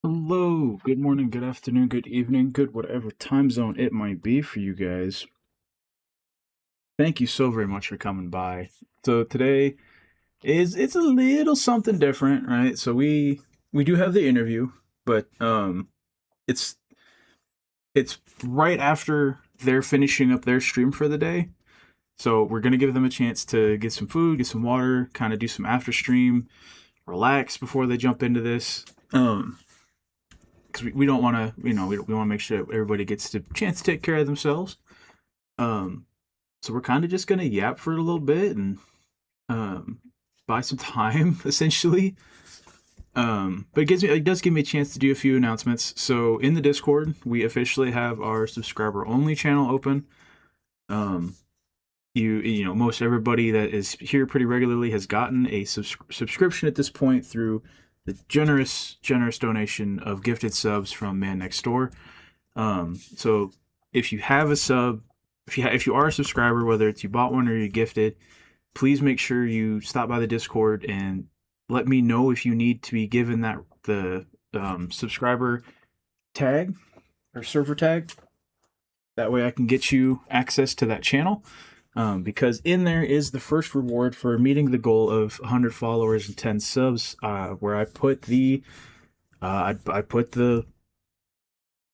Hello, good morning, good afternoon, good evening, good whatever time zone it might be for you guys. Thank you so very much for coming by. So today it's a little something different, right? So we do have the interview, but it's it's right after they're finishing up their stream for the day. So we're gonna give them a chance to get some food, get some water, kind of do some after stream, relax before they jump into this. Because we don't want to, we want to make sure everybody gets the chance to take care of themselves. Um, so we're kind of just gonna yap for a little bit and um, buy some time, essentially. But it does give me a chance to do a few announcements. So in the Discord, we officially have our subscriber only channel open. Um, most everybody that is here pretty regularly has gotten a subscription at this point through the generous donation of gifted subs from Man Next Door. So if you have a sub, if you are a subscriber, whether it's you bought one or you gifted, please make sure you stop by the Discord and let me know if you need to be given the subscriber tag or server tag. That way, I can get you access to that channel. Because in there is the first reward for meeting the goal of 100 followers and 10 subs, where I put the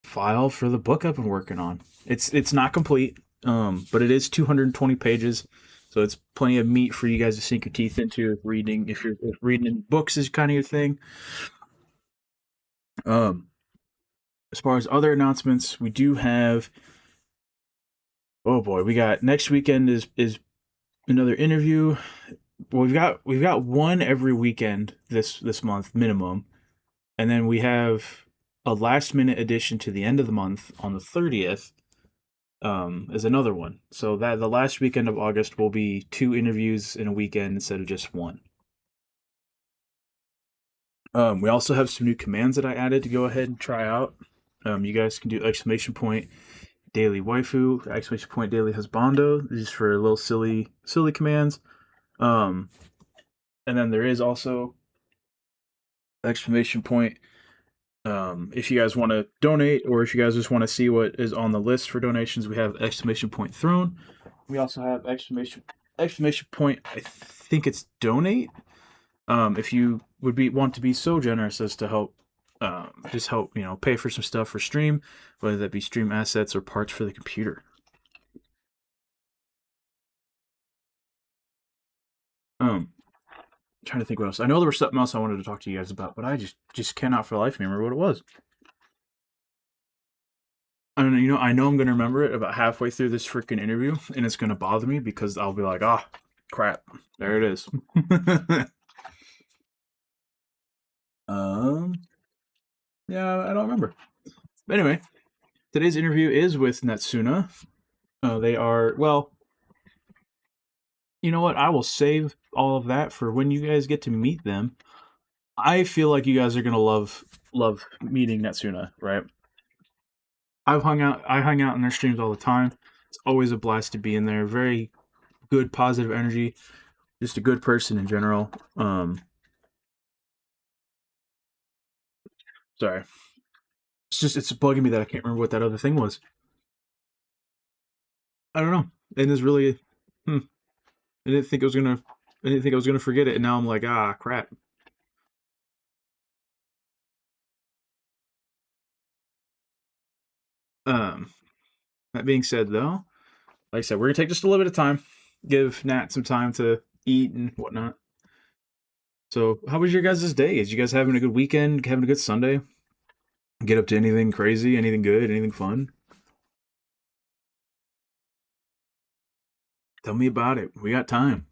file for the book I've been working on. It's not complete, but it is 220 pages, so it's plenty of meat for you guys to sink your teeth into. If reading books is kind of your thing. Um, as far as other announcements, we do have. Oh boy, we got next weekend is another interview. Well, we've got one every weekend this month minimum, and then we have a last minute addition to the end of the month on the 30th. Is another one. So that the last weekend of August will be two interviews in a weekend instead of just one. We also have some new commands that I added to go ahead and try out. You guys can do exclamation point daily waifu, exclamation point daily husbando. These for little silly commands. Um, and then there is also exclamation point if you guys want to donate, or if you guys just want to see what is on the list for donations, we have exclamation point throne. We also have exclamation point. I think it's donate. If you would want to be so generous as to help, just help pay for some stuff for stream, whether that be stream assets or parts for the computer. Trying to think what else. I know there was something else I wanted to talk to you guys about, but I just cannot for the life of me remember what it was. I don't know, I know I'm gonna remember it about halfway through this freaking interview, and it's gonna bother me because I'll be like, crap, there it is. um, yeah, I don't remember. But anyway, today's interview is with Natsoona. They are you know what? I will save all of that for when you guys get to meet them. I feel like you guys are gonna love meeting Natsoona, right? I hang out in their streams all the time. It's always a blast to be in there. Very good, positive energy. Just a good person in general. Sorry, it's bugging me that I can't remember what that other thing was. I don't know. And it's really, hmm, I didn't think I was gonna, I didn't think I was gonna forget it, and now I'm like, crap. Um, that being said, though, like I said, we're gonna take just a little bit of time, give Nat some time to eat and whatnot. So, how was your guys' day? Is you guys having a good weekend? Having a good Sunday? Get up to anything crazy? Anything good? Anything fun? Tell me about it. We got time.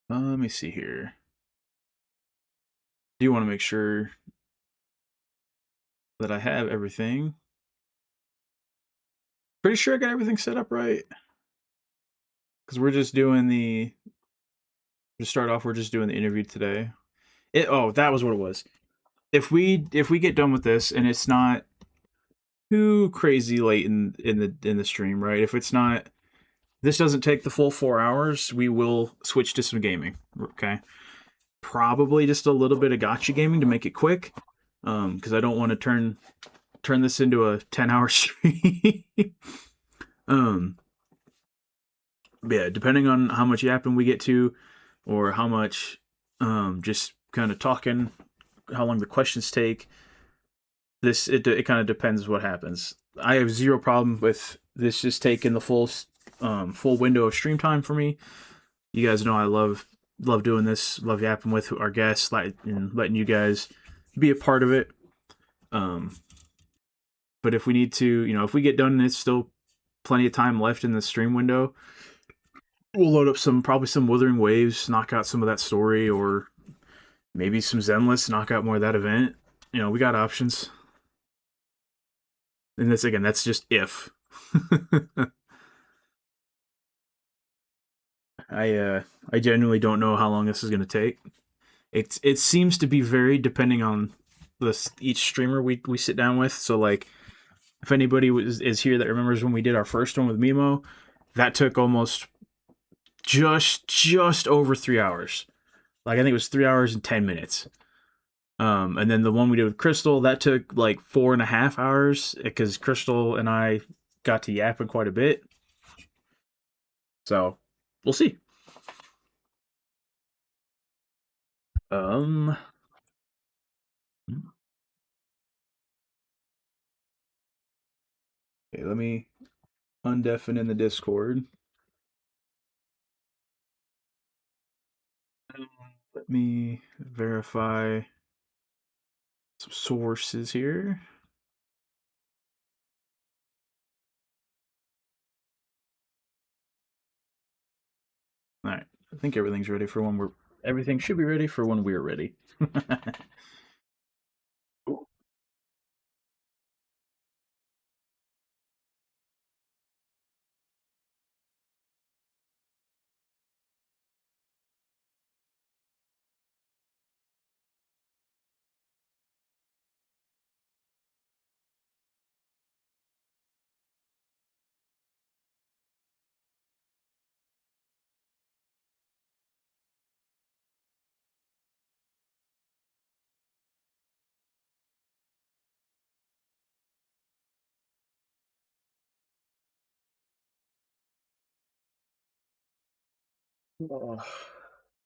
Let me see here. Do you want to make sure that I have everything? Pretty sure I got everything set up right. because we're just doing the to start off. We're just doing the interview today. That was what it was. If we get done with this and it's not too crazy late in the stream, right? If it's not, this doesn't take the full 4 hours, we will switch to some gaming. Okay, probably just a little bit of gotcha gaming to make it quick, because I don't want to turn this into a 10-hour stream. um, yeah, depending on how much yapping we get to, or how much just kind of talking, how long the questions take. It kind of depends what happens. I have zero problem with this just taking the full window of stream time for me. You guys know I love doing this, love yapping with our guests, and letting you guys be a part of it. Um, but if we need to, if we get done and it's still plenty of time left in the stream window, we'll load up probably some Wuthering Waves, knock out some of that story, or maybe some Zenless, knock out more of that event. We got options. And that's just if. I genuinely don't know how long this is going to take. It seems to be very depending on each streamer we sit down with. So like, if anybody is here that remembers when we did our first one with Mimo, that took almost just over 3 hours. Like, I think it was 3 hours and 10 minutes. And then the one we did with Crystal, that took like 4.5 hours because Crystal and I got to yapping quite a bit. So we'll see. Okay, let me undeafen in the Discord. Let me verify some sources here. All right, I think everything's ready for when everything should be ready for when we're ready.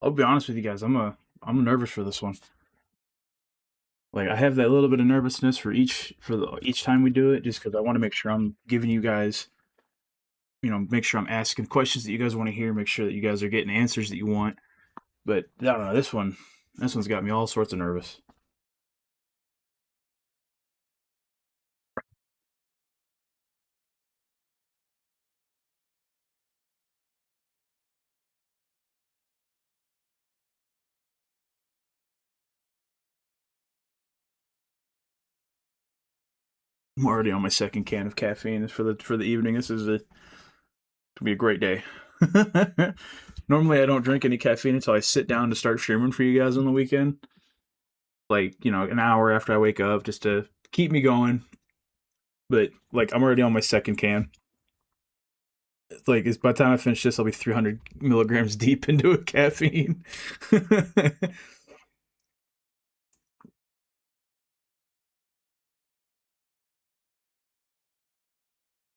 I'll be honest with you guys. I'm nervous for this one. Like, I have that little bit of nervousness for each time we do it, just because I want to make sure I'm giving you guys, make sure I'm asking questions that you guys want to hear, make sure that you guys are getting answers that you want. But I don't know, this one's got me all sorts of nervous. I'm already on my second can of caffeine for the evening. This is to be a great day. Normally, I don't drink any caffeine until I sit down to start streaming for you guys on the weekend. Like, an hour after I wake up, just to keep me going. But like, I'm already on my second can. Like, by the time I finish this, I'll be 300 milligrams deep into a caffeine.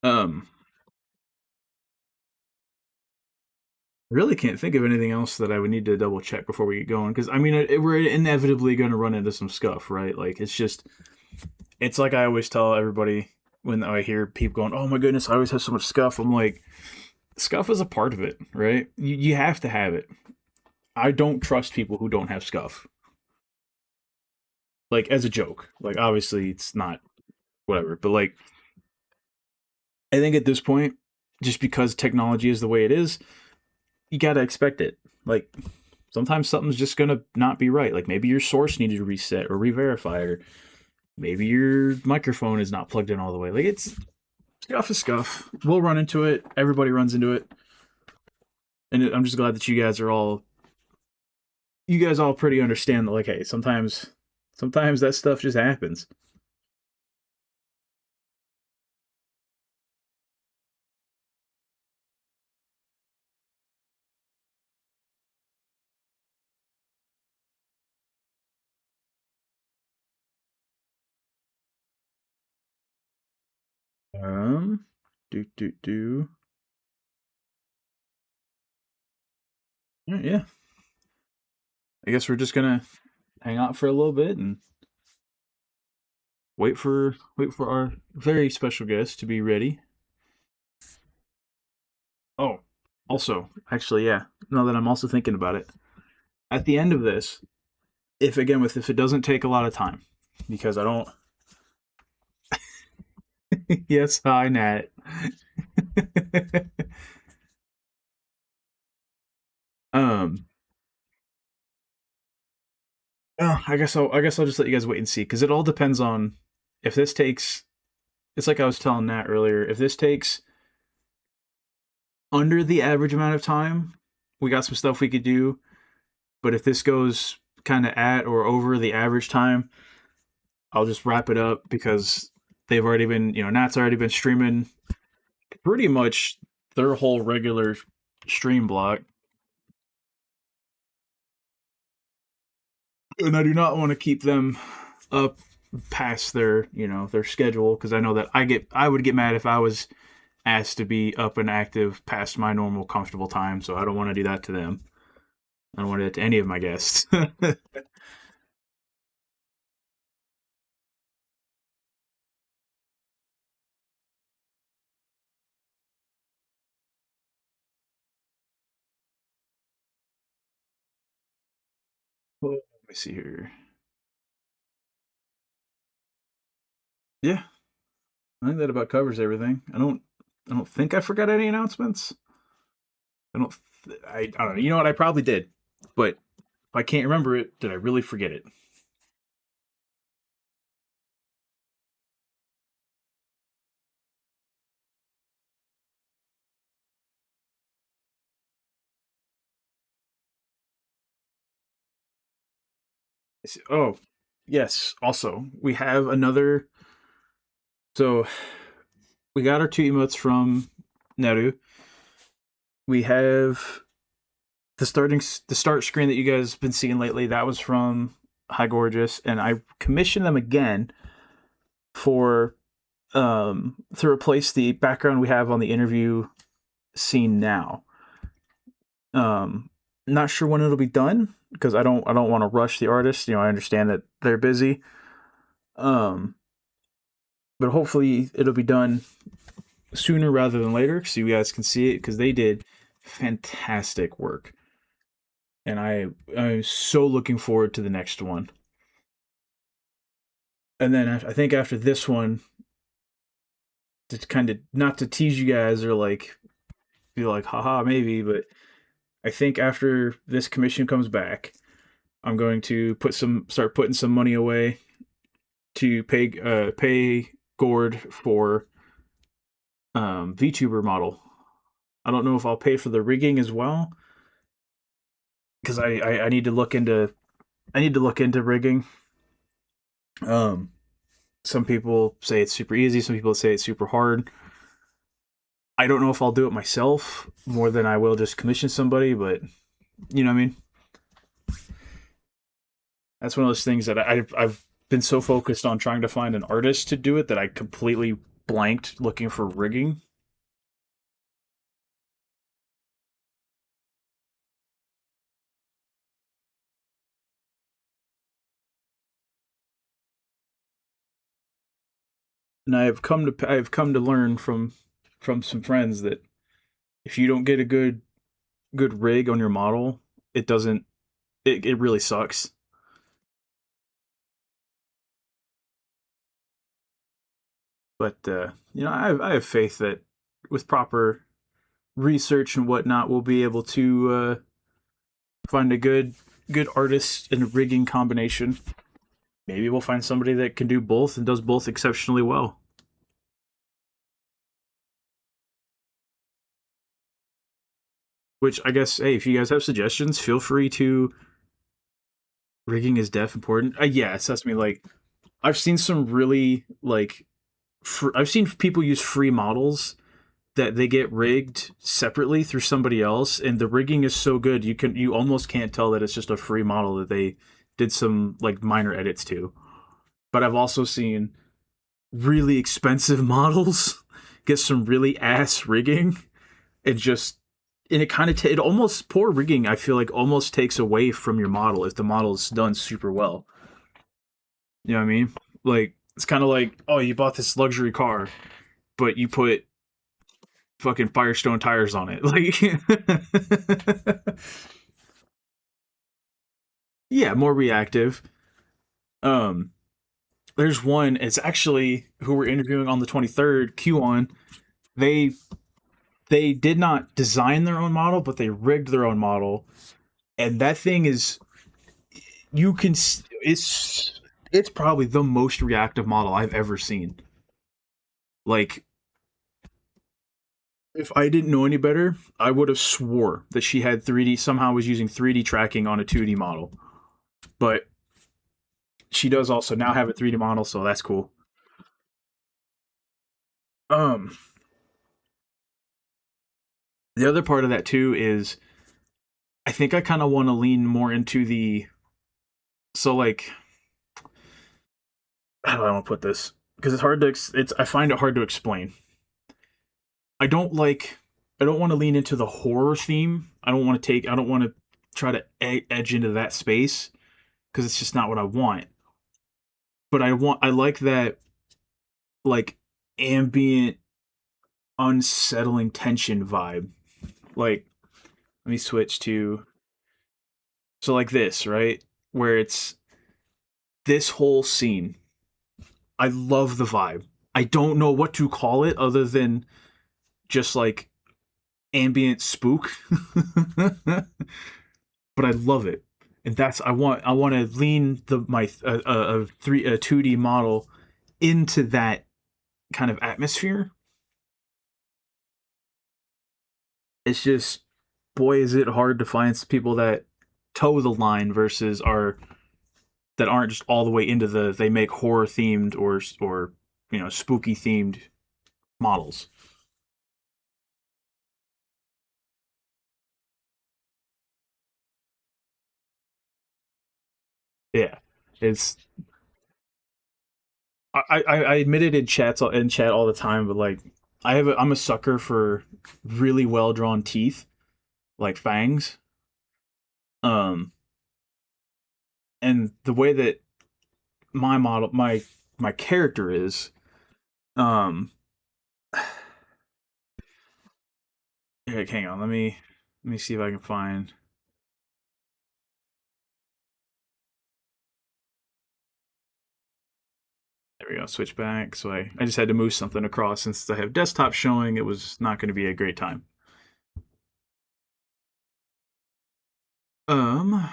um, really can't think of anything else that I would need to double check before we get going. Because I mean, we're inevitably going to run into some scuff, right? Like, it's like I always tell everybody when I hear people going, "Oh my goodness, I always have so much scuff." I'm like, scuff is a part of it, right? You have to have it. I don't trust people who don't have scuff. Like, as a joke. Like, obviously it's not whatever, but like, I think at this point, just because technology is the way it is, you gotta expect it. Like, sometimes something's just gonna not be right. Like, maybe your source needed to reset or re-verify, or maybe your microphone is not plugged in all the way. Like, it's scuff is scuff. We'll run into it. Everybody runs into it. And I'm just glad that you guys all pretty understand that, like, hey, sometimes that stuff just happens. Um, do. Yeah, I guess we're just gonna hang out for a little bit and wait for our very special guest to be ready. Oh, also, actually, yeah. Now that I'm also thinking about it, at the end of this, if it doesn't take a lot of time, because I don't. Yes, hi Nat. um, I guess I'll just let you guys wait and see because it all depends on if this takes. It's like I was telling Nat earlier. If this takes under the average amount of time, we got some stuff we could do. But if this goes kind of at or over the average time, I'll just wrap it up because they've already been, Nat's already been streaming pretty much their whole regular stream block. And I do not want to keep them up past their schedule because I know that I would get mad if I was asked to be up and active past my normal comfortable time, so I don't want to do that to them. I don't want to do that to any of my guests. Let me see here. Yeah, I think that about covers everything. I don't think I forgot any announcements. I don't. I don't know. You know what? I probably did, but if I can't remember it, did I really forget it? Oh, yes. Also, we have another. So we got our two emotes from Neru. We have the start screen that you guys have been seeing lately. That was from High Gorgeous, and I commissioned them again for to replace the background we have on the interview scene now. Um, Not sure when it'll be done because I don't want to rush the artist. I understand that they're busy. Um, but hopefully it'll be done sooner rather than later so you guys can see it because they did fantastic work. And I'm so looking forward to the next one. And then I think after this one, to kind of not to tease you guys or like be like, haha, maybe, but I think after this commission comes back, I'm going to start putting some money away to pay Gord for VTuber model. I don't know if I'll pay for the rigging as well because I need to look into rigging. Um, some people say it's super easy. Some people say it's super hard. I don't know if I'll do it myself more than I will just commission somebody, but you know what I mean. That's one of those things that I've been so focused on trying to find an artist to do it that I completely blanked looking for rigging. And I have come to learn from some friends that if you don't get a good rig on your model, it doesn't it really sucks. But I have faith that with proper research and whatnot, we'll be able to find a good artist and rigging combination. Maybe we'll find somebody that can do both and does both exceptionally well. Which I guess, hey, if you guys have suggestions, feel free to. Rigging is def important. Yeah, it says to me like I've seen some really like I've seen people use free models that they get rigged separately through somebody else, and the rigging is so good you almost can't tell that it's just a free model that they did some like minor edits to. But I've also seen really expensive models get some really ass rigging and just and it kind of it almost poor rigging I feel like almost takes away from your model if the model is done super well. You know what I mean? Like it's kind of like, oh, you bought this luxury car, but you put fucking Firestone tires on it. Like, yeah, more reactive. Um, there's one. It's actually who we're interviewing on the 23rd. Q1. They they did not design their own model, but they rigged their own model, and that thing is you can it's probably the most reactive model I've ever seen. Like if I didn't know any better, I would have swore that she had 3D somehow was using 3D tracking on a 2D model. But she does also now have a 3D model, so that's cool. Um, the other part of that too is I think I kind of want to lean more into the so like how do I want to put this because it's hard to it's I find it hard to explain. I don't like I don't want to lean into the horror theme. I don't want to try to edge into that space because it's just not what I want. But I like that like ambient unsettling tension vibe. Like let me switch to so like this, right? Where it's this whole scene. I love the vibe. I don't know what to call it other than just like ambient spook. But I love it. And that's I want to lean the my three a 2D model into that kind of atmosphere. It's just boy is it hard to find people that toe the line versus are that aren't just all the way into the they make horror themed or you know spooky themed models. Yeah, it's I admit it in chat all the time, but like I'm a sucker for really well drawn teeth like fangs. Um, and the way that my character is um hang on let me see if I can find there we go switch back so I just had to move something across since I have desktop showing it was not going to be a great time. um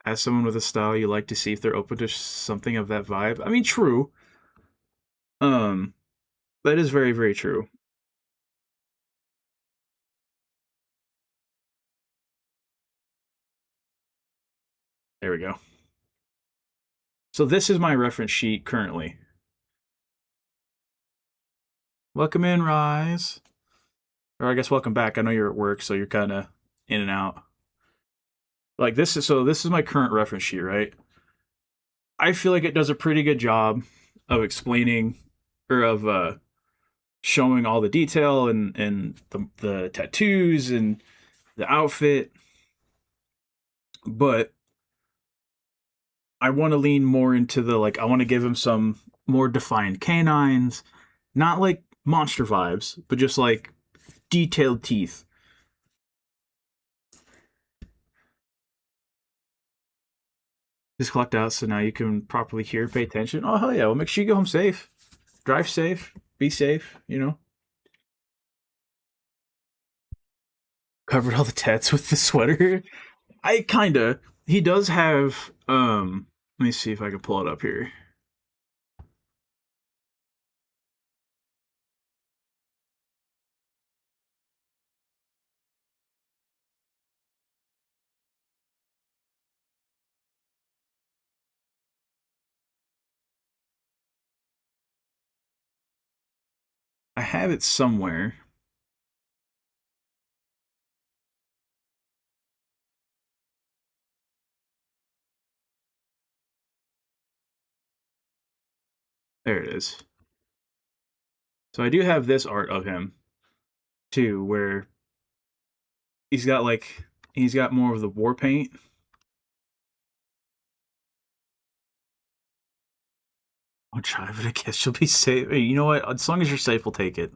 as someone with a style you like to see if they're open to something of that vibe. I mean true. um that is very very true. There we go. So this is my reference sheet currently. Welcome in, Rise. Or I guess welcome back. I know you're at work, so you're kind of in and out. Like this is my current reference sheet, right? I feel like it does a pretty good job of explaining or of showing all the detail and the tattoos and the outfit, but I want to lean more into the like I want to give him some more defined canines, not like monster vibes, but just like detailed teeth. Just collect out so now you can properly hear, pay attention. Oh hell yeah! Well, make sure you go home safe, drive safe, be safe. You know, covered all the tats with the sweater. I kinda. He does have. Let me see if I can pull it up here. I have it somewhere. There it is. So I do have this art of him too, where he's got like he's got more of the war paint. I'll drive it. I guess you'll be safe. Hey, you know what? As long as you're safe, we'll take it.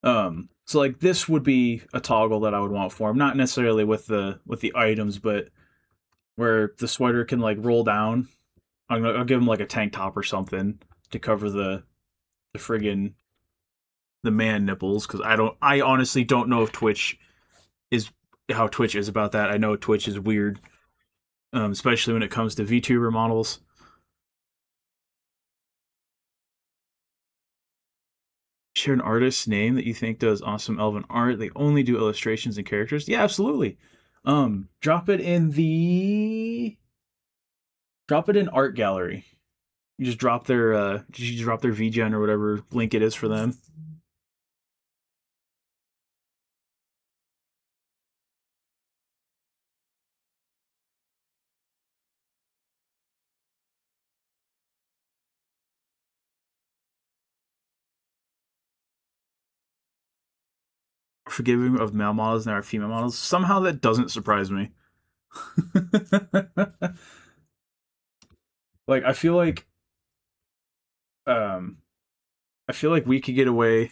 So like this would be a toggle that I would want for him, not necessarily with the items, but where the sweater can like roll down. I'll give him like a tank top or something to cover the friggin' the man nipples because I honestly don't know if Twitch is how Twitch is about that. I know Twitch is weird, especially when it comes to VTuber models. Share an artist's name that you think does awesome elven art. They only do illustrations and characters. Yeah, absolutely. Drop it in the drop it in art gallery. You just drop their VGen or whatever link it is for them. Forgiving of male models than our female models. Somehow that doesn't surprise me. like I feel like um I feel like we could get away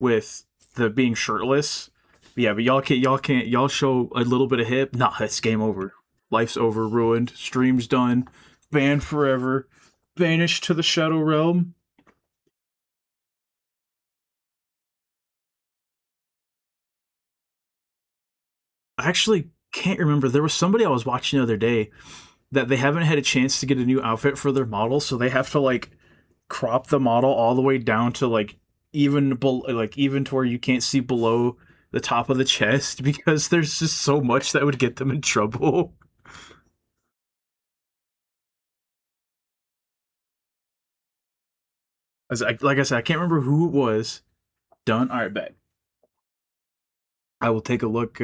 with the being shirtless. Yeah, but y'all show a little bit of hip. Nah, it's game over. Life's over, ruined. Stream's done. Banned forever. Banished to the Shadow Realm. I actually can't remember. There was somebody I was watching the other day that they haven't had a chance to get a new outfit for their model, so they have to like crop the model all the way down to like even to where you can't see below the top of the chest because there's just so much that would get them in trouble. Like I said, I can't remember who it was. Done. All right, bet. I will take a look.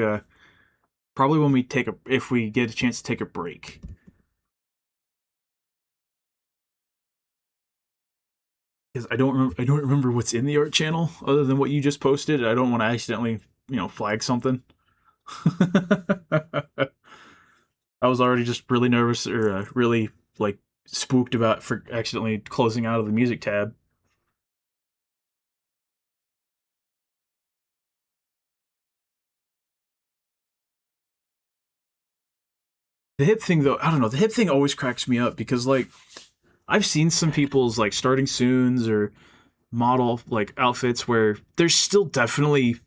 Probably when we take a if we get a chance to take a break. Because I don't remember what's in the art channel other than what you just posted. I don't want to accidentally flag something. I was already just really nervous or really like spooked about for accidentally closing out of the music tab. The hip thing though, I don't know. The hip thing always cracks me up because like I've seen some people's like starting soons or model like outfits where there's still definitely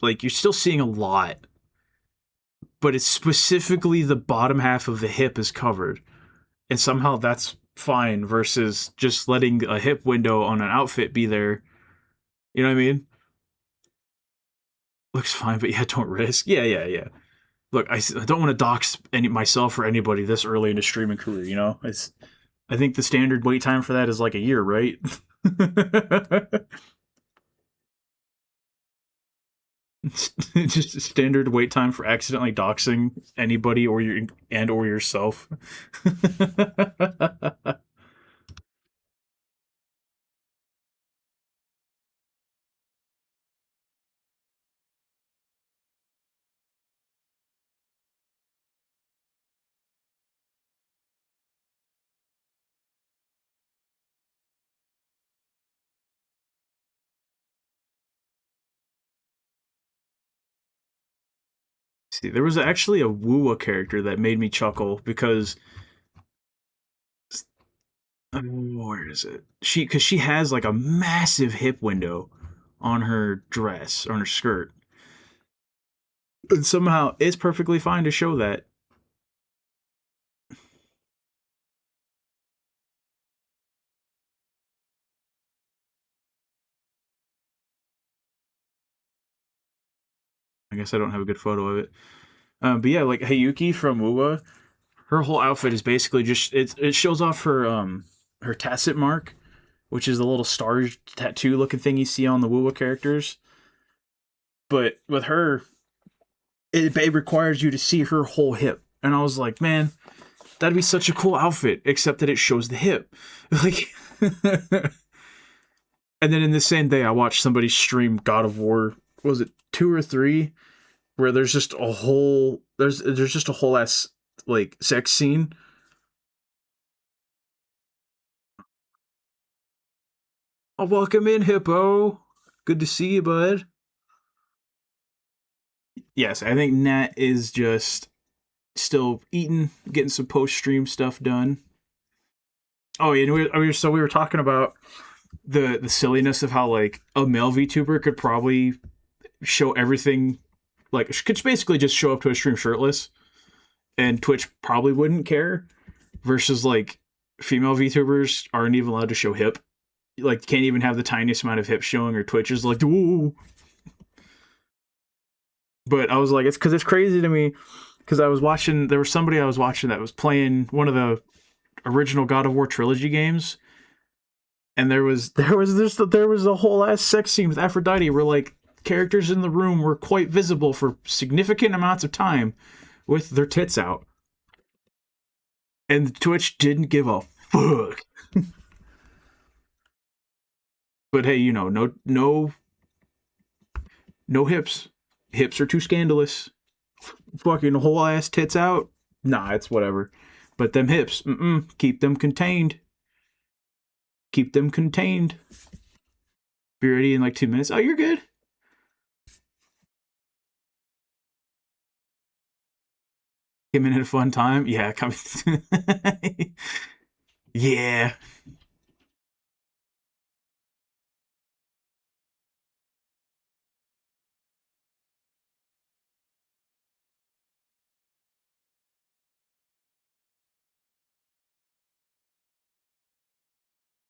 like you're still seeing a lot, but it's specifically the bottom half of the hip is covered, and somehow that's fine versus just letting a hip window on an outfit be there. You know what I mean? Looks fine, but yeah, don't risk. Yeah, yeah, yeah. Look, I don't want to dox myself or anybody this early in a streaming career. I think the standard wait time for that is like a year, right? Just a standard wait time for accidentally doxing anybody or yourself. See, there was actually a Woowa character that made me chuckle because where is it? Because she has like a massive hip window on her dress, on her skirt, and somehow it's perfectly fine to show that. I guess I don't have a good photo of it. But yeah, like Hayuki from Woowa, her whole outfit is basically just it shows off her tacit mark, which is the little star tattoo looking thing you see on the Wuwa characters. But with her, it requires you to see her whole hip. And I was like, man, that'd be such a cool outfit, except that it shows the hip. Like, and then in the same day, I watched somebody stream God of War. Was it 2 or 3? Where there's just a whole there's just a whole ass like sex scene. Oh, welcome in, Hippo. Good to see you, bud. Yes, I think Nat is just still eating, getting some post stream stuff done. Oh, yeah, we were talking about the silliness of how like a male VTuber could probably show everything, like could basically just show up to a stream shirtless, and Twitch probably wouldn't care. Versus like female VTubers aren't even allowed to show hip, like can't even have the tiniest amount of hip showing, or Twitch is like, ooh. But I was like, it's because it's crazy to me, because I was watching, there was somebody I was watching that was playing one of the original God of War trilogy games, and there was a whole ass sex scene with Aphrodite where like characters in the room were quite visible for significant amounts of time with their tits out, and Twitch didn't give a fuck. But hey, no hips. Hips are too scandalous. Fucking whole ass tits out. Nah, it's whatever. But them hips, keep them contained. Keep them contained. Be ready in like 2 minutes. Oh, you're good. Came in at a fun time. Yeah, come. Yeah.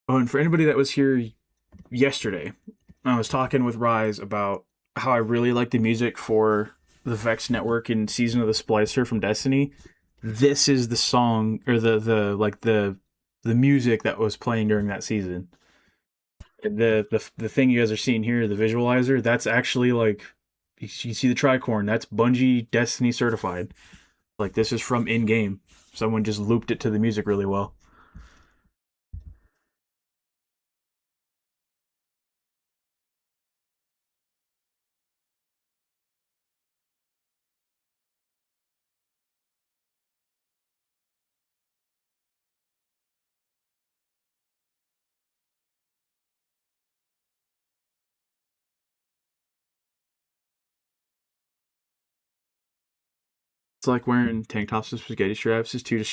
Oh, and for anybody that was here yesterday, I was talking with Rise about how I really like the music for the Vex Network in Season of the Splicer from Destiny. This is the song, or the music that was playing during that season. The thing you guys are seeing here, the visualizer, that's actually like, you see the tricorn, that's Bungie Destiny certified. Like, this is from in game. Someone just looped it to the music really well. It's like wearing tank tops with spaghetti straps is too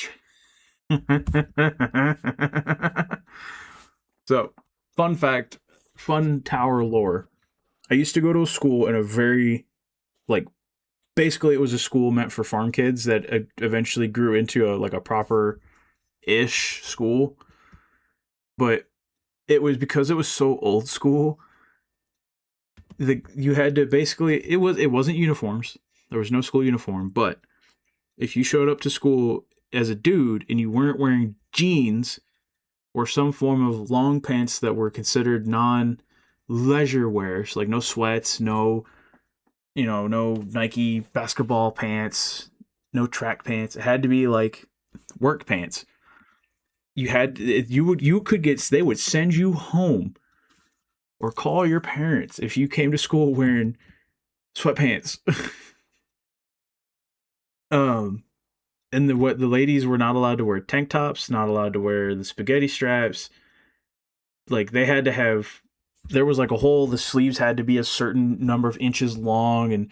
So, fun fact, fun tower lore. I used to go to a school in a very, like, basically it was a school meant for farm kids that eventually grew into a proper ish school. But it was because it was so old school. You had to basically, it wasn't uniforms. There was no school uniform, but if you showed up to school as a dude and you weren't wearing jeans or some form of long pants that were considered non leisure wear, so like no sweats, no Nike basketball pants, no track pants. It had to be like work pants. You could get, they would send you home or call your parents if you came to school wearing sweatpants. um and the ladies were not allowed to wear tank tops, not allowed to wear the spaghetti straps. Like, they had to have, there was like a whole, the sleeves had to be a certain number of inches long, and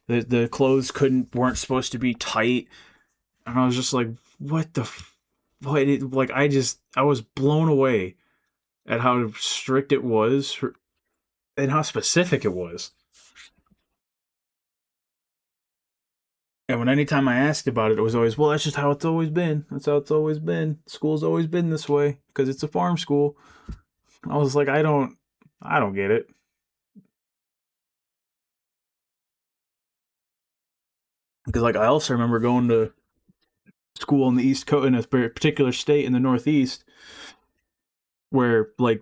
the clothes weren't supposed to be tight. And I was just like, what the what like, I was blown away at how strict it was and how specific it was. And when anytime I asked about it, it was always, well, that's just how it's always been. That's how it's always been. School's always been this way because it's a farm school. I was like, I don't get it. Because like, I also remember going to school in the East Coast, in a particular state in the Northeast, where like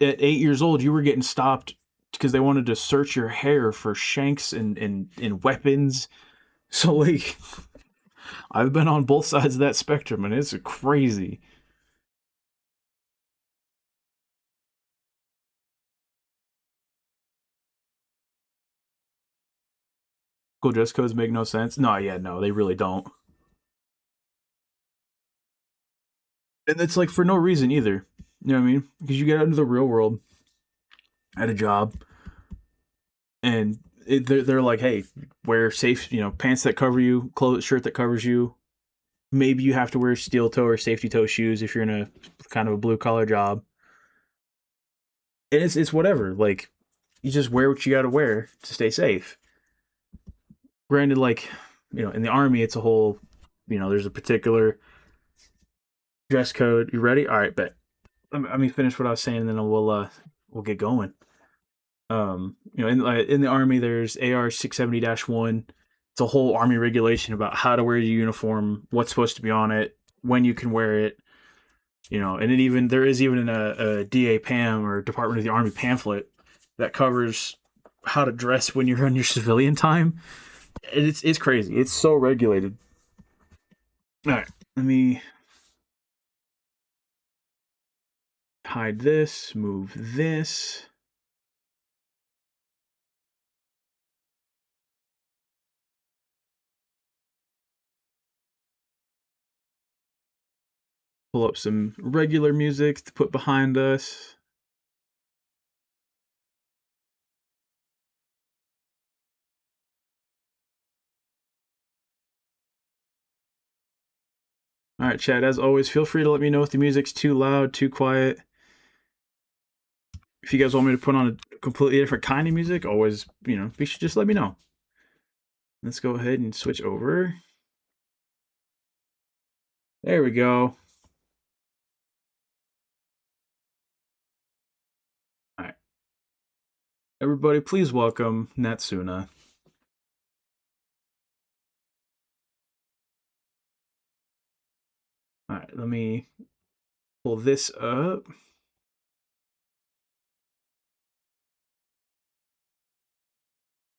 at 8 years old, you were getting stopped because they wanted to search your hair for shanks and weapons. So like, I've been on both sides of that spectrum, and it's crazy. School dress codes make no sense. No, yeah, no, they really don't. And it's like for no reason either. You know what I mean? Because you get out into the real world at a job, and they're like, hey, wear safe, pants that cover you, clothes, shirt that covers you. Maybe you have to wear steel toe or safety toe shoes if you're in a kind of a blue collar job. And it's whatever. Like, you just wear what you got to wear to stay safe. Granted, like, in the army, it's a whole, there's a particular dress code. You ready? All right, bet. Let me finish what I was saying, and then we'll get going. In the army, there's AR 670-1. It's a whole army regulation about how to wear your uniform, what's supposed to be on it, when you can wear it. And there is even a DA PAM or Department of the Army pamphlet that covers how to dress when you're on your civilian time. And it's crazy. It's so regulated. All right, let me hide this, move this. Pull up some regular music to put behind us. All right, Chad, as always, feel free to let me know if the music's too loud, too quiet. If you guys want me to put on a completely different kind of music, always, you should just let me know. Let's go ahead and switch over. There we go. All right. Everybody, please welcome Natsoona. All right, let me pull this up.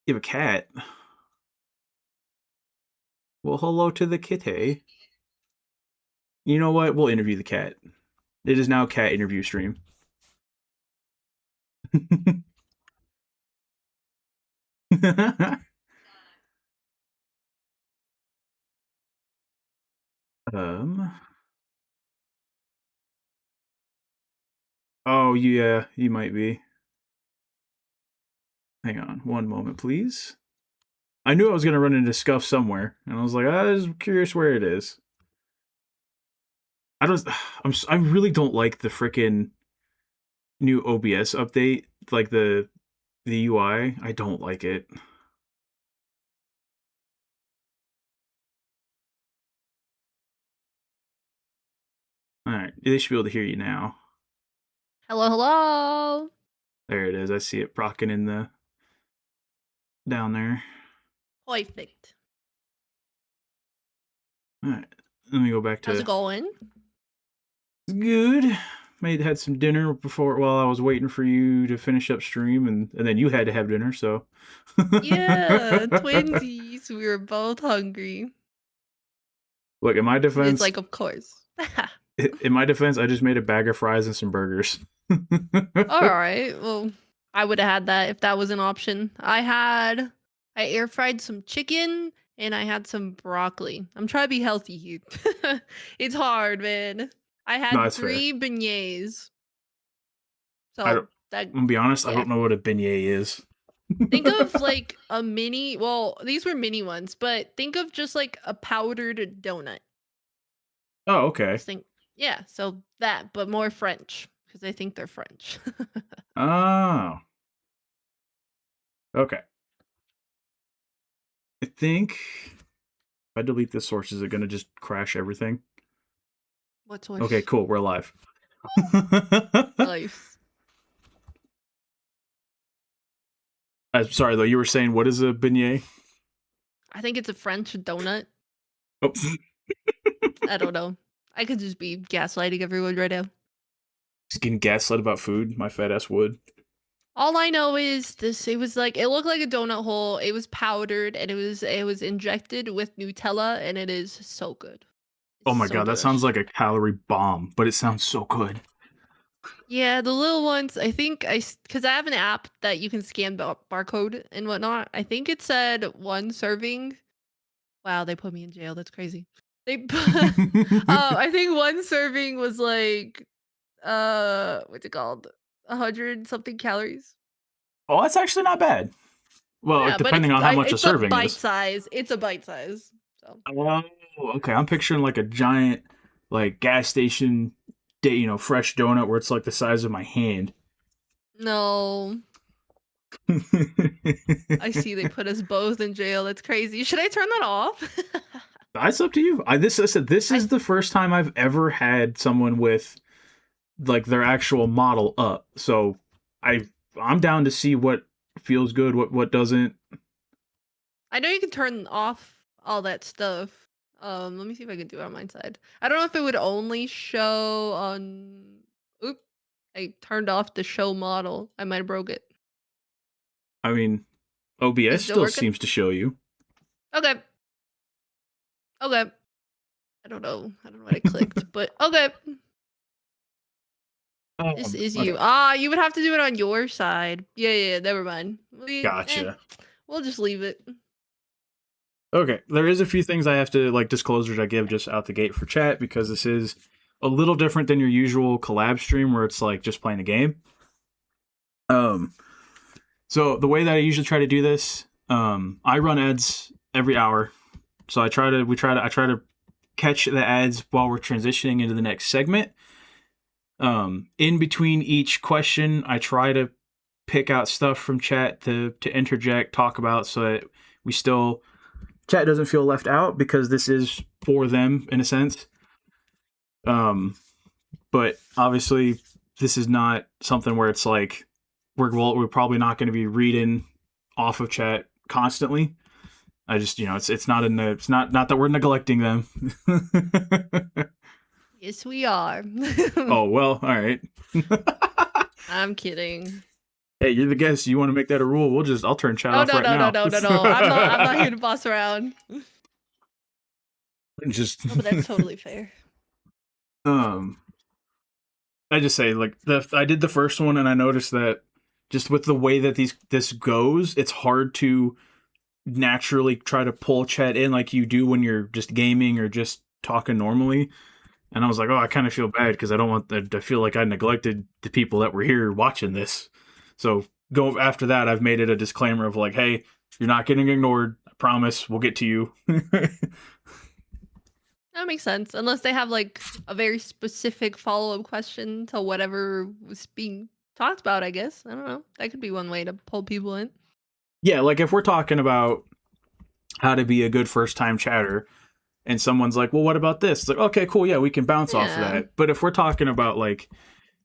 You have a cat. Well, hello to the kitty. You know what? We'll interview the cat. It is now a cat interview stream. um. Oh yeah, you might be. Hang on, one moment, please. I knew I was gonna run into scuff somewhere, and I was like, I was curious where it is. I don't. I really don't like the freaking new OBS update. Like the UI. I don't like it. All right, they should be able to hear you now. Hello, hello. There it is. I see it procking in the down there. Perfect. All right, let me go back to. How's it going? Good. Had some dinner before while I was waiting for you to finish up stream, and then you had to have dinner. So. Yeah, twinsies. We were both hungry. Look, in my It's defense, like, of course. I just made a bag of fries and some burgers. All right. Well, I would have had that if that was an option. I air fried some chicken and I had some broccoli. I'm trying to be healthy here. It's hard, man. I No, had that's fair. 3 beignets. I don't. So that, I'm gonna be honest. I yeah. don't know what a beignet is. Think of like a mini, well, these were mini ones, but think of just like a powdered donut. Oh, okay. Just think, yeah, so that, but more French, because I think they're French. Oh, okay. I think if I delete this source, is it gonna just crash everything? What Okay, source? cool. We're live. Nice. Sorry though. You were saying what is a beignet? I think it's a French donut. Oh. I don't know. I could just be gaslighting everyone right now. Just getting gaslit about food. My fat ass would. All I know is this it was like it looked like a donut hole. It was powdered and it was injected with Nutella and it is so good. Oh It's my so god, that sounds delish. like a calorie bomb, but it sounds so good. Yeah, the little ones, I think because I have an app that you can scan barcode and whatnot. I think it said one serving. Wow, they put me in jail. That's crazy. They put, I think one serving was like, what's it called? 100 something calories. Oh, that's actually not bad. Well, Yeah, but depending on how much a it's a serving bite is. size. It's a bite size. So Oh, okay. I'm picturing like a giant, like gas station, fresh donut where it's like the size of my hand. no, I see they put us both in jail. That's crazy. Should I turn that off? That's up to you. I said this I is the first time I've ever had someone with like their actual model up. So I I'm down to see what feels good, what doesn't. I know you can turn off all that stuff. Let me see if I can do it on my side. I don't know if it would only show on. Oop! I turned off the show model. I might have broke it. I mean, Is OBS it still still working? seems to show you. Okay. Okay. I don't know. I don't know what I clicked, but okay. This is you. Okay, Ah, you would have to do it on your side. Yeah, yeah. Yeah, never mind. gotcha. We'll just leave it. Okay, there is a few things I have to like disclosures I give just out the gate for chat because this is a little different than your usual collab stream where it's like just playing a game. Um, so the way that I usually try to do this, I run ads every hour. So I try to catch the ads while we're transitioning into the next segment. In between each question, I try to pick out stuff from chat to interject, talk about, so that we still chat doesn't feel left out because this is for them in a sense. Um, but obviously, this is not something where it's like we're probably not going to be reading off of chat constantly. I just it's not in the it's not that we're neglecting them. Yes, we are. Oh well, all right. I'm kidding. Hey, you're the guest. You want to make that a rule? I'll turn chat No, off no, right no, no, now. no, no, no. I'm not here to boss around. just No, but that's totally fair. um I just say like I did the first one and I noticed that just with the way that this goes, it's hard to naturally try to pull chat in like you do when you're just gaming or just talking normally. And I was like, oh, I kind of feel bad because I don't want to feel like I neglected the people that were here watching this. So go after that, I've made it a disclaimer of like, hey, you're not getting ignored. I promise, we'll get to you. That makes sense. Unless they have like a very specific follow-up question to whatever was being talked about, I guess. I don't know. That could be one way to pull people in. Yeah, like if we're talking about how to be a good first time chatter, and someone's like, well, what about this? It's like, okay, cool, yeah, we can bounce off of Yeah. that. But if we're talking about like,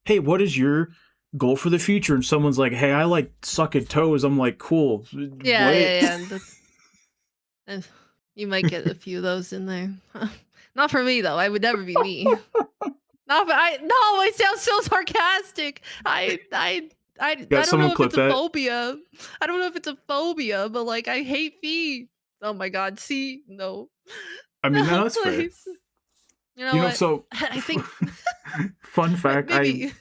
hey, what is your goal for the future? And someone's like, hey, I like sucking toes. I'm like, cool. Yeah, What? yeah, yeah. Uh, you might get a few of those in there. Not for me though. I would never be me. Not for I no, I sound so sarcastic. I Got don't someone know if clip it's a that. phobia. I don't know if it's a phobia, but like I hate feet. Oh my god, see? No. I mean, no, No, that's fair. please. You know what? So I think fun fact, I maybe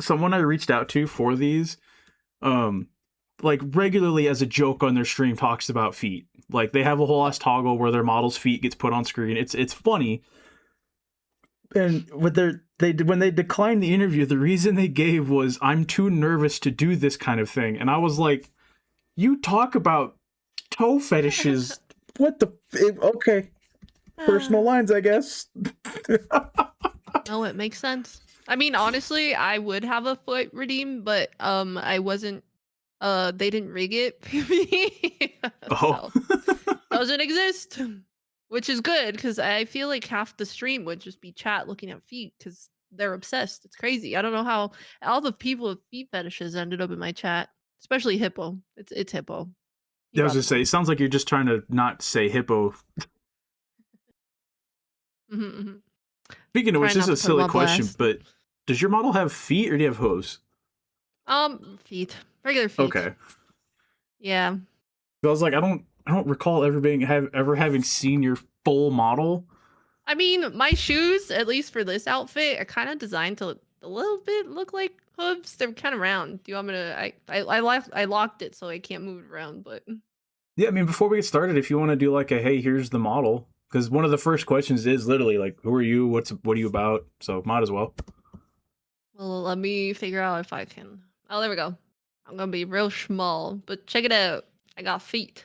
someone I reached out to for these, um, like regularly as a joke on their stream talks about feet. Like they have a whole ass toggle where their model's feet gets put on screen. It's funny. And with they when they declined the interview, the reason they gave was I'm too nervous to do this kind of thing. And I was like, you talk about toe fetishes. What the okay. Personal lines, I guess. no, it makes sense. I mean, honestly, I would have a foot redeem, but I wasn't they didn't rig it for me. Oh. So doesn't exist. Which is good because I feel like half the stream would just be chat looking at feet because they're obsessed. It's crazy. I don't know how all the people with feet fetishes ended up in my chat, especially Hippo. It's Hippo. He I was brought gonna them say, up. it sounds like you're just trying to not say hippo. Mhm, mhm. Speaking of which, Trying this is not a to put him silly on question, blast. but does your model have feet or do you have hooves? Feet. Regular feet. Okay. Yeah. I was like, I don't recall ever having seen your full model. I mean, my shoes, at least for this outfit, are kind of designed to a little bit look like hooves. They're kind of round. Do you want me to? I locked it so I can't move it around. But Yeah, I mean, before we get started, if you want to do like a hey, here's the model, because one of the first questions is literally like, who are you? What are you about? So might as well. well, let me figure out if I can. Oh, there we go. I'm gonna be real small, but check it out. I got feet,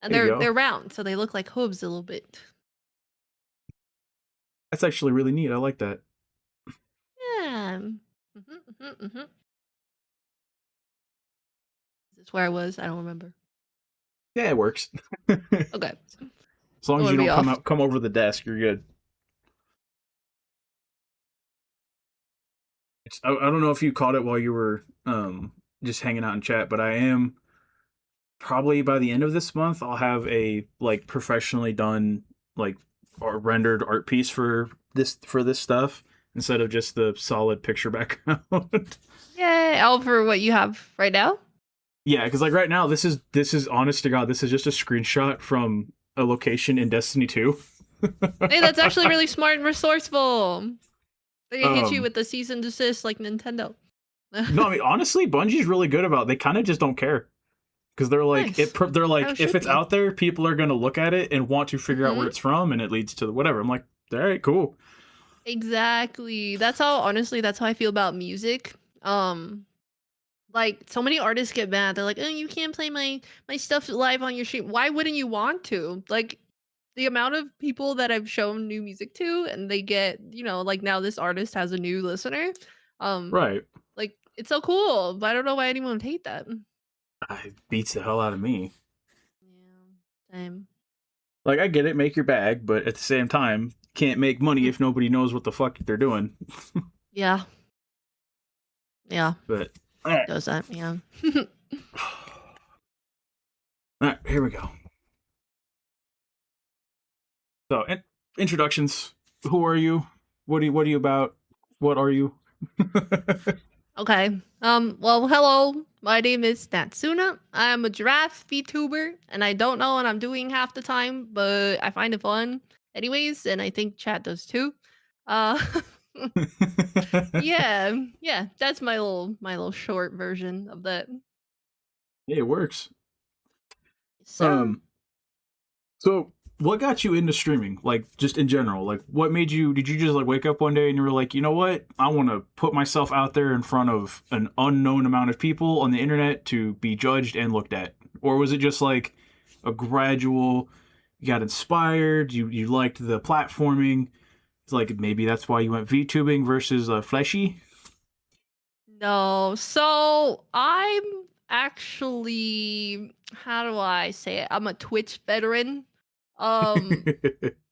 and There you they're go. round, so they look like hooves a little bit. That's actually really neat. I like that. Yeah. Mm-hmm. Is this where I was? I don't remember. Yeah, it works. As Okay, long don't as want you to be don't off. come over the desk, you're good. I don't know if you caught it while you were just hanging out in chat, but I am probably by the end of this month I'll have a like professionally done like or rendered art piece for this stuff instead of just the solid picture background. Yay! All for what you have right now. Yeah, because like right now this is honest to God, this is just a screenshot from a location in Destiny 2. Hey, that's actually really smart and resourceful. They can hit you um with the cease and desist like Nintendo. no, I mean honestly, Bungie's really good about it. They kind of just don't care. Because Nice. they're How like it if should it's be. out there, people are gonna look at it and want to figure out where Mhm. it's from, and it leads to whatever. I'm like, all right, cool. Exactly. That's how honestly, that's how I feel about music. Like so many artists get mad. They're like, "Oh, you can't play my stuff live on your stream." Why wouldn't you want to? Like the amount of people that I've shown new music to and they get, like now this artist has a new listener. Um Right. like it's so cool, but I don't know why anyone would hate that. It beats the hell out of me. Yeah. Same. Like I get it, make your bag, but at the same time, can't make money Mhm. if nobody knows what the fuck they're doing. Yeah. Yeah. But all right, Does that, yeah. all right, here we go. So introductions. Who are you? What are you about? What are you? Okay. Well, hello. My name is Natsoona. I'm a giraffe VTuber, and I don't know what I'm doing half the time, but I find it fun anyways, and I think chat does too. Uh yeah, yeah, that's my little short version of that. Hey, it works. Yes, sir. Um, So, what got you into streaming? Like, just in general, like, what made you? Did you just like wake up one day and you were like, you know what? I want to put myself out there in front of an unknown amount of people on the internet to be judged and looked at, or was it just like a gradual? You got inspired. You liked the platforming. It's like maybe that's why you went VTubing versus fleshy. No. So I'm actually, how do I say it? I'm a Twitch veteran. Um,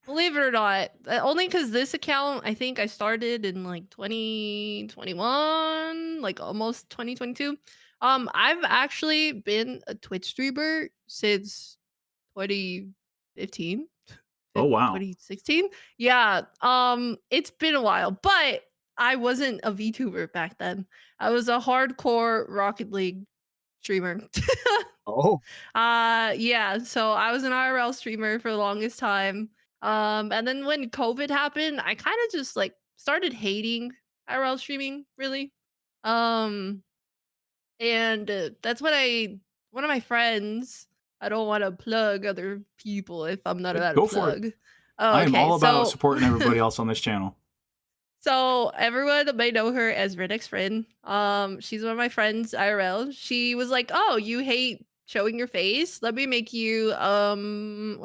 Believe it or not, only because this account, I think I started in like 2021, like almost 2022. I've actually been a Twitch streamer since 2015, Oh wow. 2016. Yeah, it's been a while, but I wasn't a VTuber back then. I was a hardcore Rocket League streamer. Oh. Yeah, so I was an IRL streamer for the longest time. And then when COVID happened, I kind of just like started hating IRL streaming, really. Um, and that's when one of my friends, I don't want to plug other people if I'm not allowed to Go for it. plug. Oh, I am okay. all about So supporting everybody else on this channel. So everyone may know her as Riddick's friend. She's one of my friends IRL. She was like, "Oh, you hate showing your face? Let me make you what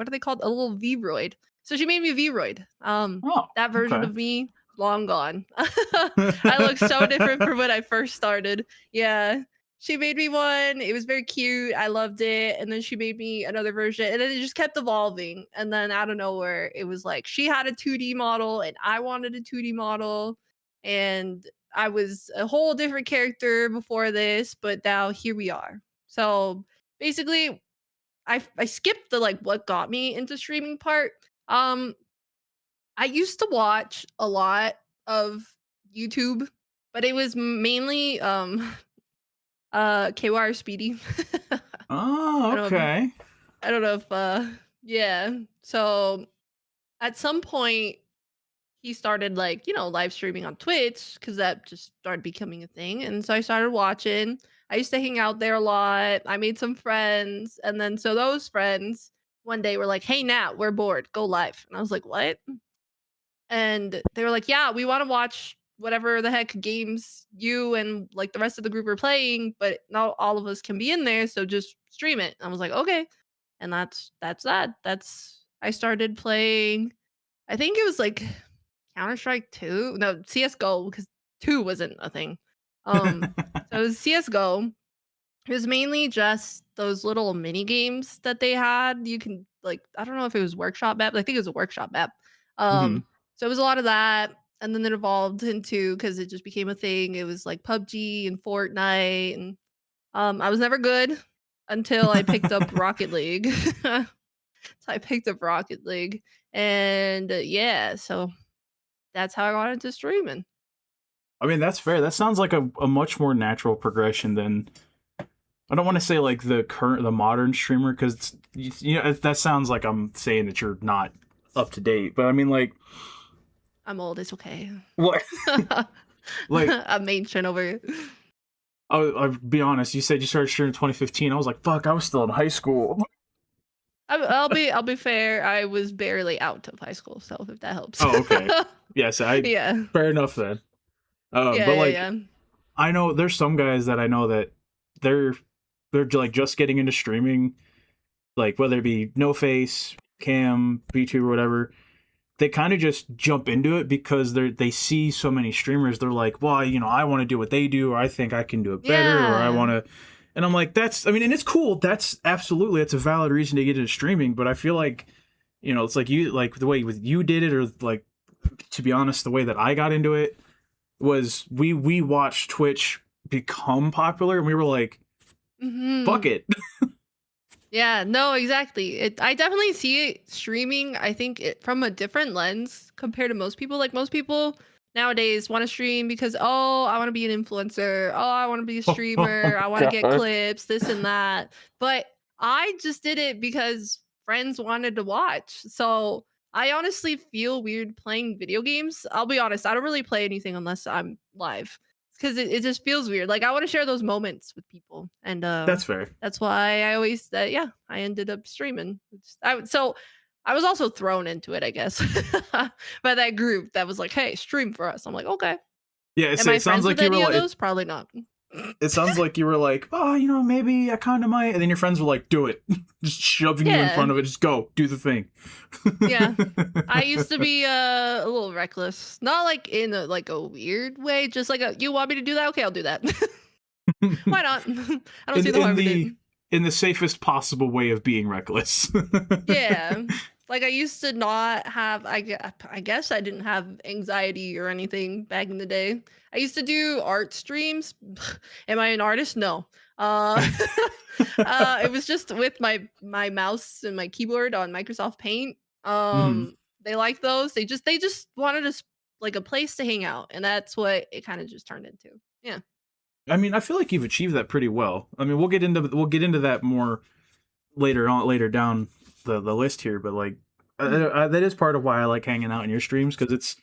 are they called? A little Vroid." So she made me a Vroid. Oh, That version okay. of me long gone. I look so different from when I first started. Yeah. She made me one. It was very cute. I loved it. And then she made me another version. And then it just kept evolving. And then out of nowhere, it was like she had a 2D model and I wanted a 2D model. And I was a whole different character before this, but now here we are. So basically, I skipped the like what got me into streaming part. Um, I used to watch a lot. of YouTube, but it was mainly KY Speedy. Oh, I don't know. okay. I don't know if yeah. So at some point he started like, live streaming on Twitch because that just started becoming a thing. And so I started watching. I used to hang out there a lot. I made some friends. And then so those friends one day were like, "Hey Nat, we're bored. Go live." And I was like, "What?" And they were like, "Yeah, we want to watch whatever the heck games you and like the rest of the group are playing, but not all of us can be in there, so just stream it." And I was like, "Okay." And that's that. That's I started playing. I think it was like Counter Strike 2, no, CS:GO because 2 wasn't a thing. So it was CS:GO. It was mainly just those little mini games that they had. You can like I don't know if it was workshop map. I think it was a workshop map. Hmm. So it was a lot of that, and then it evolved into because it just became a thing. It was like PUBG and Fortnite, and I was never good until I picked up Rocket League. So I picked up Rocket League, and yeah, so that's how I got into streaming. I mean, that's fair. That sounds like a much more natural progression than I don't want to say like the modern streamer because that sounds like I'm saying that you're not up to date. But I mean, like, I'm old. It's okay. what? Like, I'm ancient over here. I'll be honest. You said you started streaming in 2015. I was like, fuck, I was still in high school. I'll be fair. I was barely out of high school, so if that helps. Oh, okay. Yes, I Yeah. fair enough then. Yeah, But yeah, like, yeah. I know there's some guys that I know that they're like just getting into streaming, like whether it be No Face, Cam, VTube, or whatever. They kind of just jump into it because they see so many streamers. They're like, well, I want to do what they do, or I think I can do it better, or I Yeah. want to. And I'm like, I mean, and it's cool. That's a valid reason to get into streaming. But I feel like, it's like like the way with you did it, or like, to be honest, the way that I got into it was we watched Twitch become popular, and we were like, fuck Mhm. it. Yeah, no, exactly. I definitely see it streaming, I think it from a different lens compared to most people. Like most people nowadays want to stream because oh, I want to be an influencer. Oh, I want to be a Oh streamer. I want to get god. clips, this and that. But I just did it because friends wanted to watch. So I honestly feel weird playing video games. I'll be honest, I don't really play anything unless I'm live because it just feels weird. Like I want to share those moments with people. And That's fair. that's why I always yeah, I ended up streaming. So I was also thrown into it, I guess, by that group that was like, "Hey, stream for us." I'm like, "Okay." Yeah, Am I it sounds friends with like you were any of like those? Probably not. it sounds like you were like, oh, maybe I kind of might, and then your friends were like, do it, just shoving you in Yeah, front of it, just go, do the thing. yeah. I used to be a little reckless, not like in a weird way, just like a you want me to do that? Okay, I'll do that. Why not? I don't in see the in harm in it. the in the safest possible way of being reckless. Yeah. Like I used to not have I guess I didn't have anxiety or anything back in the day. I used to do art streams. Am I an artist? No. Uh it was just with my mouse and my keyboard on Microsoft Paint. Hmm. They like those. They just wanted us like a place to hang out and that's what it kind of just turned into. Yeah. I mean, I feel like you've achieved that pretty well. I mean, we'll get into that more later down the list here, but like Mhm. that is part of why I like hanging out in your streams because it's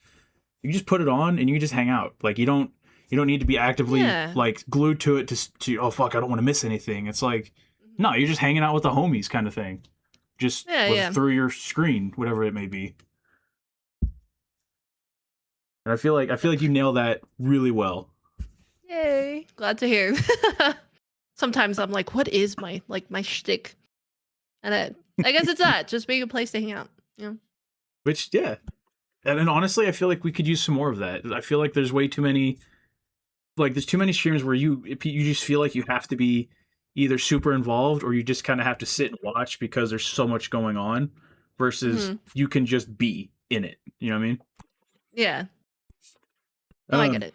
you just put it on and you just hang out. Like you don't need to be actively Yeah. like glued to it to oh fuck I don't want to miss anything. It's like Mhm. no, you're just hanging out with the homies kind of thing. Just Yeah, with yeah. through your screen, whatever it may be. And I feel like you nail that really well. Yay. Glad to hear. Sometimes I'm like, what is my shtick? And I guess it's that, just being a place to hang out. Yeah. Which yeah. And honestly, I feel like we could use some more of that. I feel like there's way too many like there's too many streams where you just feel like you have to be either super involved or you just kind of have to sit and watch because there's so much going on versus Hmm. you can just be in it. You know what I mean? Yeah. No, I get Um, it.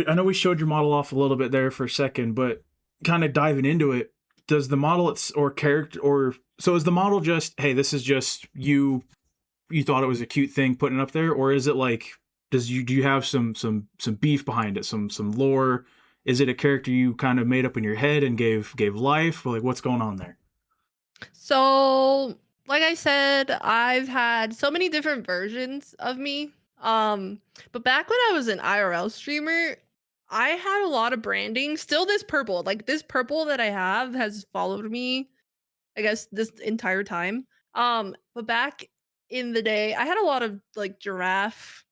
Hmm. I know we showed your model off a little bit there for a second, but kind of diving into it, does the model or character or so is the model just hey this is just you you thought it was a cute thing putting it up there, or is it like do you have some beef behind it, some lore? Is it a character you kind of made up in your head and gave life? Or like what's going on there? So, like I said, I've had so many different versions of me. But back when I was an IRL streamer, I had a lot of branding. Still this purple. Like this purple that I have has followed me I guess this entire time. But back in the day, I had a lot of like giraffe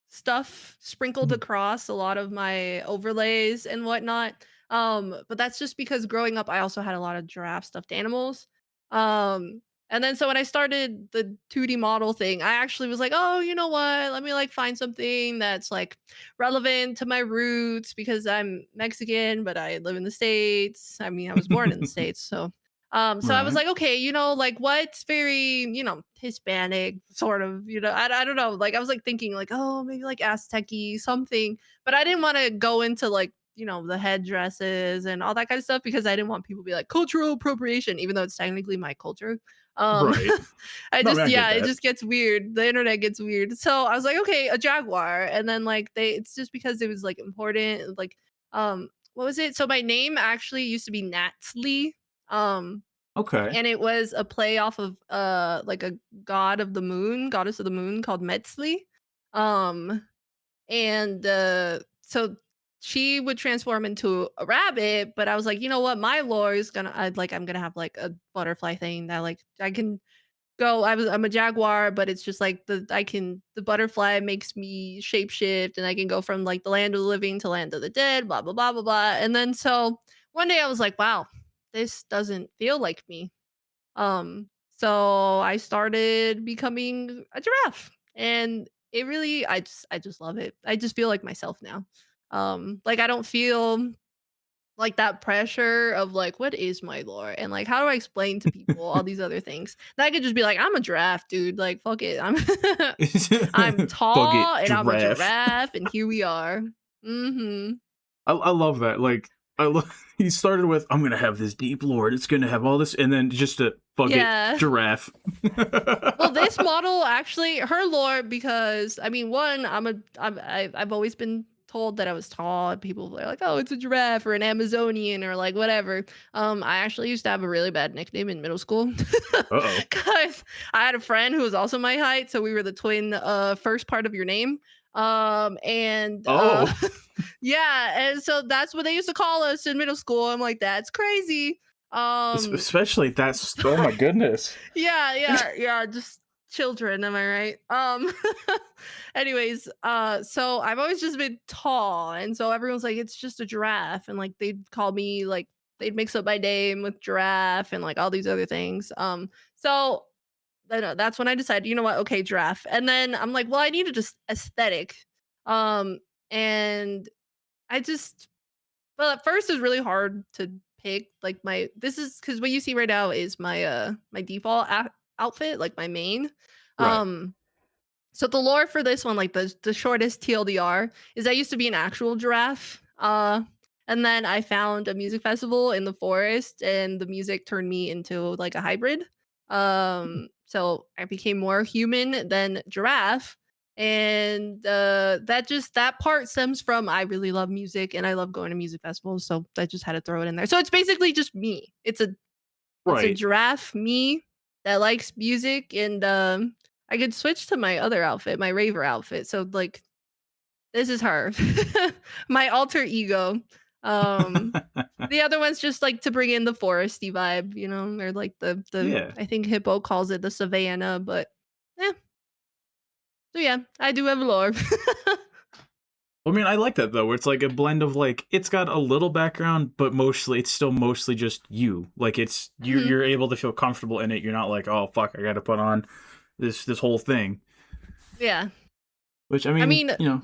stuff sprinkled Mhm. across a lot of my overlays and whatnot. But that's just because growing up, I also had a lot of giraffe stuffed animals. Um, and then so when I started the 2D model thing, I actually was like, oh, you know what? Let me like find something that's like relevant to my roots because I'm Mexican, but I live in the States. I mean, I was born in the States, so I was Right. like, okay, like what's very, Hispanic sort of, I don't know. Like I was like thinking like, oh, maybe like Aztec something, but I didn't want to go into like, the headdresses and all that kind of stuff because I didn't want people to be like cultural appropriation, even though it's technically my culture. Um Right. I No, I mean, just I get yeah, it that. just gets weird. The internet gets weird. So I was like, okay, a jaguar. And then like it's just because it was like important, like what was it? So my name actually used to be Natsley. Um, Okay. and it was a play off of like a goddess of the moon called Metzli. Um, and so she would transform into a rabbit, but I was like, you know what, my lore is I'm gonna have like a butterfly thing that like I can I'm a jaguar, but it's just like the butterfly makes me shapeshift and I can go from like the land of the living to land of the dead, blah blah blah blah blah. And then so one day I was like, wow, this doesn't feel like me. So I started becoming a giraffe. And it really I just love it. I just feel like myself now. Like I don't feel like that pressure of like what is my lore and like how do I explain to people all these other things that I could just be like I'm a giraffe dude, like fuck it, I'm I'm Bug it, tall and I'm a giraffe. giraffe and here we are. Mm-hmm. I love that. Like I love he started with I'm gonna have this deep lore. It's gonna have all this, and then just a bug it Yeah. giraffe. Well, this model actually, her lore, because I mean, one, I've always been told that I was tall, and people are like, "Oh, it's a giraffe or an Amazonian or like whatever." I actually used to have a really bad nickname in middle school Uh-oh. because I had a friend who was also my height, so we were the twin first part of your name. And Oh. yeah, and so that's what they used to call us in middle school. I'm like, that's crazy. Um, Especially that's oh my goodness. yeah, yeah, yeah, just children, am I right? Anyways, so I've always just been tall, and so everyone's like, "It's just a giraffe," and, like, they'd call me, like they'd mix up my name with giraffe and, like, all these other things, so that's when I decided, "You know what? Okay, giraffe," and then I'm like, "Well, I need a just aesthetic," um, and I just well, at first, it was really hard to pick, like, my this is because what you see right now is my default outfit, like, my main. Right. Um, so the lore for this one, like, the shortest TLDR is I used to be an actual giraffe, and then I found a music festival in the forest, and the music turned me into, like, a hybrid. So I became more human than giraffe, and, that part stems from I really love music, and I love going to music festivals, so I just had to throw it in there. So it's basically just me. It's a Right. giraffe me that likes music, and, I could switch to my other outfit, my raver outfit, so, like, this is her. My alter ego. Um, the other one's just, like, to bring in the foresty vibe, or, like, the Yeah. I think Hippo calls it the savannah, but, yeah. So, yeah, I do have lore. I mean, I like that though, where it's like a blend of like it's got a little background, but mostly it's still mostly just you. Like it's Mhm. you're able to feel comfortable in it. You're not like, oh fuck, I got to put on this whole thing. Yeah. Which I I mean, mean,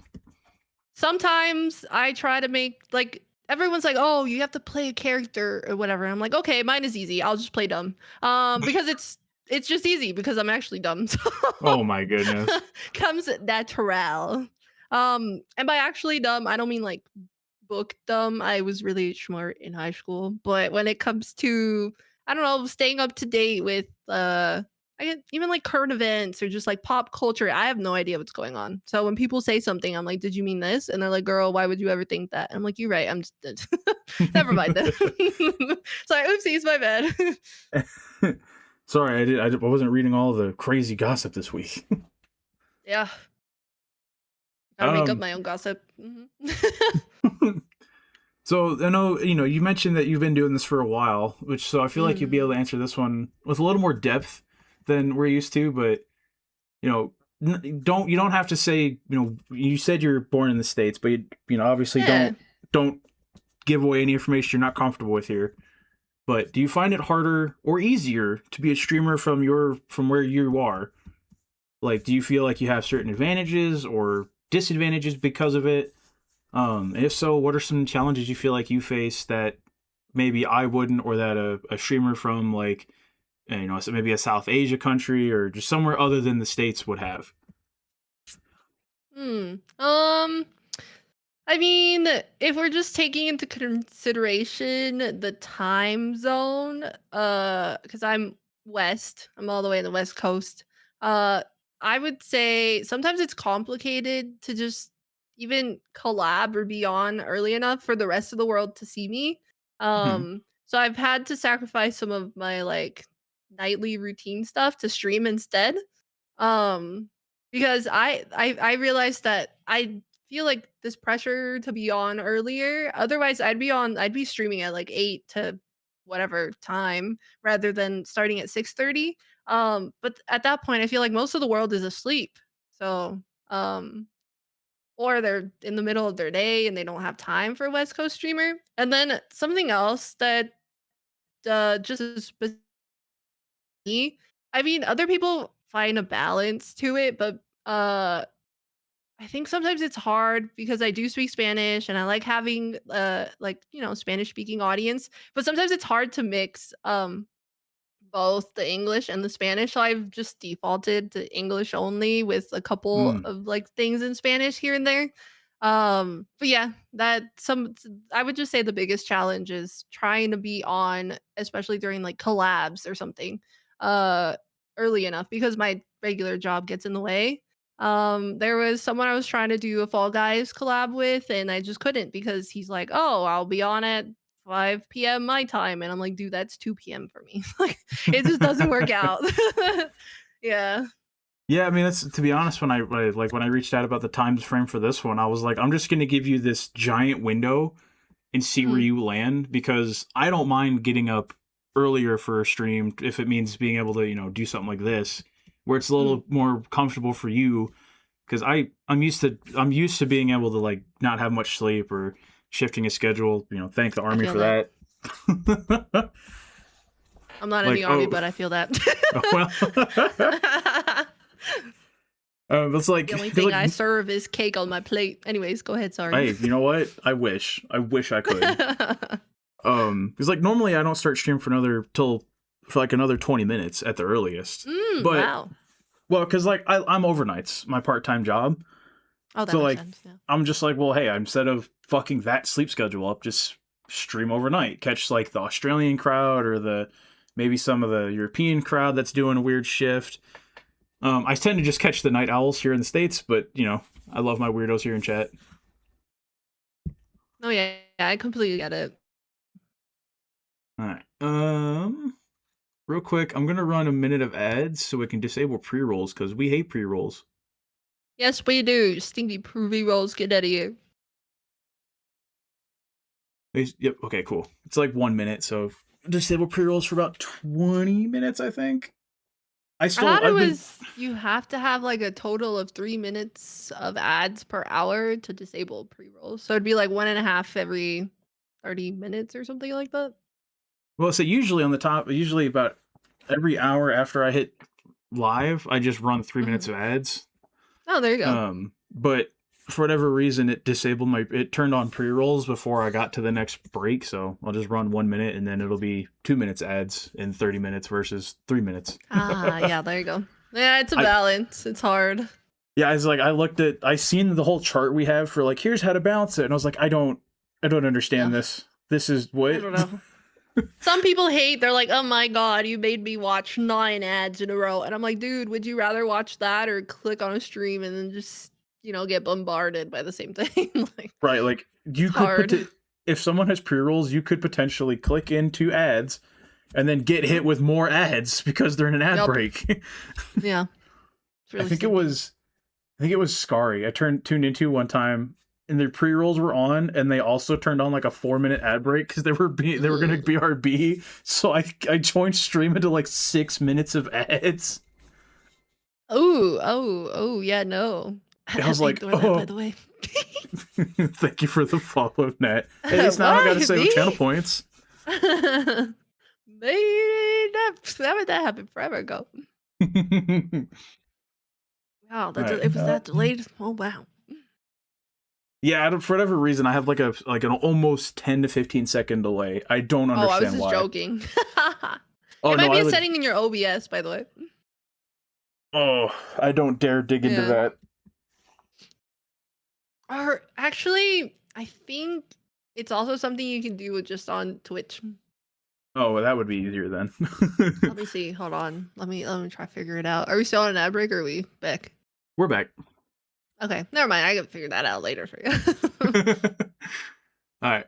sometimes I try to make like everyone's like, "Oh, you have to play a character or whatever." I'm like, "Okay, mine is easy. I'll just play dumb." Because it's just easy because I'm actually dumb. oh my goodness. Comes natural. And by actually dumb, I don't mean like book dumb. I was really smart in high school, but when it comes to I don't know, staying up to date with I get even like current events or just like pop culture. I have no idea what's going on. So when people say something, I'm like, "Did you mean this?" And they're like, "Girl, why would you ever think that?" I'm like, "You're right. I'm just never mind then." Sorry, oopsies, my bad. Sorry, I wasn't reading all the crazy gossip this week. Yeah, gotta make up um, my own gossip. Mhm. so I know you mentioned that you've been doing this for a while, which so I feel like you'd be able to Mhm. answer this one with a little more depth than we're used to. But you know, you don't have to say you said you're born in the States, but obviously Yeah. don't give away any information you're not comfortable with here. But do you find it harder or easier to be a streamer from where you are? Like, do you feel like you have certain advantages or disadvantages because of it? And if so, what are some challenges you feel like you face that maybe I wouldn't, or that a streamer from like so maybe a South Asia country or just somewhere other than the States would have? Hmm. I mean, if we're just taking into consideration the time zone, because I'm west, I'm all the way in the west coast. Uh, I would say sometimes it's complicated to just even collab or be on early enough for the rest of the world to see me. Hmm. So I've had to sacrifice some of my like nightly routine stuff to stream instead. Um, because I realized that I feel like this pressure to be on earlier. Otherwise, I'd be streaming at like 8 to whatever time rather than starting at 6:30. But at that point, I feel like most of the world is asleep. So, um or they're in the middle of their day and they don't have time for a West Coast streamer. And then something else that just as me, I mean, other people find a balance to it, but I think sometimes it's hard because I do speak Spanish and I like having like, Spanish speaking audience, but sometimes it's hard to mix both the English and the Spanish, so I've just defaulted to English only with a couple Mm. of, like, things in Spanish here and there. But yeah, I would just say the biggest challenge is trying to be on, especially during, like, collabs or something, uh, early enough because my regular job gets in the way. There was someone I was trying to do a Fall Guys collab with, and I just couldn't because he's like, "Oh, I'll be on at 5 PM my time," and I'm like, "Dude, that's 2 PM for me." Like, it just doesn't work out. Yeah. Yeah, I mean that's to be honest. When I reached out about the time frame for this one, I was like, I'm just gonna give you this giant window and see where Mhm. you land because I don't mind getting up earlier for a stream if it means being able to do something like this where it's a Mhm. little more comfortable for you because I'm used to being able to like not have much sleep or shifting a schedule. Thank the I army feel for that. that. I'm not in Like, the army, oh, but I feel that. well. It's like The only because thing like I serve is cake on my plate. Anyways, go ahead, sorry. hey, you know what? I wish I could. Because like normally I don't start stream for like another 20 minutes at the earliest. But Wow. well, because like I'm overnights, my part-time job. Oh, that So makes like sense, yeah. I'm just like, well, hey, instead of fucking that sleep schedule up, just stream overnight. Catch like the Australian crowd or the maybe some of the European crowd that's doing a weird shift. I tend to just catch the night owls here in the States, but I love my weirdos here in chat. Oh, yeah, yeah, I completely get it. All right. Real quick, I'm gonna run a minute of ads so we can disable pre-rolls because we hate pre-rolls. Yes, we do. Stinky provy rolls, get out of here. Yep. Okay. Cool. It's like 1 minute, so disable pre-rolls for about 20 minutes, I think. I thought it I've been. was you have to have, like, a total of 3 minutes of ads per hour to disable pre-rolls, so it'd be, like, 1.5 every 30 minutes or something like that? Well, so usually on the top, usually about every hour after I hit live, I just run 3 minutes Mhm. of ads. Oh, there you go. But for whatever reason, it turned on pre-rolls before I got to the next break. So I'll just run 1 minute and then it'll be 2 minutes ads in 30 minutes versus 3 minutes. Ah, yeah, there you go. Yeah, it's a I balance, it's hard. Yeah, I was like, I seen the whole chart we have for like, here's how to balance it. And I was like, I don't Yeah, understand this. This is I what? don't know. Some people hate, they're like, "Oh my god, you made me watch 9 ads in a row." And I'm like, "Dude, would you rather watch that or click on a stream and then just, get bombarded by the same thing?" Like, Right, like it's you could put hard. it if someone has pre-rolls, you could potentially click into ads and then get hit Mhm. with more ads because they're in an ad Yup. break. Yeah. It's I really think it stupid. was I think it was Scary. I tuned into one time and their pre-rolls were on and they also turned on like a 4 minute ad break because they were gonna Mm. BRB. So I joined stream into like 6 minutes of ads. Oh, oh, oh, yeah, no. I was like, Ignore that, by oh, the way. thank you for the follow, Net. At least now I got to Why? save up channel Me? points. They that happened forever ago. Wow, All right. it was that delayed? Oh, wow. Yeah, for whatever reason, I have like an almost 10 to 15 second delay. I don't Oh, I was understand just why. joking. Oh It no, might be I a would. setting in your OBS, by the way. Oh, I don't dare dig into Yeah. that. Or actually, I think it's also something you can do with just on Twitch. Oh, that would be easier then. Let me see. Hold on. Let me try to figure it out. Are we still on an ad break or are we back? We're back. Okay, never mind. I can figure that out later for you. All right.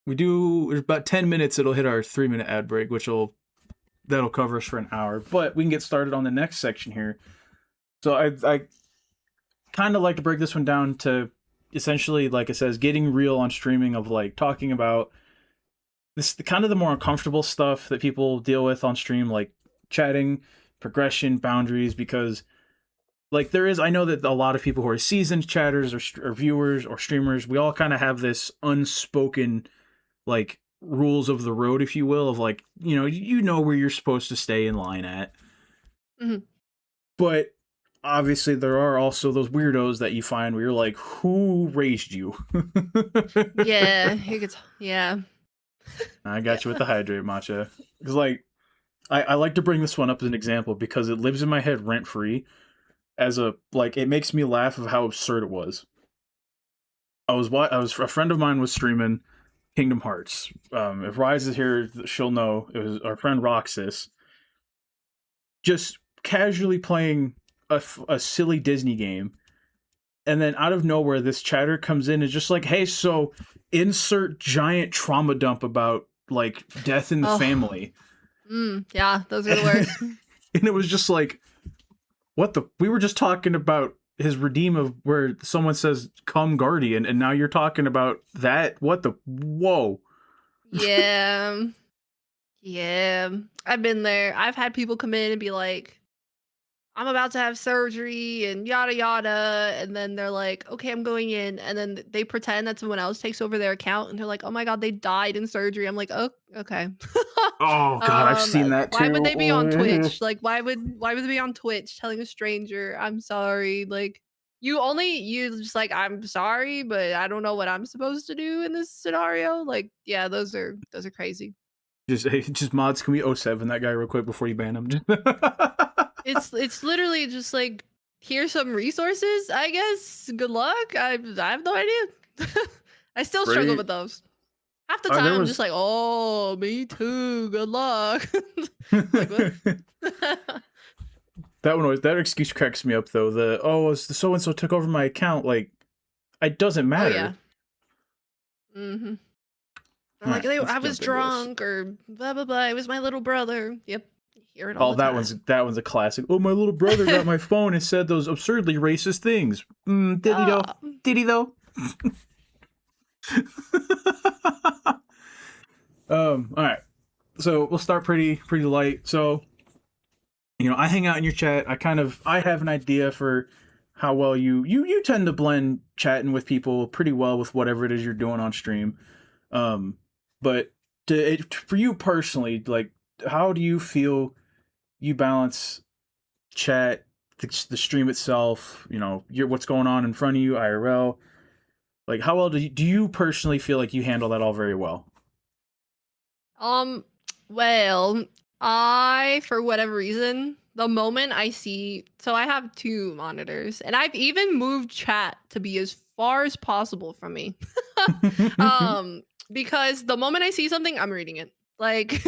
We do. There's about 10 minutes. It'll hit our 3 minute ad break, that'll cover us for an hour. But we can get started on the next section here. So I kind of like to break this one down to essentially, like it says, getting real on streaming of like talking about this kind of the more uncomfortable stuff that people deal with on stream, like chatting, progression, boundaries, because like there is, I know that a lot of people who are seasoned chatters or viewers or streamers, we all kind of have this unspoken like rules of the road, if you will, of like you know where you're supposed to stay in line at, Mhm. but obviously there are also those weirdos that you find where you're like, who raised you? Yeah, it gets yeah. I Yeah. got you with the hydrate, matcha, because like I like to bring this one up as an example because it lives in my head rent free as a like it makes me laugh of how absurd it was. I was a friend of mine was streaming Kingdom Hearts. If Rise is here, she'll know. It was our friend Roxas just casually playing a silly Disney game, and then out of nowhere, this chatter comes in and is just like, "Hey, so insert giant trauma dump about like death in the Oh, family," yeah, those are the and worst. it was just like, "What the? We were just talking about." His redeem of where someone says come guardian and now you're talking about that, what the whoa. Yeah. Yeah. I've been there. I've had people come in and be like, I'm about to have surgery and yada yada. And then they're like, okay, I'm going in. And then they pretend that someone else takes over their account and they're like, oh my God, they died in surgery. I'm like, oh, okay. Oh god, I've seen that Why would too. they be on Twitch? Like, why would they be on Twitch telling a stranger, I'm sorry? Like, you just like, I'm sorry, but I don't know what I'm supposed to do in this scenario. Like, yeah, those are crazy. Just hey, just mods, can we oh 07 that guy real quick before you ban him? It's literally just like, here's some resources, I guess. Good luck. I have no idea. I still struggle Ready? with those. Half the time There I'm just was like, "Oh, me too. Good luck." Like, what? that that excuse cracks me up though. The so and so took over my account. Like it doesn't Oh yeah. matter. Mhm. They're All like, right, let's I was jump into this. drunk or blah blah blah. It was my little brother." Yep. You hear it all Oh, the time. that one's a classic. Oh, my little brother got my phone and said those absurdly racist things. Did he though? Yeah. Did he though? All right. So we'll start pretty light. So I hang out in your chat. I have an idea for how well you tend to blend chatting with people pretty well with whatever it is you're doing on stream. Um, but for you personally, like how do you feel you balance chat, the stream itself, your what's going on in front of you, IRL? Like how well do you personally feel like you handle that all very well? Um, well, I, for whatever reason, the moment I see, so I have 2 monitors, and I've even moved chat to be as far as possible from me. Um, because the moment I see something, I'm reading it. Like,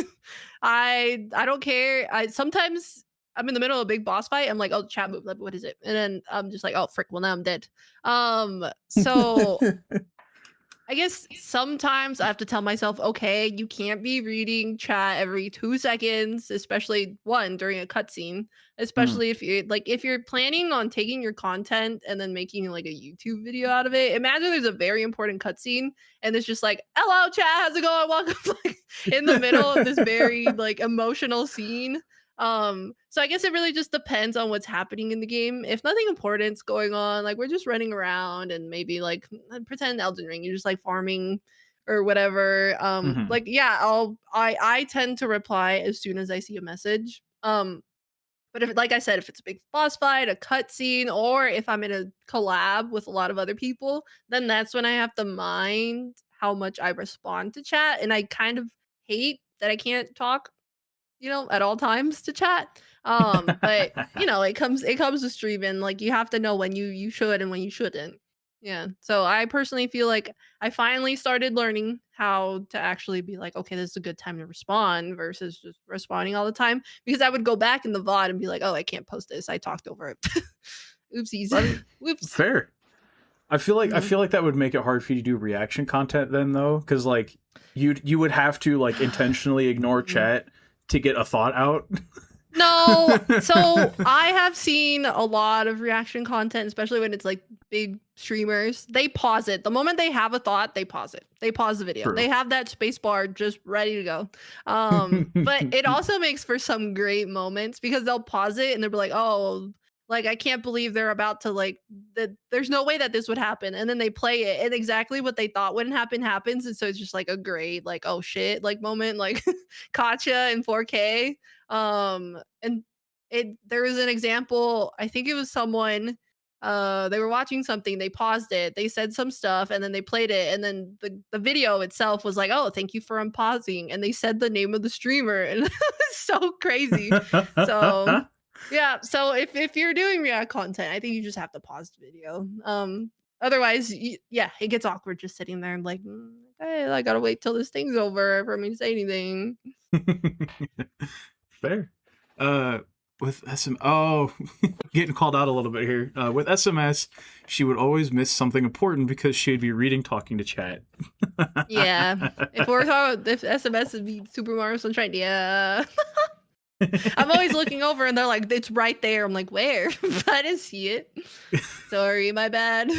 I don't care. I sometimes I'm in the middle of a big boss fight. I'm like, oh, chat move. Like, what is it? And then I'm just like, oh, frick. Well, now I'm dead. So I guess sometimes I have to tell myself, okay, you can't be reading chat every 2 seconds, especially one during a cutscene. Mm. Especially if you're planning on taking your content and then making like a YouTube video out of it. Imagine there's a very important cutscene and it's just like, hello chat, how's it going? Welcome like in the middle of this very like emotional scene. So I guess it really just depends on what's happening in the game. If nothing important's going on, like we're just running around and maybe like pretend Elden Ring, you're just like farming or whatever. Mhm. Like yeah, I tend to reply as soon as I see a message. But if like I said, if it's a big boss fight, a cutscene, or if I'm in a collab with a lot of other people, then that's when I have to mind how much I respond to chat. And I kind of hate that I can't talk at all times to chat. But it comes to streaming, like you have to know when you should and when you shouldn't. Yeah. So I personally feel like I finally started learning how to actually be like, okay, this is a good time to respond versus just responding all the time. Because I would go back in the VOD and be like, oh, I can't post this. I talked over it. Oopsies. I mean, Whoops. fair. I Mhm. feel like that would make it hard for you to do reaction content then though, because like you would have to like intentionally ignore Mm. chat to get a thought out. No, so I have seen a lot of reaction content, especially when it's like big streamers. They pause it. The moment they have a thought, they pause it. They pause the video. True. They have that space bar just ready to go. But it also makes for some great moments because they'll pause it and they'll be like, "Oh, like I can't believe they're about to like that. There's no way that this would happen." And then they play it, and exactly what they thought wouldn't happen happens. And so it's just like a great like, "Oh shit!" like moment, like gotcha in 4K. And there was an example, I think it was someone, they were watching something, they paused it, they said some stuff, and then they played it, and then the video itself was like, "Oh, thank you for unpausing," and they said the name of the streamer, and it was so crazy. So, yeah, so if you're doing React content, I think you just have to pause the video. Otherwise, yeah, it gets awkward just sitting there and like, "Okay, I gotta wait till this thing's over for me to say anything." Fair. Uh, with SM, oh, getting called out a little bit here. With SMS, she would always miss something important because she'd be reading, talking to chat. Yeah. If SMS would be Super Mario Sunshine, yeah. I'm always looking over and they're like, "It's right there." I'm like, "Where?" I didn't see it. Sorry, my bad.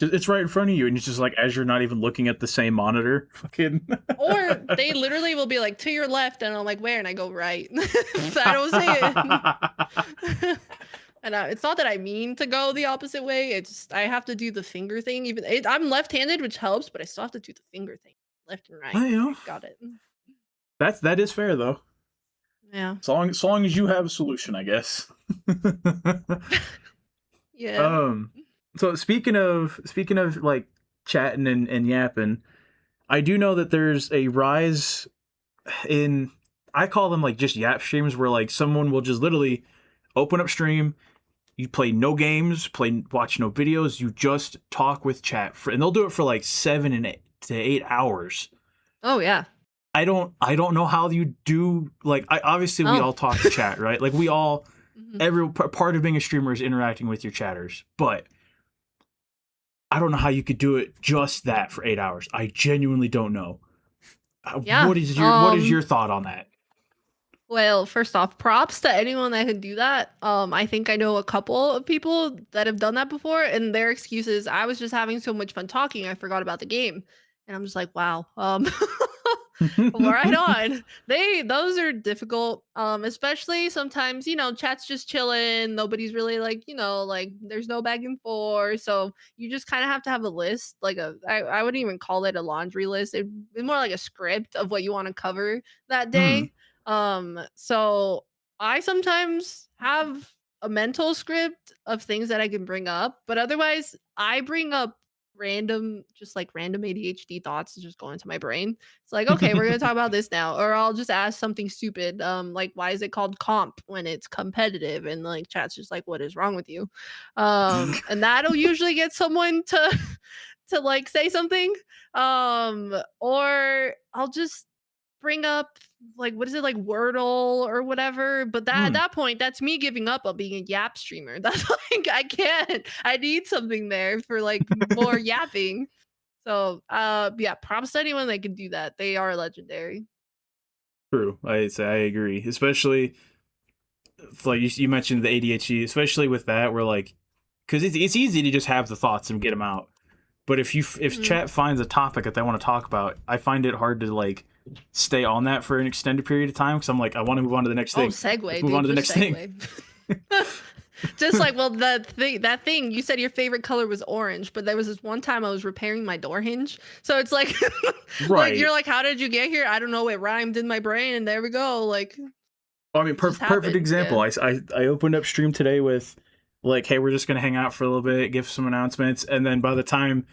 It's right in front of you, and it's just like as you're not even looking at the same monitor. Fucking. Or they literally will be like, "To your left," and I'm like, "Where?" And I go, "Right." I don't see it. And, it's not that I mean to go the opposite way, it's just I have to do the finger thing I'm left-handed, which helps, but I still have to do the finger thing, left and right. Well, you know, Got it. that is fair though. Yeah. So long as you have a solution, I guess. Yeah. um. So speaking of like chatting and yapping, I do know that there's a rise in, I call them like just yap streams where like someone will just literally open up stream, you play no games, watch no videos, you just talk with chat and they'll do it for like 7 to 8 hours. Oh, yeah. I don't know how you do, like obviously we Oh. all talk to chat, right? Like we all, Mhm. every part of being a streamer is interacting with your chatters, but I don't know how you could do it just that for 8 hours. I genuinely don't know. Yeah. What is your thought on that? Well, first off, props to anyone that can do that. I think I know a couple of people that have done that before, and their excuse is, "I was just having so much fun talking, I forgot about the game." And I'm just like, "Wow, right on." Those are difficult, especially sometimes, chat's just chilling, nobody's really like, like there's no back and forth, so you just kind of have to have a list, like I wouldn't even call it a laundry list. It'd be more like a script of what you want to cover that Hmm. day. So I sometimes have a mental script of things that I can bring up, but otherwise I bring up random ADHD thoughts just go into my brain. It's like, okay, we're gonna talk about this now, or I'll just ask something stupid, like why is it called comp when it's competitive? And like chat's just like, what is wrong with you? And that'll usually get someone to to like say something. Or I'll just bring up like what is it like Wordle or whatever, but that at Mm, that point that's me giving up on being a yap streamer. That's like I can't. I need something there for like more yapping. So, yeah, props to anyone that can do that. They are legendary. true. I say I agree, especially like you mentioned the ADHD, especially with that, where like, because it's easy to just have the thoughts and get them out. But if Mhm. chat finds a topic that they want to talk about, I find it hard to like stay on that for an extended period of time because I'm like, I want to move on to the next Oh, thing. Let's segue, move on dude. to the Just next thing. segue. Just like, well, that thing you said your favorite color was orange, but there was this one time I was repairing my door hinge. So it's like, like you're Right. like, how did you get here? I don't know. It rhymed in my brain, and there we go. Like Well, I mean, it just perfect happened. example. Yeah. I opened up stream today with like, hey, we're just gonna hang out for a little bit, give some announcements, and then by the time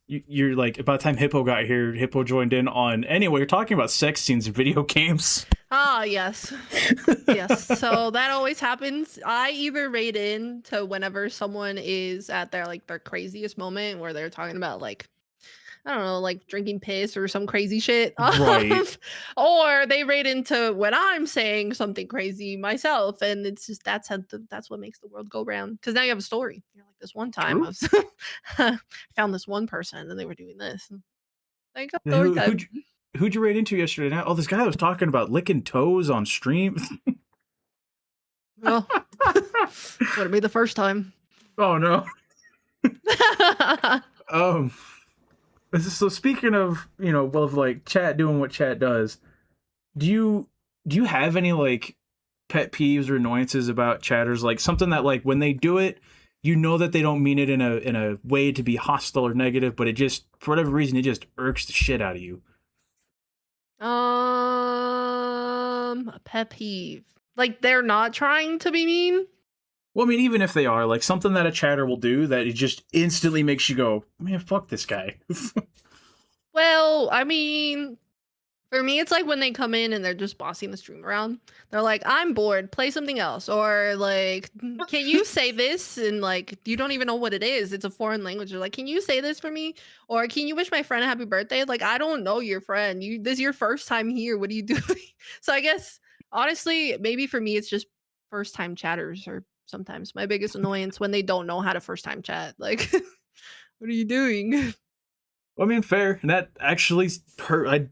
you're like, by the time Hippo got here, Hippo joined in on anyway. You're talking about sex scenes in video games. Ah, yes. Yes. So that always happens. I either rate in to whenever someone is at their like their craziest moment where they're talking about like I don't know, like drinking piss or some crazy shit. Right. Or they rate into when I'm saying something crazy myself. And it's just that's what makes the world go round. Cause now you have a story. You're like, this one time I True. was I found this one person and they were doing this. And like, oh, story Who time. who'd you rate into yesterday? Now, oh, this guy was talking about licking toes on stream. Well, wouldn't be the first time. Oh no. Um. So speaking of well, of like chat doing what chat does, do you do you have any like pet peeves or annoyances about chatters? Like something that like when they do it, you know that they don't mean it in a way to be hostile or negative, but it just for whatever reason it just irks the shit out of you. A pet peeve. Like they're not trying to be mean. Well, I mean, even if they are, like something that a chatter will do that it just instantly makes you go, man, fuck this guy. Well, I mean, for me, it's like when they come in and they're just bossing the stream around. They're like, "I'm bored. Play something else," or like, "Can you say this?" And like, you don't even know what it is. It's a foreign language. You're like, "Can you say this for me?" Or "Can you wish my friend a happy birthday?" Like, I don't know your friend. This is your first time here. What are you doing? So I guess honestly, maybe for me, it's just first time chatters or sometimes my biggest annoyance when they don't know how to first time chat. Like, what are you doing? I mean, fair. And that actually, I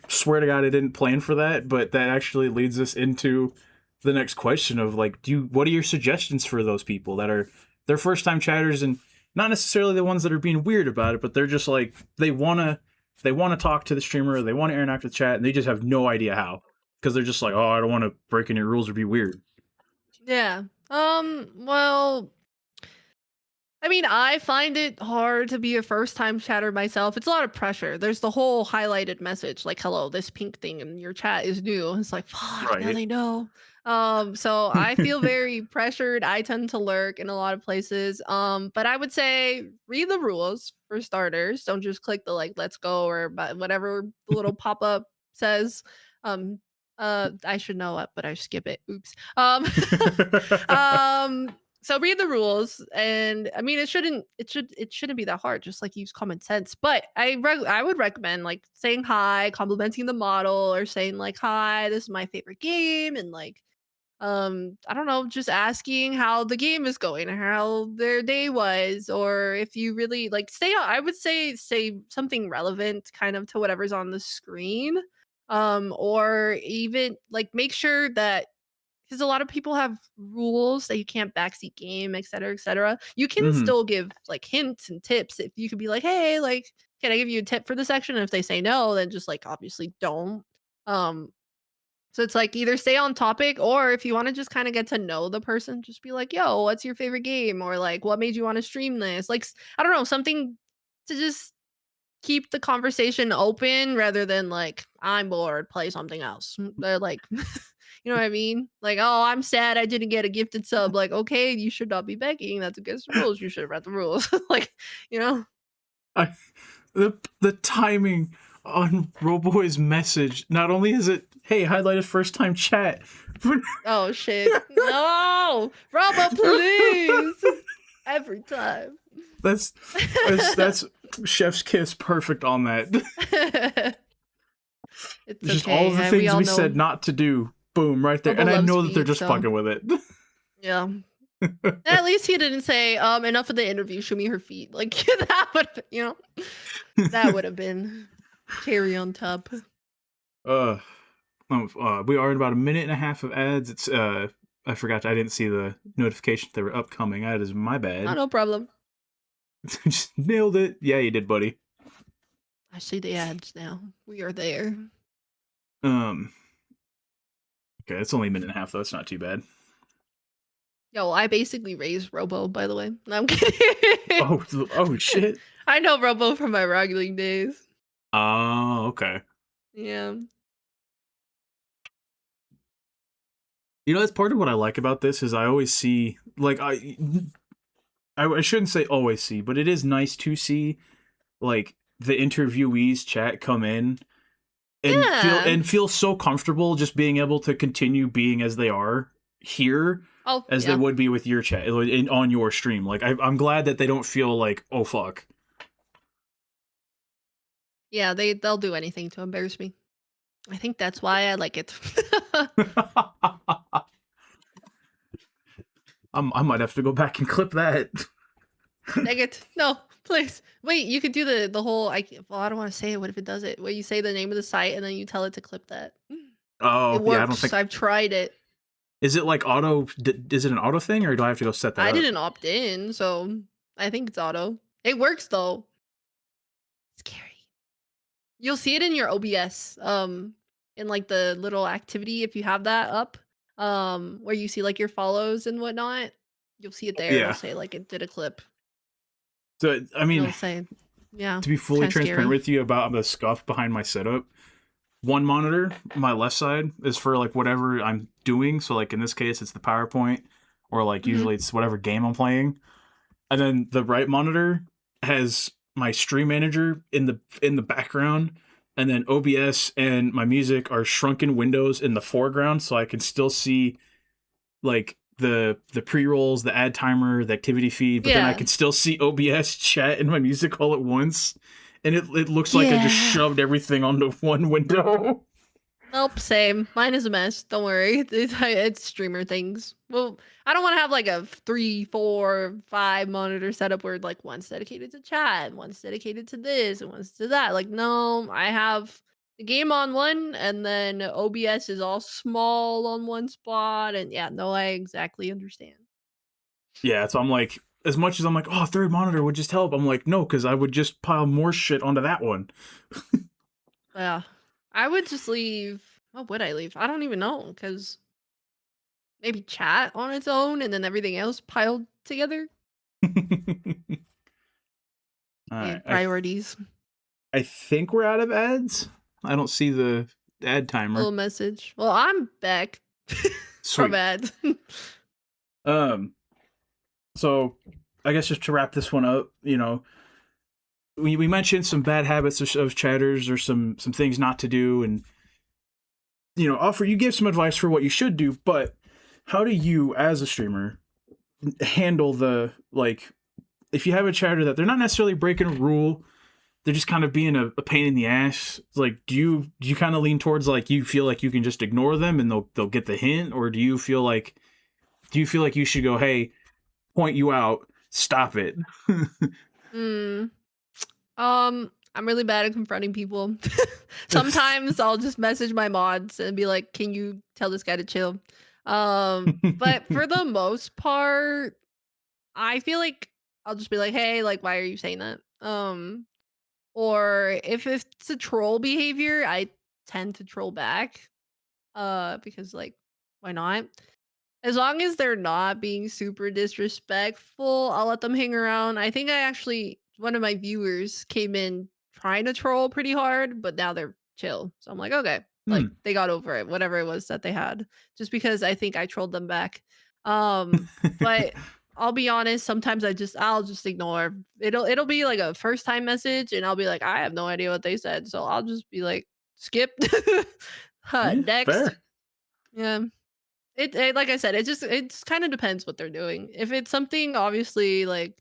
swear to God, I didn't plan for that, but that actually leads us into the next question of like, what are your suggestions for those people that are they're first time chatters and not necessarily the ones that are being weird about it, but they're just like they wanna talk to the streamer, they want to interact with chat, and they just have no idea how because they're just like, oh, I don't want to break any rules or be weird. Yeah. Well, I mean, I find it hard to be a first time chatter myself. It's a lot of pressure. There's the whole highlighted message, like, hello, this pink thing in your chat is new. It's like, fuck, now Right. they know. So I feel very pressured. I tend to lurk in a lot of places. But I would say read the rules for starters. Don't just click the like let's go or whatever the little pop-up says. Um I should know it, but I skip it. Oops. So read the rules, and I mean, it shouldn't be that hard. Just like use common sense. But I would recommend like saying hi, complimenting the model, or saying like hi, this is my favorite game, and like I don't know, just asking how the game is going or how their day was, or if you really like stay on. I would say something relevant, kind of to whatever's on the screen, or even like make sure that because a lot of people have rules that you can't backseat game, et cetera, et cetera. You can Hmm. still give like hints and tips. If you could be like, hey, like, can I give you a tip for the section? And if they say no, then just like obviously don't. Um, so it's like either stay on topic or if you want to just kind of get to know the person, just be like, yo, what's your favorite game? Or like, what made you want to stream this? Like, I don't know, something to just keep the conversation open rather than like, I'm bored, play something else. They're like, you know what I mean? Like, oh, I'm sad I didn't get a gifted sub. Like, okay, you should not be begging. That's against the rules. You should have read the rules. Like, you know? I the timing on Roboboy's message. Not only is it, hey, highlighted first time chat, but Oh shit. No! Robo, please! Every time. that's that's chef's kiss perfect on that. It's Just all of the okay. We things all we said know not to do. Boom, right there. Robo And I loves know that they're feet, just so fucking with it. yeah. At least he didn't say, enough of the interview, show me her feet. Like that would, that would have been cherry on top. uh, we are in about a minute and a half of ads. It's I forgot. I didn't see the notifications that were upcoming. That is my Oh, bad. no problem. Just nailed it. Yeah, you did, buddy. I see the ads now. We are there. Um, okay, it's only a minute and a half though. It's not too bad. Yo, I basically raised Robo, by the way. No, I'm kidding. Oh shit. I know Robo from my Rogueling days. Oh, okay. Yeah. You know, that's part of what I like about this is I always see like I shouldn't say always see, but it is nice to see like the interviewees chat come in Yeah. and feel so comfortable just being able to continue being as they are here Oh, as they yeah. would be with your chat on your stream. Like I'm glad that they don't feel like, oh fuck. Yeah, they'll do anything to embarrass me. I think that's why I like it. I might have to go back and clip that. Dang it. No, please. Wait, you could do the whole well, I don't want to say it. What if it does it? Where you say the name of the site and then you tell it to clip that. It Oh yeah, I don't works. think. I've tried it. Is it like auto? Is it an auto thing, or do I have to go set that I up? didn't opt in, so I think it's auto. It works though. Scary. You'll see it in your OBS, in like the little activity if you have that up, where you see like your follows and whatnot. You'll see it there. It'll Yeah. say like it did a clip, So I and mean, it'll say, yeah, to be it's fully kind of transparent scary. with you about the scuff behind my setup, one monitor, my left side, is for like whatever I'm doing. So like in this case, it's the PowerPoint, or like Hmm. usually it's whatever game I'm playing. And then the right monitor has my stream manager in the background, and then OBS and my music are shrunken windows in the foreground, so I can still see like the pre rolls, the ad timer, the activity feed, but then I Yeah. can still see OBS chat and my music all at once, and it looks like I just Yeah. shoved everything onto one window. Nope, same. Mine is a mess. Don't worry. It's streamer things. Well, I don't want to have like a 3, 4, 5 monitor setup where like one's dedicated to chat, and one's dedicated to this, and one's to that. Like, no, I have the game on one, and then OBS is all small on one spot. And yeah, no, I exactly understand. Yeah, so I'm like, as much as I'm like, oh, a third monitor would just help. I'm like, no, because I would just pile more shit onto that one. Yeah. I would just leave. What would I leave? I don't even know because maybe chat on its own and then everything else piled together. All Yeah, right, priorities. I think we're out of ads. I don't see the ad timer. Little message. Well, I'm back from Sweet. ads. Um, so I guess just to wrap this one up, you know, we mentioned some bad habits of chatters or some things not to do, and you know, offer you give some advice for what you should do. But how do you, as a streamer, handle the like if you have a chatter that they're not necessarily breaking a rule, they're just kind of being a pain in the ass. Like, do you kind of lean towards like you feel like you can just ignore them and they'll get the hint, or do you feel like you should go, hey, point you out, stop it? Mm. I'm really bad at confronting people. Sometimes I'll just message my mods and be like, "Can you tell this guy to chill?" But for the most part, I feel like I'll just be like, "Hey, like, why are you saying that?" Or if it's a troll behavior, I tend to troll back. Because like, why not? As long as they're not being super disrespectful, I'll let them hang around. I think I actually one of my viewers came in trying to troll pretty hard, but now they're chill. So I'm like, okay, like Hmm. they got over it, whatever it was that they had. Just because I think I trolled them back. Um, but I'll be honest, sometimes I'll just ignore. It'll be like a first time message and I'll be like, I have no idea what they said. So I'll just be like, skip. Yeah, Next. fair. Yeah. It like I said, it's kind of depends what they're doing. If it's something obviously like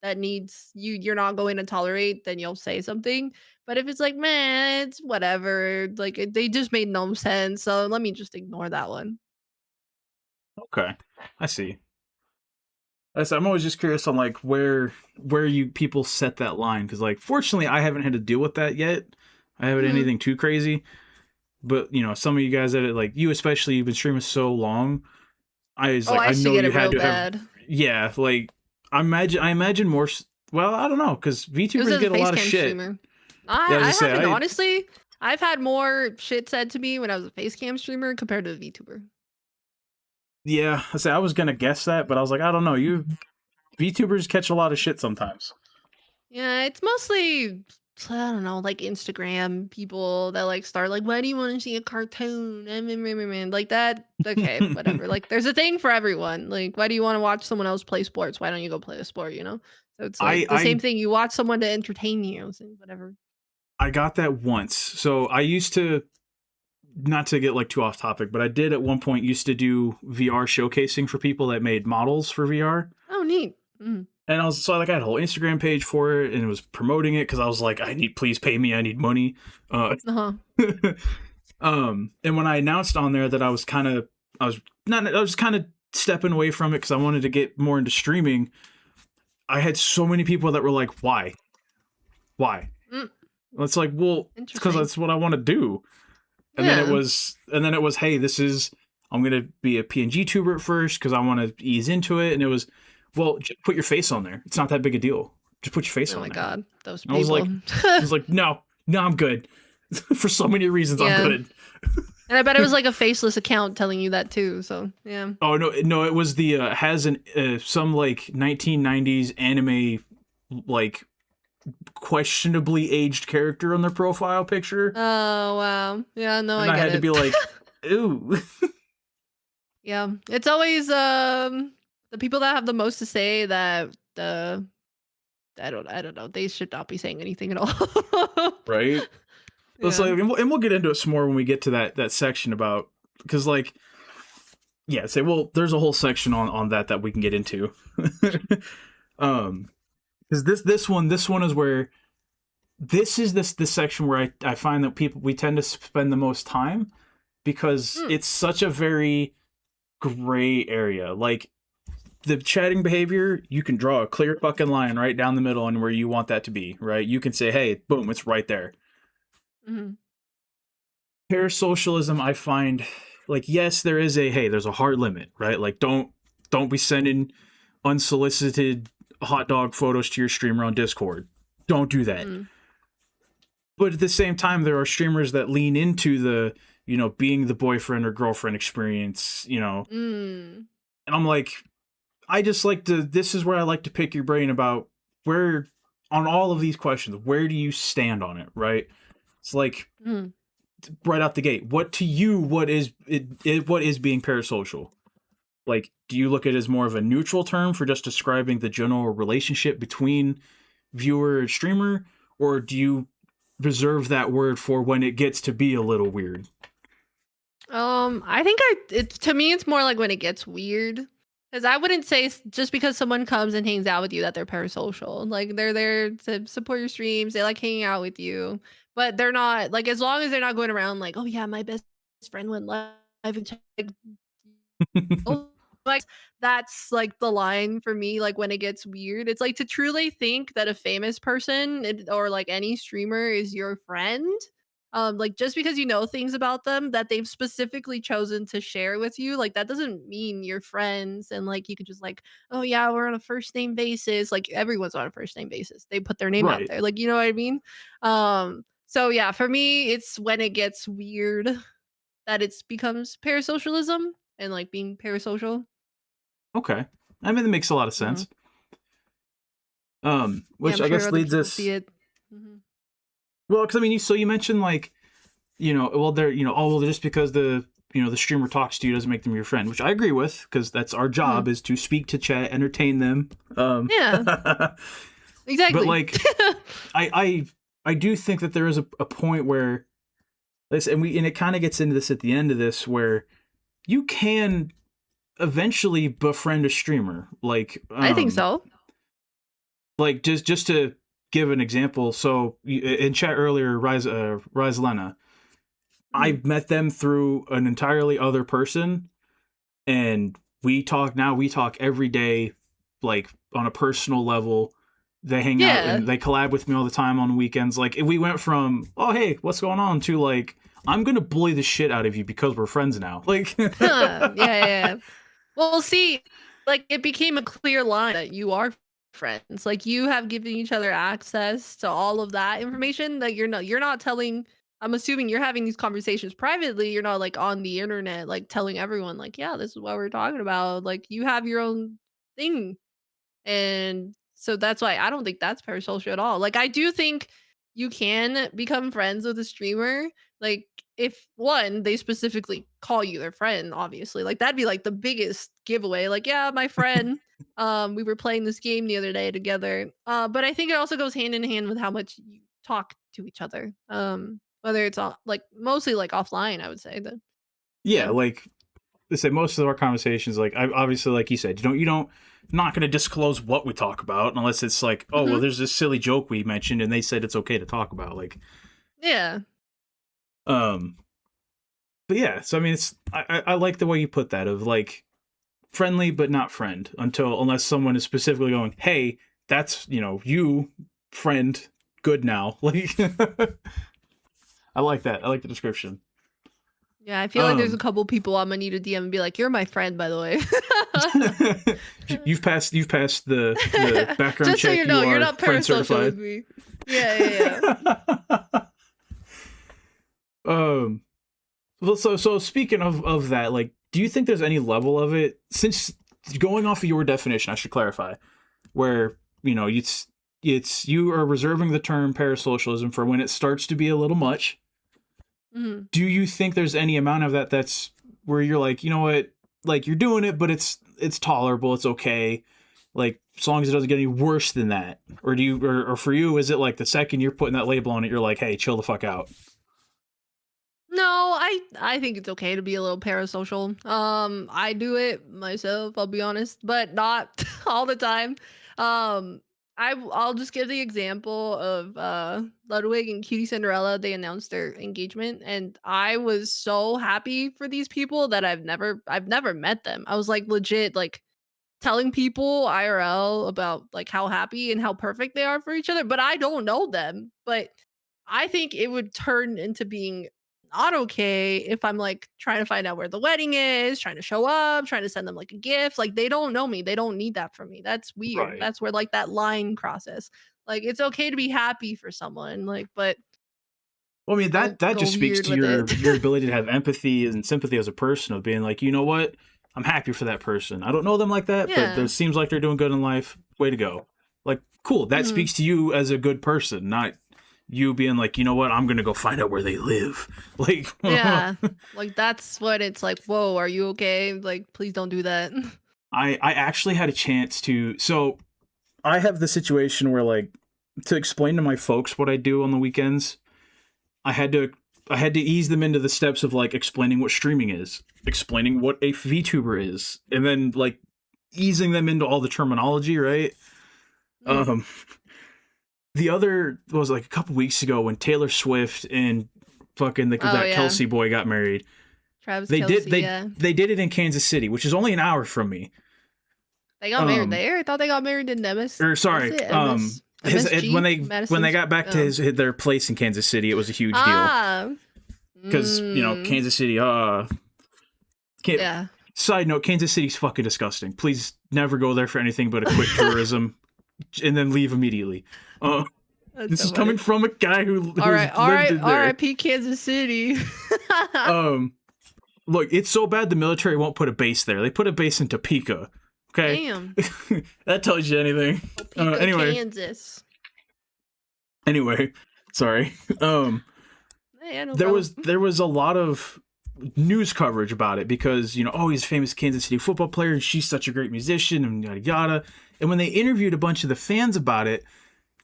that needs you're not going to tolerate, then you'll say something. But if it's like, man, it's whatever, like they just made no sense. So let me just ignore that one. Okay, I see. I'm always just curious on like where you people set that line because like fortunately I haven't had to deal with that yet. I haven't Mhm. anything too crazy, but some of you guys that like you especially you've been streaming so long. I was Oh, like I I used to know get you it had real to have bad. like I imagine more. Well, I don't know because It was VTubers as a get a face lot of cam shit. streamer. Yeah, I was I just say haven't I honestly. I've had more shit said to me when I was a face cam streamer compared to a VTuber. yeah I say I was gonna guess that, but I was like I don't know. You VTubers catch a lot of shit sometimes. Yeah, it's mostly I don't know, like Instagram people that like start like, why do you want to see a cartoon? Like that. Okay, whatever. Like, there's a thing for everyone. Like, why do you want to watch someone else play sports? Why don't you go play a sport? You know. So it's I like the same I thing. You watch someone to entertain you, so whatever. I got that once. So I used to not to get like too off topic, but I did at one point used to do VR showcasing for people that made models for VR. Oh, neat. Mm. And I had a whole Instagram page for it and it was promoting it because I was like, please pay me, I need money. Uh, Uh huh. and when I announced on there that I was not, I was kind of stepping away from it because I wanted to get more into streaming. I had so many people that were like, why? Mm. It's like, well, it's because Interesting. that's what I want to do. Yeah. And then it was, hey, this is I'm gonna be a PNG tuber at first because I want to ease into it. And it was, well, just put your face on there. It's not that big a deal. Just put your face Oh on my there. god, those And people. I was like, no, no, I'm good. For so many reasons, I'm Yeah. good. And I bet it was like a faceless account telling you that too. So yeah. Oh no, no, it was the has an some like 1990s anime like questionably aged character on their profile picture, Oh wow. Yeah. No, and I I get had to be it. like, ooh, Yeah. It's always the people that have the most to say that the I don't know. They should not be saying anything at all. right? Let's Yeah. like, and we'll get into it some more when we get to that section about because like yeah, say well, there's a whole section on that we can get into. um, because this one is where this section where I find that people we tend to spend the most time because Mm, it's such a very gray area. Like the chatting behavior, you can draw a clear fucking line right down the middle and where you want that to be, right? You can say, hey, boom, it's right there. mhm, Parasocialism, I find like yes, there's a hard limit, right? Like don't be sending unsolicited hot dog photos to your streamer on Discord. Don't do that. mm, But at the same time, there are streamers that lean into the being the boyfriend or girlfriend experience, mm. and I'm like, I just like to. This is where I like to pick your brain about where on all of these questions, where do you stand on it, right? It's like Mm. right out the gate. What to you? What is being parasocial? Like, do you look at it as more of a neutral term for just describing the general relationship between viewer and streamer, or do you reserve that word for when it gets to be a little weird? I think it's to me it's more like when it gets weird. Because I wouldn't say just because someone comes and hangs out with you that they're parasocial. Like they're there to support your streams. They like hanging out with you, but they're not like as long as they're not going around like, oh yeah, my best friend went live and checked. Oh, like, that's, like, the line for me, like, when it gets weird. It's, like, to truly think that a famous person or, like, any streamer is your friend, like, just because you know things about them that they've specifically chosen to share with you, like, that doesn't mean you're friends and, like, you could just, like, "Oh, yeah, we're on a first name basis." Like, everyone's on a first name basis. They put their name out Right. there, like, you know what I mean? So, yeah, for me, it's when it gets weird that it's becomes parasocialism and, like, being parasocial. Okay. I mean, that makes a lot of Mhm. sense. Yeah, Which I'm I sure guess other leads people see us. it. Mhm. Well, because I mean, so you mentioned like, well, they're, oh, well, just because the the streamer talks to you doesn't make them your friend, which I agree with, because that's our Mhm. job, is to speak to chat, entertain them. Yeah, But exactly. like, I do think that there is a point where this, and it kind of gets into this at the end of this, where you can eventually befriend a streamer, I think so. like just to give an example. So in chat earlier, Rise Lena, I Mhm. met them through an entirely other person, and we talk every day, like on a personal level. They hang out Yeah. and they collab with me all the time on weekends. Like we went from, oh hey, what's going on, to like, I'm gonna bully the shit out of you because we're friends now. Like Huh. Yeah. Well, see, like it became a clear line that you are friends. Like you have given each other access to all of that information that you're not telling. I'm assuming you're having these conversations privately. You're not like on the internet, like telling everyone, like, yeah, this is what we're talking about. Like you have your own thing. And so that's why I don't think that's parasocial at all. Like I do think you can become friends with a streamer. Like if one, they specifically call you their friend, obviously. Like that'd be like the biggest giveaway. Like, yeah, my friend. We were playing this game the other day together. But I think it also goes hand in hand with how much you talk to each other. Whether it's all like mostly like offline, I would say that yeah, yeah. like I say, most of our conversations, like I obviously, like you said, you don't not going to disclose what we talk about unless it's like, oh well, Hmm. there's this silly joke we mentioned and they said it's okay to talk about. Like, Yeah. um, but yeah, so I mean, I like the way you put that, of like friendly but not friend, unless someone is specifically going, hey, that's you friend, good now. Like, I like that. I like the description. Yeah, I feel like there's a Um, couple people I'm gonna need to DM and be like, "You're my friend, by the way." you've passed the background Just so check. you know, You you're are not friend parasocial with certified. me. Yeah. um well, so speaking of that, like, do you think there's any level of it, since going off of your definition, I should clarify, where it's you are reserving the term parasocialism for when it starts to be a little much. Mhm. Do you think there's any amount of that that's where you're like, you know what, like, you're doing it, but it's tolerable, it's okay, like, as long as it doesn't get any worse than that? Or do you, or for you, is it like the second you're putting that label on it, you're like, hey, chill the fuck out? No, I think it's okay to be a little parasocial. I do it myself, I'll be honest, but not all the time. Um, I'll just give the example of Ludwig and Cutie Cinderella. They announced their engagement, and I was so happy for these people that I've never met them. I was like legit like telling people IRL about like how happy and how perfect they are for each other, but I don't know them. But I think it would turn into being not okay if I'm like trying to find out where the wedding is, trying to show up, trying to send them like a gift. Like they don't know me. They don't need that from me. That's weird. Right. That's where like that line crosses. Like it's okay to be happy for someone, like, but Well, I mean, don't that go just speaks weird to with it. your ability to have empathy and sympathy as a person, of being like, you know what, I'm happy for that person. I don't know them like that, but Yeah. it seems like they're doing good in life. Way to go. Like, cool. That Mhm. speaks to you as a good person, not you being like, you know what, I'm gonna go find out where they live. Like, Yeah. Like that's what it's like, "Whoa, are you okay? Like please don't do that." I actually had a chance to. So I have the situation where, like, to explain to my folks what I do on the weekends, I had to I had to ease them into the steps of like explaining what streaming is, explaining what a VTuber is, and then like easing them into all the terminology, right? Mm. Um the other was like a couple weeks ago when Taylor Swift and fucking Oh, that yeah. Kelsey boy got married. Travis They did Kelce, they yeah. they did it in Kansas City, which is only an hour from me. They got married Um there? I thought they got married in or was sorry, it his when MSG? they Madison's got back to oh. their place in Kansas City, it was a huge deal, Ah. because Mm. Kansas City, can't, Yeah. side note, Kansas City's fucking disgusting. Please never go there for anything but a quick tourism, and then leave immediately. Uh, That's this so is coming funny. from a guy who's Alright, lived alright, in there. RIP Kansas City. Um, Look, it's so bad the military won't put a base there. They put a base in Topeka. Okay, Damn. that tells you anything. Topeka, Anyway, Kansas. anyway, sorry. Yeah, no There problem. was a lot of news coverage about it because, you know, oh, he's a famous Kansas City football player and she's such a great musician and yada yada. And when they interviewed a bunch of the fans about it,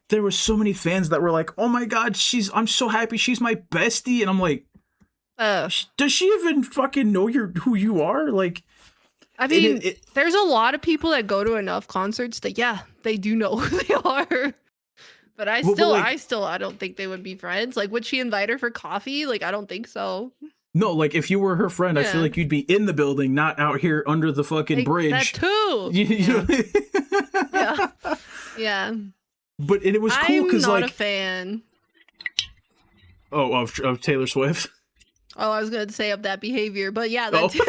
there were so many fans that were like, "Oh my god, I'm so happy she's my bestie." And I'm like, Uh, does she even fucking know who you are? Like, I mean, there's a lot of people that go to enough concerts that yeah, they do know who they are. But like, I don't think they would be friends. Like, would she invite her for coffee? Like, I don't think so. no, like if you were her friend, I feel Yeah, like you'd be in the building, not out here under the fucking like, that bridge. too. You know? Yeah, yeah. But it was cool I'm because not a like, fan. oh, of Taylor Swift. Oh, I was gonna say of that behavior, but yeah, that Oh. too.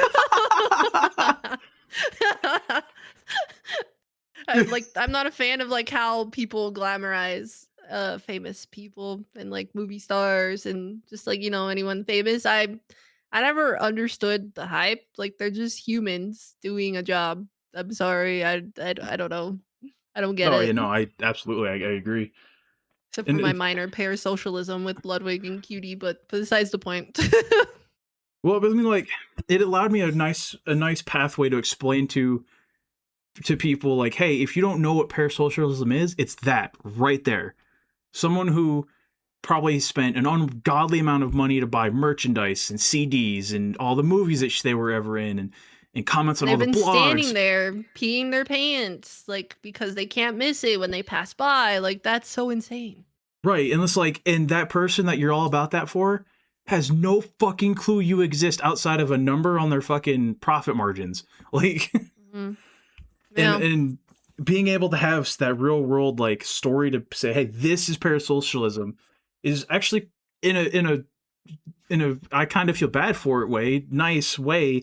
I'm not a fan of like how people glamorize famous people and like movie stars and just like, you know, anyone famous. I never understood the hype. Like they're just humans doing a job. I'm sorry. I don't know. I don't get Oh, yeah, it. no, I absolutely, I agree. Except for And my minor parasocialism with Ludwig and Cutie, but besides the point. well, but I mean, like, it allowed me a nice pathway to explain to people, like, hey, if you don't know what parasocialism is, it's that right there. Someone who probably spent an ungodly amount of money to buy merchandise and CDs and all the movies that they were ever in, and comments on all They've the been standing blogs. there peeing their pants, like, because they can't miss it when they pass by. Like, that's so insane. Right, and it's like, and that person that you're all about that for has no fucking clue you exist outside of a number on their fucking profit margins. Like, Mhm. and Yeah. being able to have that real world like story to say, hey, this is parasocialism, is actually in a I kind of feel bad for it nice way,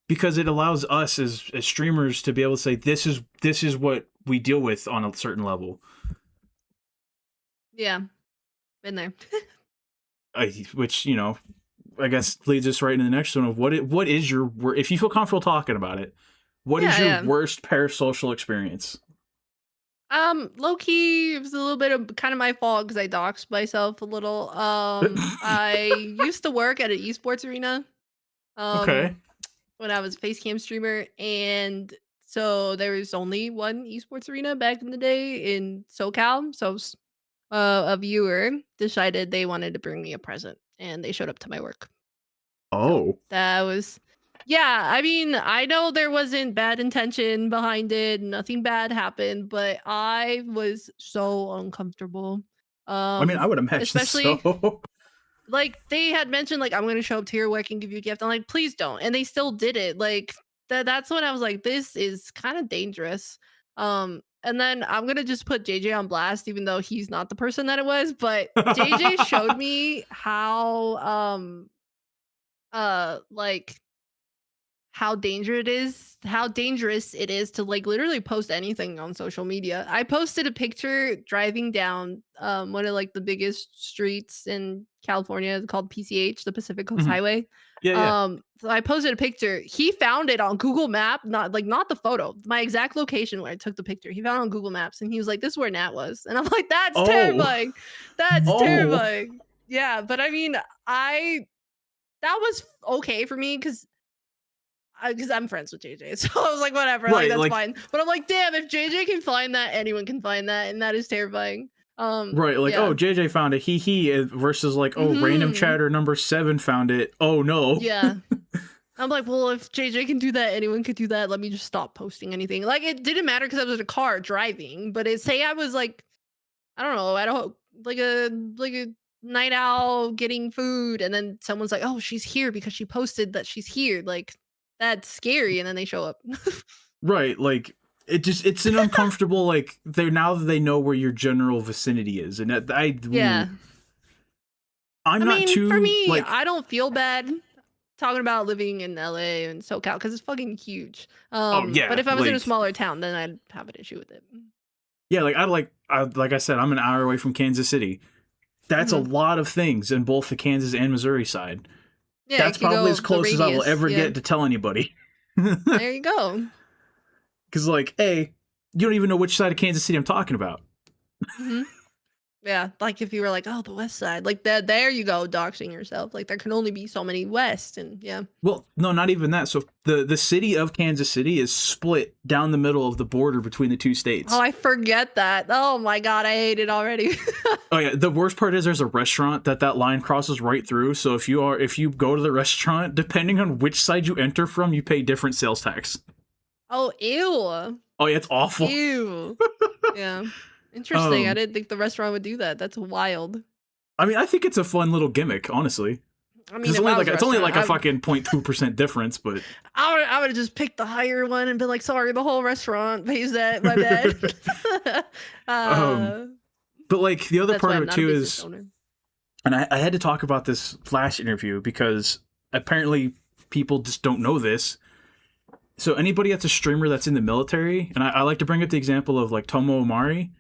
because it allows us as streamers to be able to say this is what we deal with on a certain level. Yeah. Been there. Which, you know, I guess leads us right into the next one of what is your, if you feel comfortable talking about it, what is Yeah, your yeah. worst parasocial experience? Low key, it was a little bit of kind of my fault because I doxed myself a little. I used to work at an esports arena. Okay. Um, when I was a face cam streamer, and so there was only one esports arena back in the day in SoCal. So a viewer decided they wanted to bring me a present, and they showed up to my work. So Oh. that was yeah, I mean, I know there wasn't bad intention behind it, nothing bad happened, but I was so uncomfortable. I mean, I would imagine Especially so. like they had mentioned like I'm gonna show up to your work and give you a gift. I'm like, please don't. And they still did it. Like that's when I was like, this is kind of dangerous. And then I'm gonna just put JJ on blast, even though he's not the person that it was. But JJ showed me like how dangerous it is to like literally post anything on social media. I posted a picture driving down one of like the biggest streets in California called PCH, the Pacific Coast Mhm. Highway. Yeah, yeah. So I posted a picture. He found it on Google Map, not the photo, my exact location where I took the picture. He found it on Google Maps and he was like, "This is where Nat was." And I'm like, "That's Oh. terrifying. That's Oh. terrifying." Yeah, but I mean, I that was okay for me because I'm friends with JJ. So I was like, whatever, like Right, that's like, fine. But I'm like, damn, if JJ can find that, anyone can find that, and that is terrifying. right, like, Yeah. oh, JJ found it, versus like, oh, random Hmm. chatter number 7 found it. Oh no. Yeah. I'm like, well, if JJ can do that, anyone could do that. Let me just stop posting anything. Like it didn't matter because I was in a car driving, but it say I was like, I don't know, like a night owl getting food, and then someone's like, oh, she's here because she posted that she's here. Like that's scary, and then they show up. Right, like, it's an uncomfortable, like, they're now that they know where your general vicinity is, and Yeah. I'm I not mean, for too me, like, I don't feel bad talking about living in LA and SoCal because it's fucking huge. oh But yeah, if I was in a like, smaller town, then I'd have an issue with it. yeah, like, like I said, I'm an hour away from Kansas City. That's a Hmm. lot of things in both the Kansas and Missouri side. Yeah, it That's could probably go as the close as I will radius. ever Yeah, get to tell anybody. there you go. Because, like, A, you don't even know which side of Kansas City I'm talking about. Hmm. Yeah, like if you were like, "Oh, the West Side," like that. There you go, doxing yourself. Like there can only be so many West, and yeah. Well, no, not even that. So the city of Kansas City is split down the middle of the border between the two Oh, states. I forget that. Oh my god, I hate it already. Oh yeah, the worst part is there's a restaurant that line crosses right through. So if you go to the restaurant, depending on which side you enter from, you pay different sales tax. Oh, ew, Oh yeah, it's awful. ew. Yeah, interesting. I Um, didn't think the restaurant would do that. That's wild. I mean, I think it's a fun little gimmick, honestly. I Because mean, if I was a it's only restaurant, like a fucking 0.2% difference, but I would have just picked the higher one and been like, "Sorry, the whole restaurant pays that. My bad." um, uh, but like the other that's part why of I'm it not a too business is, owner. and I had to talk about this last interview because apparently people just don't know this. So anybody that's a streamer that's in the military, and I like to bring up the example of like Tomo Omari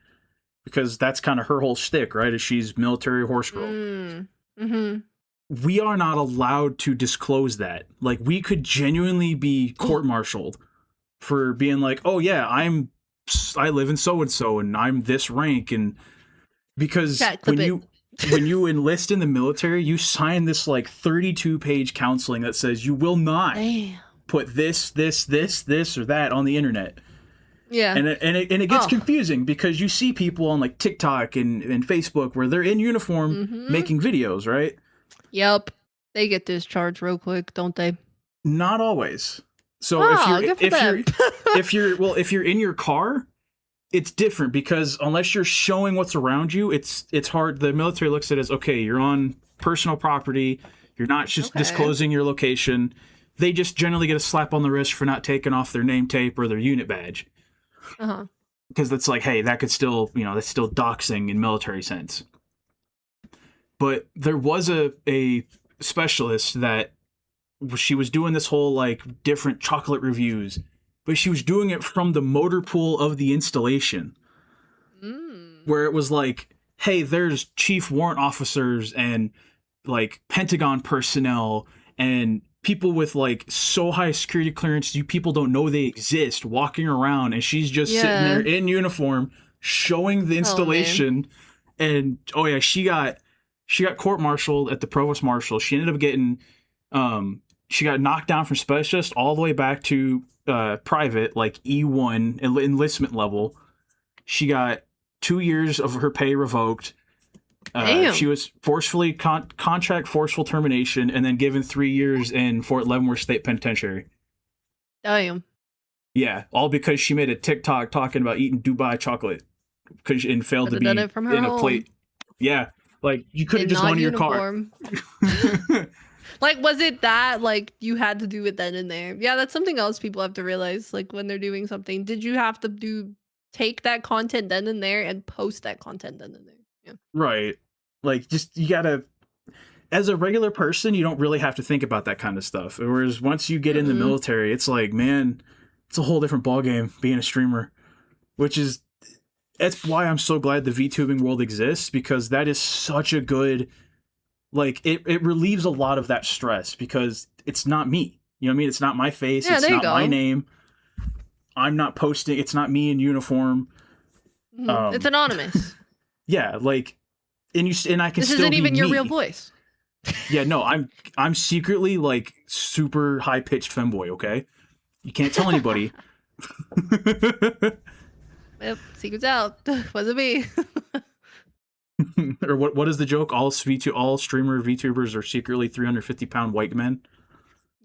because that's kind of her whole shtick, right? Is she's military horse girl. Mm. Mm-hmm. We are not allowed to disclose that. Like we could genuinely be court-martialed for being like, "Oh yeah, I live in so and so and I'm this rank," and because Chat, clip it. when you enlist in the military, you sign this like 32-page counseling that says you will not Damn. put this or that on the internet. Yeah. And it gets Oh. confusing because you see people on like TikTok and Facebook where they're in uniform Mm-hmm. making videos, right? Yep. They get discharged real quick, don't they? Not always. So Oh, good for them. if you're in your car, it's different because unless you're showing what's around you, it's hard. The military looks at it as okay, you're on personal property, you're not just Okay. disclosing your location. They just generally get a slap on the wrist for not taking off their name tape or their unit badge Uh-huh. because that's like, hey, that could still, that's still doxing in military sense. But there was a specialist that she was doing this whole like different chocolate reviews, but she was doing it from the motor pool of the installation, Mm. where it was like, hey, there's chief warrant officers and like Pentagon personnel and people with like so high security clearance you people don't know they exist walking around, and she's just sitting there Yeah. in uniform showing the Oh man. installation. And oh yeah, she got court martialed at the provost marshal. She ended up getting she got knocked down from specialist all the way back to private, like E1 enlistment level. She got 2 years of her pay revoked. She Damn. was forcefully contract forceful termination, and then given 3 years in Fort Leavenworth State Penitentiary. Damn. Yeah, all because she made a TikTok talking about eating Dubai chocolate because and failed Could to have done be it from her in a home plate. Yeah, like you could have and just gone not to your car. uniform. Like, was it that like you had to do it then and there? Yeah, that's something else people have to realize. Like when they're doing something, did you have to take that content then and there and post that content then and there? Yeah. Right. Like just you gotta, as a regular person, you don't really have to think about that kind of stuff. Whereas once you get in the Mm-mm. military, it's like, man, it's a whole different ballgame being a streamer. Which is that's why I'm so glad the VTubing world exists, because that is such a good, like it relieves a lot of that stress because it's not me. You know what I mean? It's not my face, Yeah, it's there you not my go. name. I'm not posting, it's not me in uniform. It's Um anonymous. yeah, like and I can This still isn't be even your real me. voice. Yeah, no, I'm secretly like super high pitched femboy. Okay, you can't tell anybody. Yep, secret's out. Wasn't me. Or what is the joke? All streamer VTubers are secretly 350-pound white men.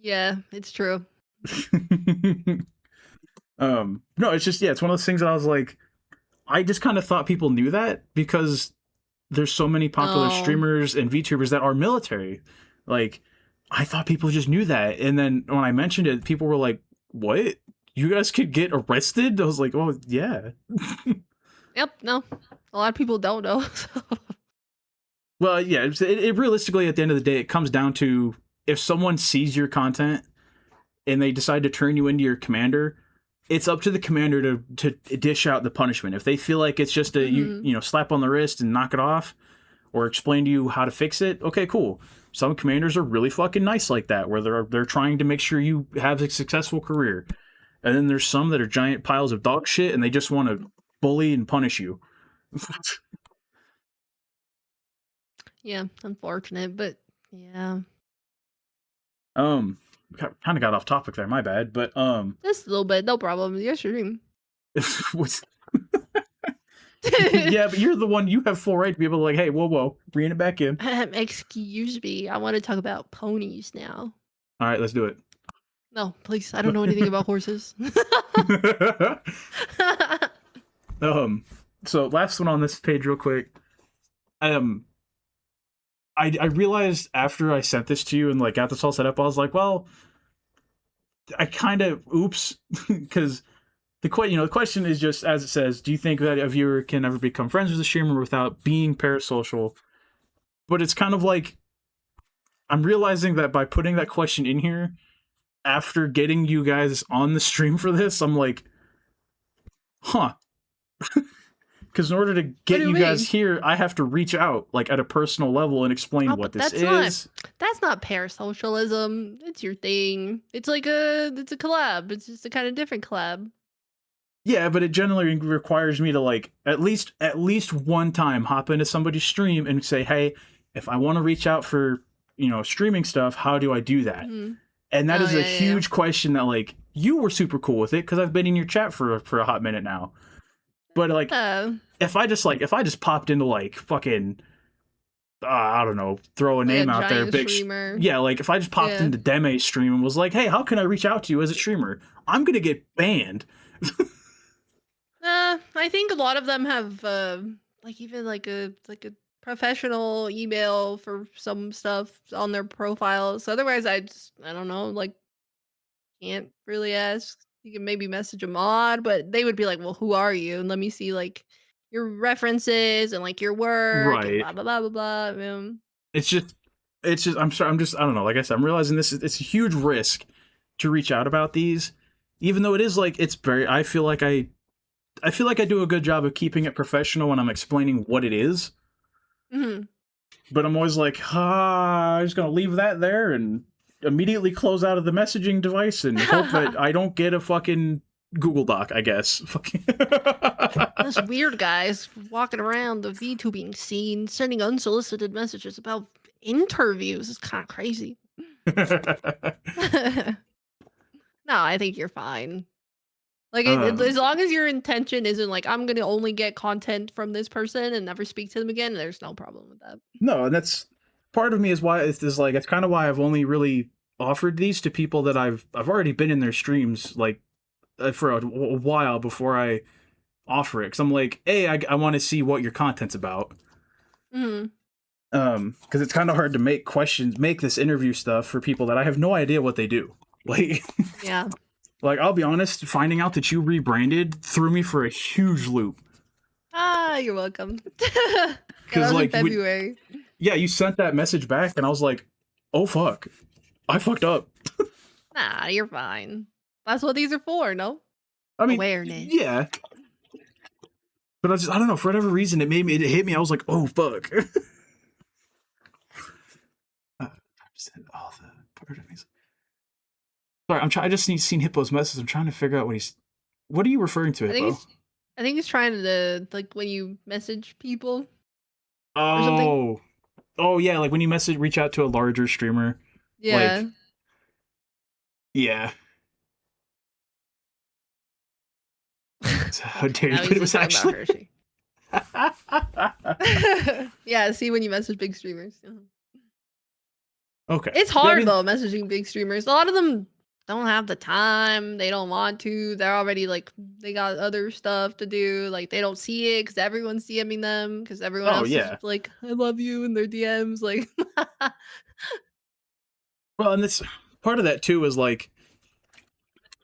Yeah, it's true. No, it's just yeah, it's one of those things that I was like, I just kind of thought people knew that because there's so many popular No. streamers and VTubers that are military. Like, I thought people just knew that, and then when I mentioned it, people were like, "What? You guys could get arrested?" I was like, "Oh yeah." Yep, no. A lot of people don't know. So. Well, yeah. It realistically, at the end of the day, it comes down to if someone sees your content and they decide to turn you into your commander, it's up to the commander to dish out the punishment. If they feel like it's just a Mhm. slap on the wrist and knock it off, or explain to you how to fix it, okay, cool. Some commanders are really fucking nice like that, where they're trying to make sure you have a successful career. And then there's some that are giant piles of dog shit and they just want to bully and punish you. Yeah, unfortunate, but yeah, Um, kind of got off topic there. My bad. But just a little bit, no problem. Your stream. what's yeah, but you're the one. You have full right to be able to like, hey, whoa, whoa, bring it back in. Excuse me. I want to talk about ponies now. All right, let's do No, please. I don't know anything about horses. it. um, so last one on this page, real quick. Um, I realized after I sent this to you and like got this all set up, I was like, well, I kind of oops, because the question is just as it says, do you think that a viewer can ever become friends with a streamer without being parasocial? But it's kind of like I'm realizing that by putting that question in here after getting you guys on the stream for this, I'm like, huh. Because in order to What get do you you guys mean? here, I have to reach out like at a personal level and explain Oh, what but this is. that's not parasocialism. It's your thing. It's a collab. It's just a kind of different collab. Yeah, but it generally requires me to like at least one time hop into somebody's stream and say, "Hey, if I want to reach out for, streaming stuff, how do I do that?" Hmm. And that Oh is a yeah, yeah, yeah. huge question that like you were super cool with it cuz I've been in your chat for a hot minute now. But like Oh, if I just popped into like fucking I don't know, throw a like a name out there, giant streamer. yeah, like if I just popped Yeah. into Deme's stream and was like, "Hey, how can I reach out to you as a streamer?" I'm going to get banned. I think a lot of them have like even like a professional email for some stuff on their profiles. Otherwise, I don't know, like can't really ask. You can maybe message a mod, but they would be like, "Well, who are you?" And let me see like your references and like your work and Right. blah blah blah blah blah. It's just, I'm sorry. I don't know. Like I said, I'm realizing it's a huge risk to reach out about these, even though it is like, it's very, I feel like I do a good job of keeping it professional when I'm explaining what it is, Mhm. but I'm always like, I'm just going to leave that there and immediately close out of the messaging device and hope that I don't get a fucking Google Doc, I guess. Fucking. Those weird guys walking around the VTubing scene, sending unsolicited messages about interviews. It's kind of crazy. No, I think you're fine. Like, as um, long as your intention isn't like, "I'm gonna only get content from this person and never speak to them again," there's no problem with that. no, and that's part of me is why it's like it's kind of why I've only really offered these to people that I've already been in their streams like for a while before I offer it because I'm like, hey, I want to see what your content's about. Mhm. Because it's kind of hard to make this interview stuff for people that I have no idea what they do. Like, Yeah. like I'll be honest, finding out that you rebranded threw me for a huge loop. Ah, you're welcome. Yeah, that Because was in like, February. yeah, you sent that message back, and I was like, oh fuck, I fucked up. Nah, you're fine. That's what these are for, no? I mean, Awareness. yeah, but I don't know, for whatever reason, it hit me. I was like, oh fuck. All the part of me. Sorry, I just seen Hippo's message. I'm trying to figure out what are you referring to, I think Hippo? he's I think he's trying to like when you message people or something. Oh, oh yeah, like when you reach out to a larger streamer, like Yeah. yeah. How dare you? No, But he's it just was talking about actually. Hershey. Yeah, see when you message big streamers. Okay, It's yeah, I hard mean, though messaging big streamers. A lot of them don't have the time. They don't want to. They're already like they got other stuff to do. Like they don't see it because everyone's DMing them because everyone oh else is yeah. like, "I love you" in their DMs. Like, Well, and this part of that too is like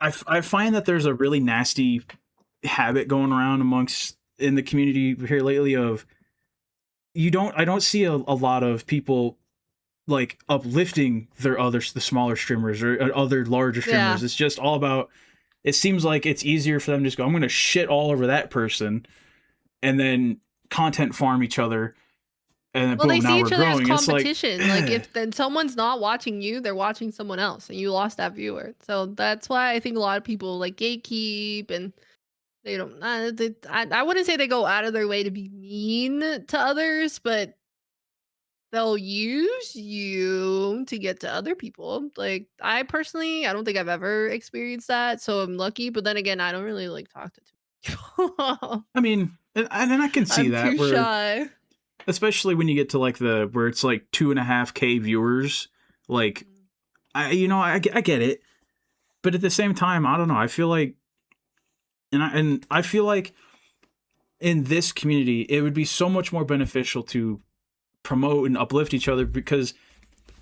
I find that there's a really nasty habit going around amongst in the community here lately of I don't see a lot of people like uplifting the smaller streamers or other larger yeah. streamers. It's just all about. It seems like it's easier for them to just go, I'm going to shit all over that person, and then content farm each other, and then Well, they boom, now see we're each other as growing. It's like, competition. Like if then someone's not watching you, they're watching someone else, and you lost that viewer. So that's why I think a lot of people like gatekeep and they don't. I wouldn't say they go out of their way to be mean to others, but they'll use you to get to other people. Like, I personally, I don't think I've ever experienced that, so I'm lucky, but then again, I don't really, like, talk to too many people. I mean, and I can see I'm that too where, shy. especially when you get to like the where it's like 2.5K viewers, like Mhm. I get it, but at the same time, I don't know. I feel like, and I feel like in this community, it would be so much more beneficial to promote and uplift each other because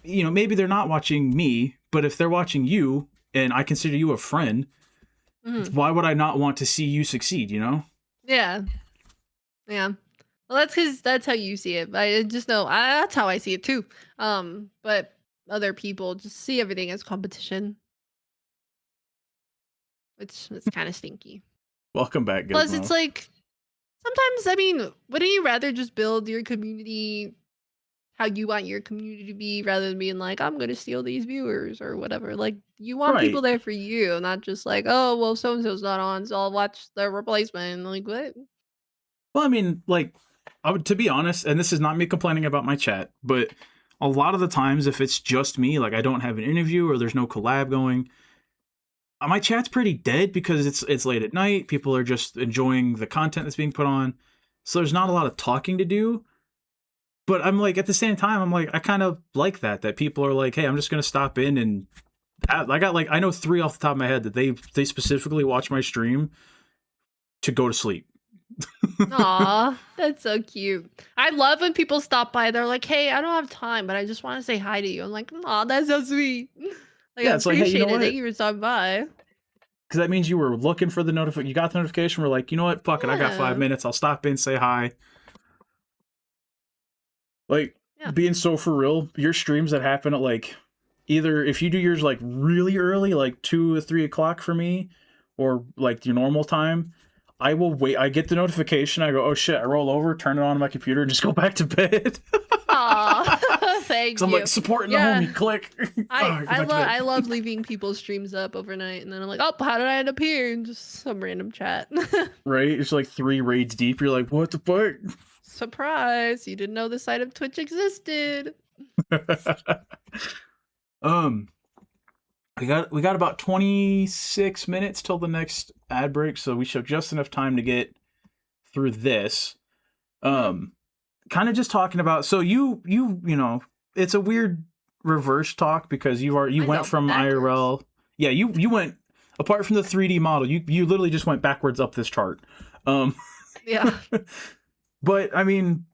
maybe they're not watching me, but if they're watching you and I consider you a friend, Mhm. why would I not want to see you succeed? Yeah, yeah. Well, that's because that's how you see it. I just know that's how I see it too. But other people just see everything as competition, which is kind of stinky. Welcome back, Plus, it's Gizmo. like sometimes, I mean, wouldn't you rather just build your community how you want your community to be rather than being like, I'm gonna steal these viewers or whatever? Like, you want people Right. there for you, not just like, oh, well, so and so's not on, so I'll watch their replacement. Like, what? Well, I mean, like, to be honest, and this is not me complaining about my chat, but a lot of the times, if it's just me, like I don't have an interview or there's no collab going, my chat's pretty dead because it's late at night. People are just enjoying the content that's being put on, so there's not a lot of talking to do. But I'm like, at the same time, I'm like, I kind of like that people are like, hey, I'm just gonna stop in and I got like I know three off the top of my head that they specifically watch my stream to go to sleep. Aw, that's so cute. I love when people stop by. They're like, "Hey, I don't have time, but I just want to say hi to you." I'm like, "Aw, that's so sweet." Like, I Yeah, it's like, hey, you know appreciate it. Thank what? you for stopping by. Because that means you were looking for the notification. You got the notification. We're like, you know what? Fuck it. I got five Yeah, minutes. I'll stop in, say hi. Like, yeah. being so for real, your streams that happen at like either if you do yours like really early, like 2 or 3 o'clock for me, or like your normal time, I will wait. I get the notification. I go, oh shit. I roll over, turn it on my computer, and just go back to bed. Aw, Because thank I'm like you. supporting the Yeah, homie. Click. Oh, go back to bed. I love leaving people's streams up overnight, and then I'm like, "Oh, how did I end up here?" And just some random chat. Right? It's like 3 raids deep. You're like, what the Surprise! You didn't know this side of Twitch existed. fuck? um, we got about 26 minutes till the next ad break, so we should have just enough time to get through this. Mhm. Um, Kind of just talking about, so it's a weird reverse talk because you I went know, from backwards. IRL. Yeah, you went, apart from the 3D model, you literally just went backwards up this chart. Um, Yeah. but I mean,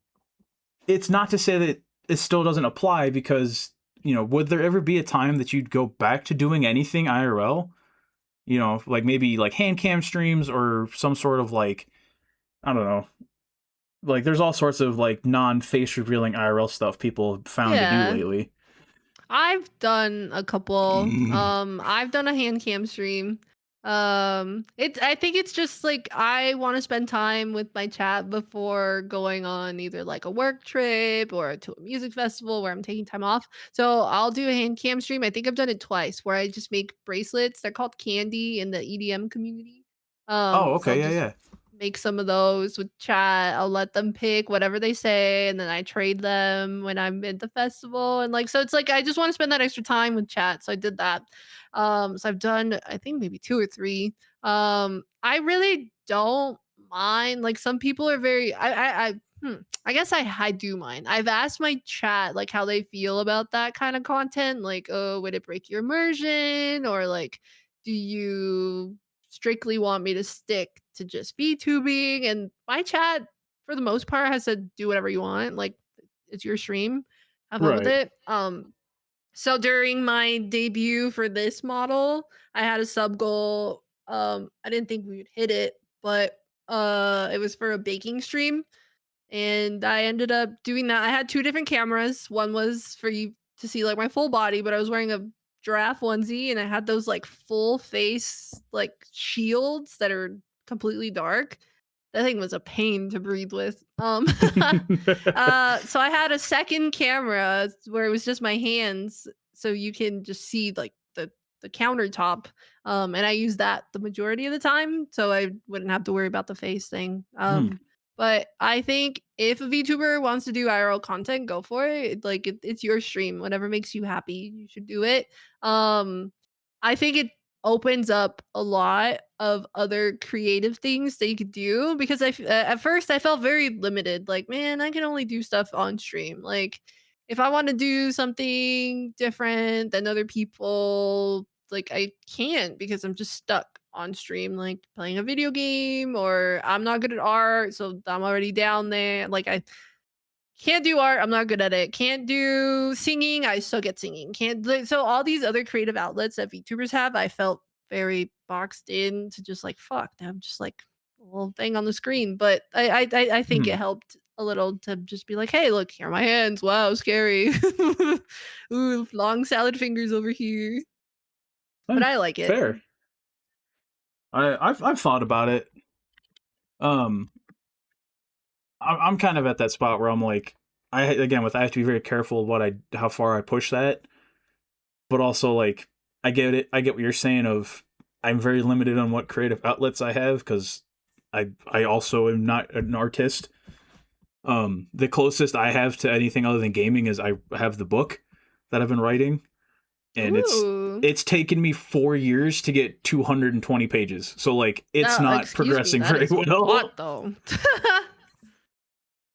it's not to say that it still doesn't apply because would there ever be a time that you'd go back to doing anything IRL? Like maybe like hand cam streams or some sort of like, I don't know. Like there's all sorts of like non-face revealing IRL stuff people have found to do Yeah. lately. I've done a couple. I've done a hand cam stream. I think it's just like I want to spend time with my chat before going on either like a work trip or to a music festival where I'm taking time off. So I'll do a hand cam stream. I think I've done it twice where I just make bracelets. They're called candy in the EDM community. Oh, So I'll okay, yeah, just yeah. make some of those with chat. I'll let them pick whatever they say, and then I trade them when I'm at the festival. And like, so it's like I just want to spend that extra time with chat. So I did that. So I've done, I think maybe two or three. I really don't mind. Like some people are very, I guess I do mind. I've asked my chat like how they feel about that kind of content. Like, oh, would it break your immersion? Or like, do you strictly want me to stick to just VTubing? And my chat, for the most part, has said, "Do whatever you want, like, it's your stream, have fun with Right. it." So during my debut for this model, I had a sub goal, I didn't think we would hit it, but, it was for a baking stream, and I ended up doing that. I had 2 different cameras. One was for you to see, like, my full body, but I was wearing a giraffe onesie, and I had those, like, full face, like, shields that are completely dark. That thing was a pain to breathe with. So I had a second camera where it was just my hands, so you can just see, like, the countertop, and I used that the majority of the time, so I wouldn't have to worry about the face thing. Hmm. But I think if a VTuber wants to do IRL content, go for it. Like it's your stream. Whatever makes you happy, you should do it. Um, I think it opens up a lot of other creative things that you could do because at first I felt very limited. Like, man, I can only do stuff on stream. Like, if I want to do something different than other people, like I can't because I'm just stuck on stream, like playing a video game, or I'm not good at art, so I'm already down there. Like I can't do art, I'm not good at it. Can't do singing, I suck at singing. Can't so all these other creative outlets that VTubers have, I felt very boxed in to just like fuck. I'm just like a little thing on the screen. But I think it Mhm. helped a little to just be like, hey, look, here are my hands. Wow, scary. Ooh, long salad fingers over here. But Eh, I like it. fair. I've thought about it. Um, I'm kind of at that spot where I'm like, I have to be very careful of how far I push that, but also like I get it. I get what you're saying. Of I'm very limited on what creative outlets I have because I also am not an artist. The closest I have to anything other than gaming is I have the book that I've been writing, and Ooh. it's taken me 4 years to get 220 pages. So like it's Oh, not excuse me, progressing that very is a well. lot though.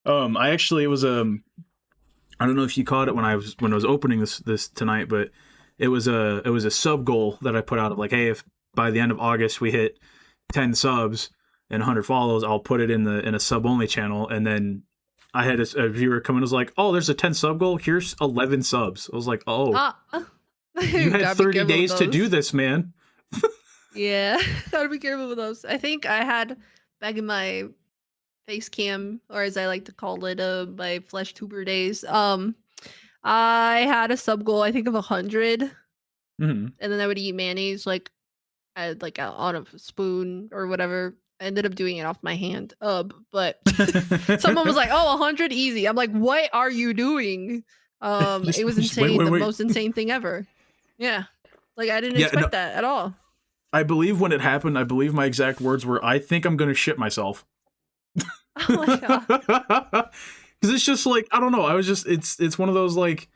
I actually it was I don't know if you caught it when I was opening this tonight, but it was a sub goal that I put out of like, hey, if by the end of August we hit 10 subs and 100 follows, I'll put it in a sub only channel. And then I had a viewer come in and was like, oh, there's a 10 sub goal. Here's 11 subs. I was like, oh, Ah, you had gotta be 30 careful with days to do those. this, man. Yeah, gotta be careful with those. I think I had back in my face cam, or as I like to call it, my flesh tuber days. I had a sub goal, I think of 100, Hmm. and then I would eat mayonnaise on a spoon or whatever. I ended up doing it off my hand. But someone was like, "Oh, 100 easy." I'm like, "What are you doing?" It was Wait, insane, wait, the wait. most insane thing ever. Yeah. Like I didn't Yeah, no, expect that at all. I believe when it happened, I believe my exact words were, I think I'm going to shit myself. Oh my god. Because it's just like, I don't know. I was just, it's one of those like,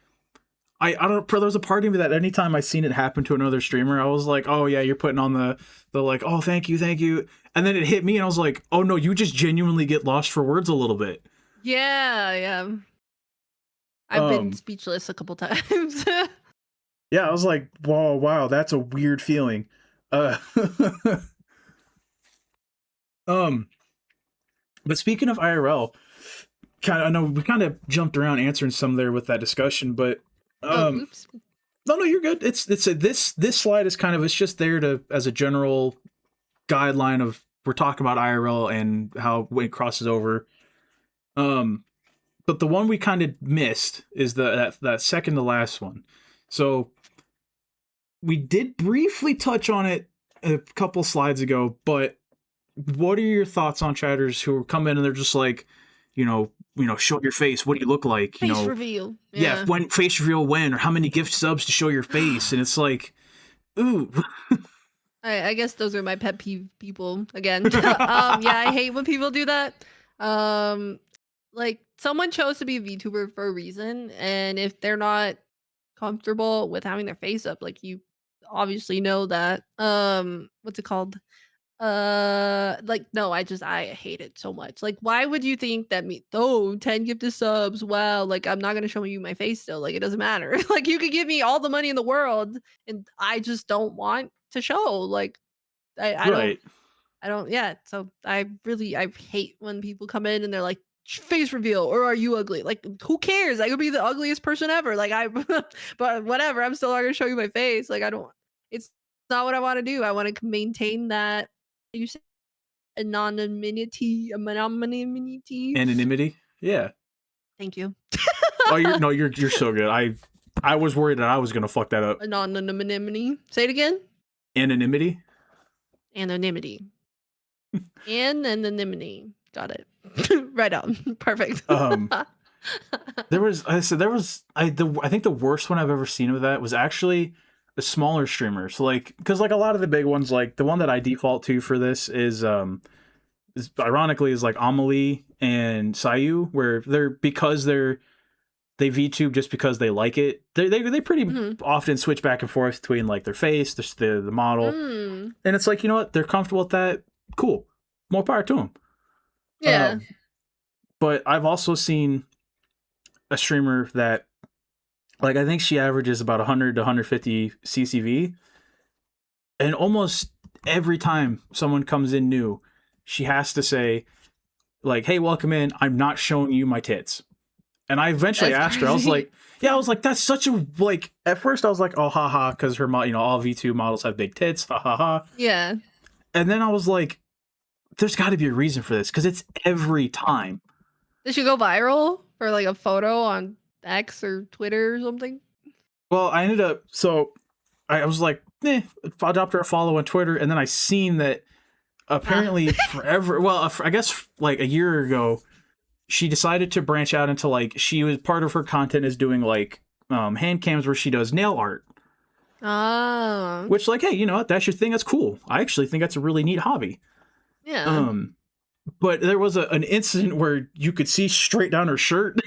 I don't. There was a part of me that anytime I seen it happen to another streamer, I was like, oh yeah, you're putting on the like, oh thank you, and then it hit me, and I was like, oh no, you just genuinely get lost for words a little bit. Yeah, yeah. I've been Um, speechless a couple times. yeah, I was like, whoa, wow, that's a weird feeling. Uh, um, but speaking of IRL, I know we kind of jumped around answering some there with that discussion, but Oh, um, oops. no, you're good. This slide is kind of, it's just there to as a general guideline of, we're talking about IRL and how when it crosses over. Um, but the one we kind of missed is that second to last one. So we did briefly touch on it a couple slides ago, but what are your thoughts on chatters who come in and they're just like, show your face. What do you look like? Face reveal. Yeah, Yeah. when face reveal when, or how many gift subs to show your face, and it's like, ooh, I guess those are my pet peeve people again. Yeah, I hate when people do that. Um, like someone chose to be a VTuber for a reason, and if they're not comfortable with having their face up, like you obviously know that. What's it called? Like no, I hate it so much. Like, why would you think that me? Oh, 10 gifted subs. Wow, like I'm not gonna show you my face still. Like it doesn't matter. Like you could give me all the money in the world, and I just don't want to show. Like I don't right, I don't yeah, so I hate when people come in and they're like, face reveal or are you ugly? Like who cares? I could be the ugliest person ever. Like I but whatever, I'm still not gonna show you my face. Like I don't it's not what I want to do. I want to maintain that you say anonymity. anonymity. Yeah. Thank you. Oh, you're so good. I was worried that I was gonna fuck that up. Anonymity. Say it again. Anonymity. Anonymity. Anonymity. Got it. Right on. Perfect. Um, I think the worst one I've ever seen of that was actually a smaller streamer. So like, because like a lot of the big ones, like the one that I default to for this is ironically is like Amelie and Sayu, where they VTube just because they like it. They pretty Mhm. often switch back and forth between like their face, the model, Mm. and it's like, you know what, they're comfortable with that. Cool, more power to them. Yeah. But I've also seen a streamer that, like, I think she averages about 100 to 150 CCV, and almost every time someone comes in new, she has to say like, "Hey, welcome in. I'm not showing you my tits." And I eventually That's asked her, I was crazy. like, "Yeah," I was like, "That's such a like." At first, I was like, "Oh, haha," because all V2 models have big tits, ha ha ha. Yeah. And then I was like, "There's got to be a reason for this because it's every time." Did she go viral for like a photo on X or Twitter or something? Well, I ended up I was like, I dropped her a follow on Twitter, and then I seen that Ah. apparently forever. Well, I guess like a year ago, she decided to branch out into like she was part of her content is doing like hand cams where she does nail art. Oh. Which, like, hey, you know what? That's your thing. That's cool. I actually think that's a really neat hobby. Yeah. Um, but there was an incident where you could see straight down her shirt.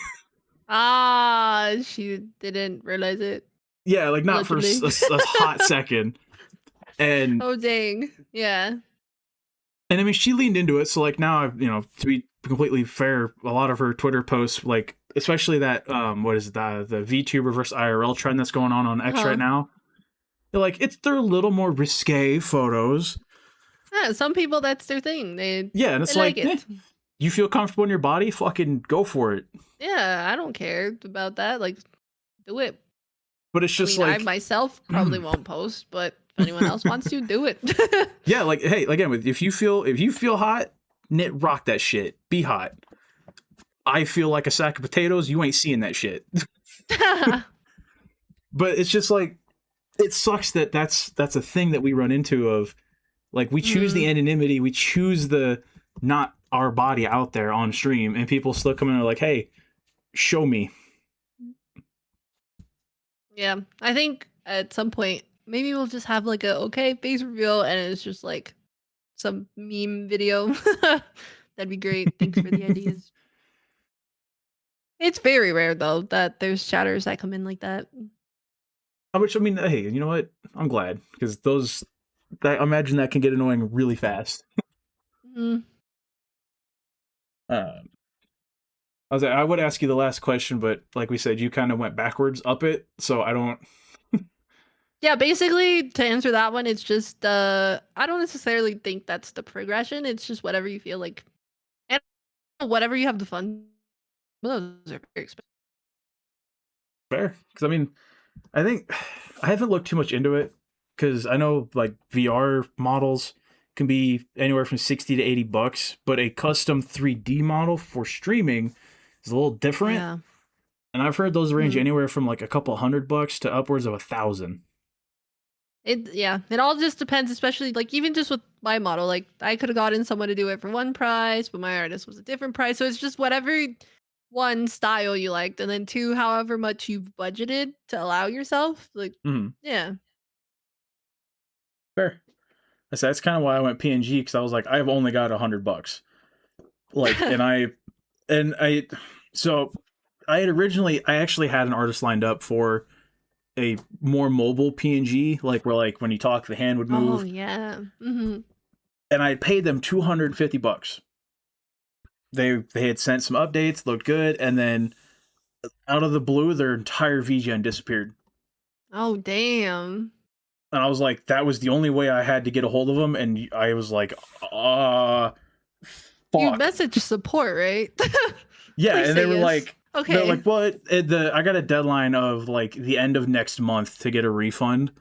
Ah, she didn't realize it. Yeah, like not for Allegedly. a hot second. And Oh dang. Yeah. I mean, she leaned into it. So like now, to be completely fair, a lot of her Twitter posts, like especially that what is it, the VTuber versus IRL trend that's going on X right Uh-huh. now. They're a little more risque photos. Yeah, some people that's their thing. They Yeah, and they it's like like, it. you feel comfortable in your body, fucking go for it. Yeah, I don't care about that. Like, do it. But it's I just mean, I like, myself probably won't post, but if anyone else wants to, do it. yeah, like, hey, again, if you feel hot, knit rock that shit. Be hot. I feel like a sack of potatoes. You ain't seeing that shit. But it's just like, it sucks that that's a thing that we run into of like, we choose the Mm, anonymity, we choose the not our body out there on stream, and people still come in and are like, hey, show me. yeah, I think at some point maybe we'll just have like a okay face reveal, and it's just like some meme video. That'd be great. Thanks for the ideas. It's very rare though that there's chatters that come in like that. Which, I mean, hey, you know what? I'm glad because I imagine that can get annoying really fast. Mm. Uh, I would ask you the last question, but like we said, you kind of went backwards up it, so I don't. Yeah, basically to answer that one, it's just I don't necessarily think that's the progression. It's just whatever you feel like, and whatever you have the fun. Those are very expensive. Fair, because I mean, I think I haven't looked too much into it because I know like VR models can be anywhere from 60 to $80, but a custom 3D model for streaming is a little different. Yeah. And I've heard those range Mhm. anywhere from like a couple $100 to upwards of 1,000. It all just depends, especially like even just with my model. Like I could have gotten someone to do it for one price, but my artist was a different price. So it's just whatever one style you liked, and then two, however much you've budgeted to allow yourself. Like, Mm-hmm. yeah. Fair. That's kind of why I went PNG because I was like, I've only got $100. Like, and I, so I actually had an artist lined up for a more mobile PNG, like where like when you talk, the hand would Oh move, yeah. Hmm. and I paid them $250. They had sent some updates, looked good, and then out of the blue, their entire VGen disappeared. Oh damn. And I was like, that was the only way I had to get a hold of them, and I was like, You fuck. message support, right? Yeah, Please and they say were yes. like, Okay. what? I got a deadline of like the end of next month to get a refund.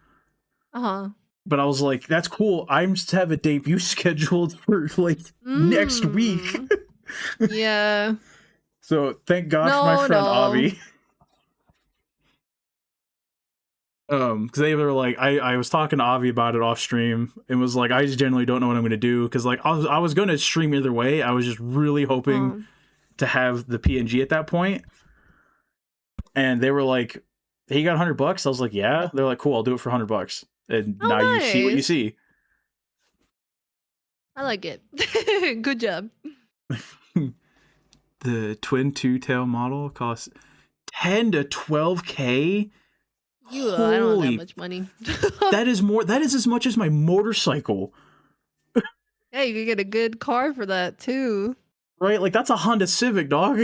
Uh-huh. But I was like, that's cool. I'm just have a debut scheduled for like next week. Mm. Yeah. So thank God for my No, friend no. Avi. Because they were like, I was talking to Avi about it off stream and was like, I just generally don't know what I'm gonna do because like I was gonna stream either way. I was just really hoping Um. to have the PNG at that point. And they were like, "Hey, you got $100?" I was like, "Yeah." They're like, "Cool, I'll do it for $100." And now Oh, you see what you nice. see. I like it. Good job. The twin two-tail model costs 10 to 12K. You, I don't have that Holy, much money. that is more. That is as much as my motorcycle, Yeah, you could get a good car for that too. right? Like that's a Honda Civic, dog.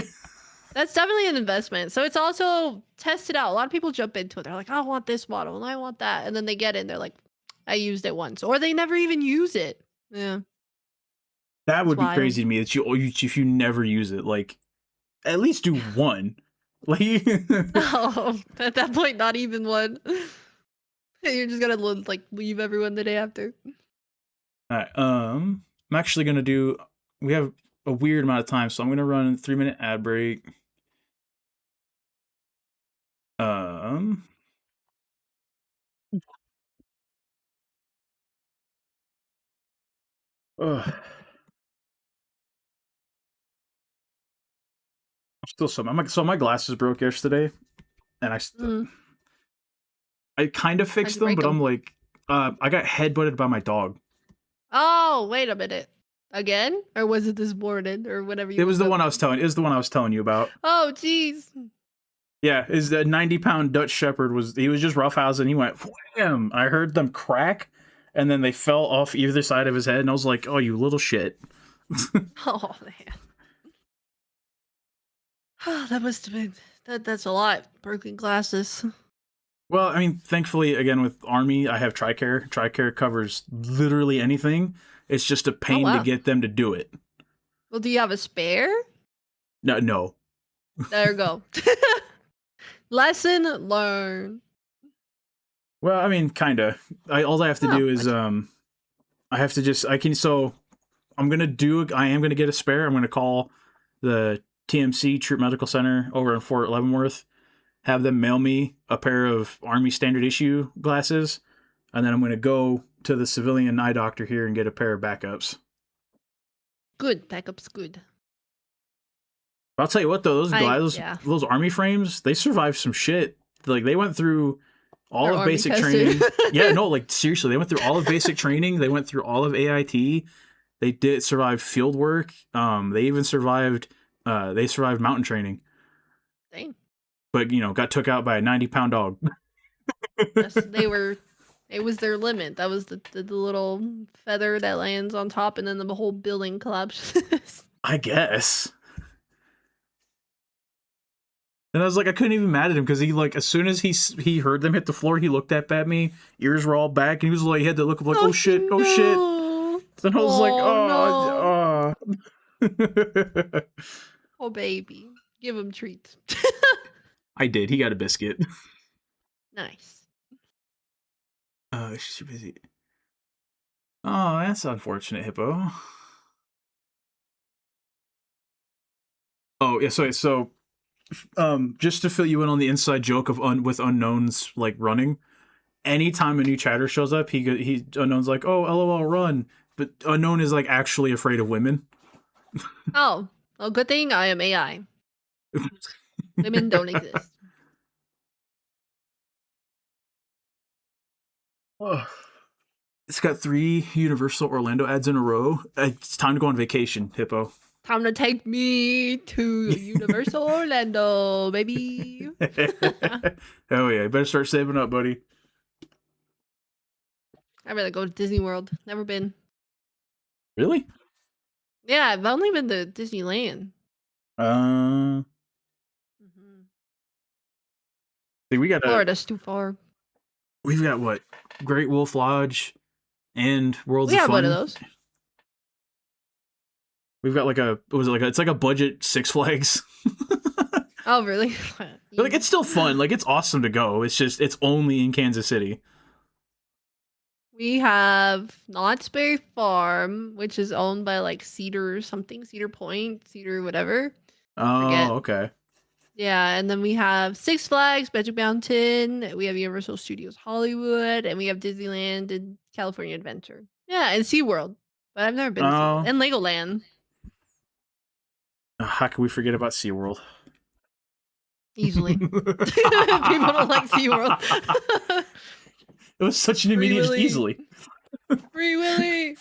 That's definitely an investment. So it's also tested out. A lot of people jump into it. They're like, I want this model and I want that. And then they get in, they're like, I used it once. Or they never even use it. Yeah. That It's would be wild. crazy to me that you if you never use it. Like at least do one. Like, Oh, at that point, not even one. You're just gonna like leave everyone the day after. alright, I'm actually gonna do. We have a weird amount of time, so I'm gonna run a 3-minute ad break. Um, ugh, I'm still so my glasses broke yesterday, and Mm, I kind of how'd fixed you them, break but I'm them? like, I got headbutted by my dog. Oh, wait a minute. Again? Or was it this morning or whenever you It was woke the up? one I was telling. It was the one I was telling you about. Oh, jeez. Yeah, is the 90-pound Dutch Shepherd he was just roughhousing. He went wham. I heard them crack, and then they fell off either side of his head, and I was like, "Oh, you little shit." Oh, man. Oh, that must have been that's a lot. Broken glasses. Well, I mean, thankfully, again with Army, I have Tricare. Tricare covers literally anything. It's just a Oh, pain to wow. get them to do it. Well, do you have a spare? No, no. There you go. Lesson learned. Well, I mean, kinda. All I have to Oh, do is much. I have to just I can so I'm gonna do. I am gonna get a spare. I'm gonna call the TMC Troop Medical Center over in Fort Leavenworth. Have them mail me a pair of Army standard issue glasses, and then I'm gonna go to the civilian eye doctor here and get a pair of backups. Good. Backup's good. I'll tell you what though, Yeah. those Army frames, they survived some shit. Like they went through all They're of army basic tested. training. Yeah, no, like seriously, they went through all of basic training. They went through all of AIT. They did survive field work. They even survived. They survived mountain training, Dang. but got took out by a 90-pound dog. Yes, they were. It was their limit. That was the little feather that lands on top, and then the whole building collapses. I guess. And I was like, I couldn't even mad at him because he like as soon as he heard them hit the floor, he looked up at me, ears were all back, and he was like, he had to look like, oh shit, oh shit. No. Then I was like, Oh oh, oh. oh baby, give him treats. I did. He got a biscuit. Nice. She's busy. Oh, that's unfortunate, Hippo. Oh yeah, just to fill you in on the inside joke of with unknowns like running. Anytime a new chatter shows up, he unknown's like, oh, LOL, run. But unknown is like actually afraid of women. Oh, well, good thing I am AI. Women don't exist. Oh. It's got 3 Universal Orlando ads in a row. It's time to go on vacation, Hippo. Time to take me to Universal Orlando, baby. Hell yeah, you better start saving up, buddy. I'd rather go to Disney World. Never been. Really? Yeah, I've only been to Disneyland. Uh, Mhm. see, Florida's too far. we've got what? Great Wolf Lodge and Worlds We of have one of Fun. those. We've got it's like a budget Six Flags. Oh, really? But, like it's still fun. Like it's awesome to go. It's just it's only in Kansas City. We have Knott's Berry Farm, which is owned by like Cedar or something, Cedar Point, Cedar whatever. Oh, Forget. okay. Yeah, and then we have Six Flags, Magic Mountain. We have Universal Studios Hollywood, and we have Disneyland and California Adventure. Yeah, and SeaWorld. But I've never been to SeaWorld. Oh, And Legoland. how can we forget about SeaWorld? Easily. People don't like SeaWorld. It was such an Free immediate Willy. easily. Free Willy.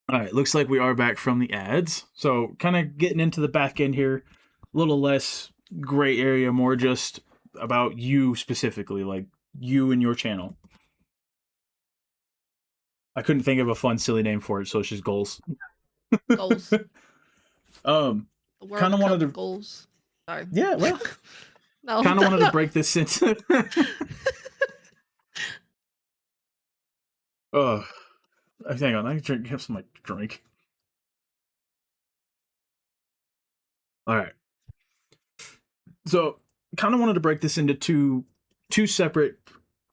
All right, looks like we are back from the ads. So, kind of getting into the back end here, a little less gray area, more just about you specifically, like you and your channel. I couldn't think of a fun, silly name for it, so it's just goals. Goals. um, The kind World of wanted Cup to, goals. Sorry. yeah, well, No, kind of wanted to no. break this into. Oh, hang on, I can drink, have some like drink. All right, so kind of wanted to break this into two separate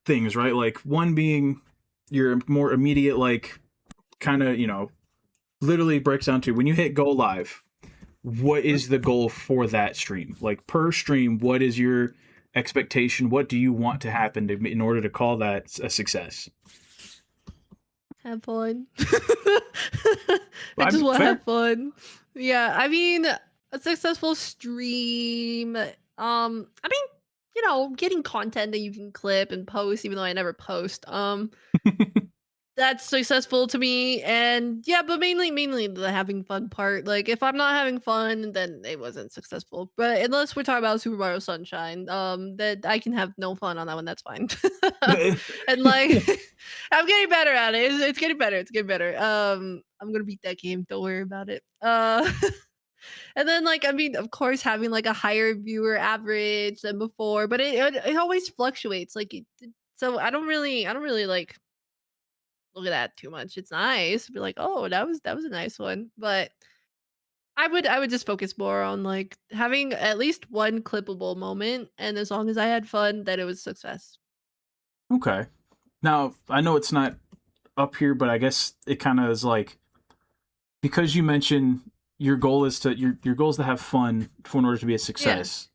things, right? Like one being your more immediate, like kind of literally breaks down to when you hit go live. What is the goal for that stream? Like per stream, what is your expectation? What do you want to happen in order to call that a success? Have fun. I I just mean, want to have fair. fun. Yeah, I mean, a successful stream. I mean, getting content that you can clip and post, even though I never post. That's successful to me, and yeah, but mainly the having fun part. Like, if I'm not having fun, then it wasn't successful. But unless we're talking about Super Mario Sunshine, that I can have no fun on that one. That's fine. And like, I'm getting better at it. It's getting better. It's getting better. I'm gonna beat that game. Don't worry about it. And then like, I mean, of course, having like a higher viewer average than before, but it always fluctuates. So I don't really like look at that too much. It's nice. Be like, "Oh, that was a nice one." But I would just focus more on, like, having at least one clippable moment, and as long as I had fun, then it was success. Okay. Now I know it's not up here, but I guess it kind of is like because you mentioned your goal is to have fun for in order to be a Yeah. success.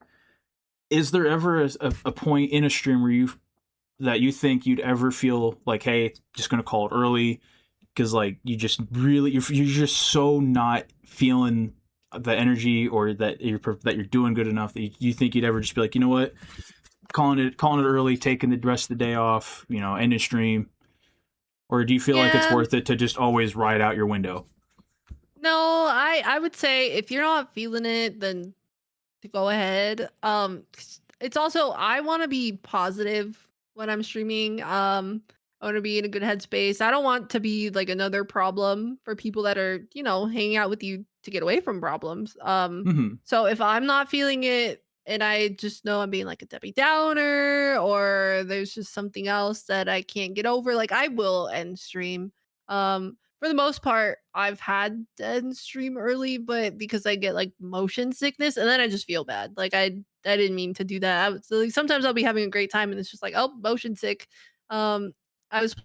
Is there ever a point in a stream where you think you'd ever feel like, hey, just gonna call it early because like you just really you're just so not feeling the energy or that you're doing good enough that you think you'd ever just be like, you know what, calling it early, taking the rest of the day off, end of stream, or do you feel like it's Yeah. worth it to just always ride out your window? No, I would say if you're not feeling it, then to go ahead. It's also I want to be positive when I'm streaming. I want to be in a good headspace. I don't want to be like another problem for people that are, hanging out with you to get away from problems. Mm-hmm. So if I'm not feeling it and I just know I'm being like a Debbie Downer or there's just something else that I can't get over, like I will end stream. For the most part, I've had to end stream early, but because I get like motion sickness and then I just feel bad. Like I didn't mean to do that. Like, sometimes I'll be having a great time and it's just like, oh, motion sick. I was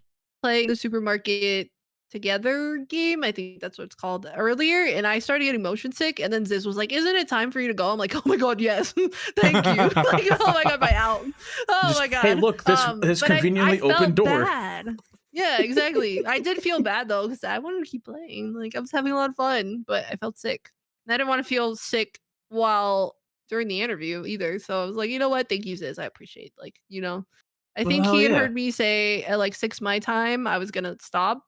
playing the supermarket together game. I think that's what it's called earlier. And I started getting motion sick. And then Ziz was like, "Isn't it time for you to go?" I'm like, "Oh my god, yes. Thank you." Like, oh my god, my out. Oh Just my hey, god. look, this But I conveniently open felt door. bad. Yeah, exactly. I did feel bad though, because I wanted to keep playing. Like I was having a lot of fun, but I felt sick. And I didn't want to feel sick while during the interview either. So I was like, you know what? Thank you, Ziz. I appreciate I Well, think hell he had yeah. heard me say at like 6 my time I was gonna stop,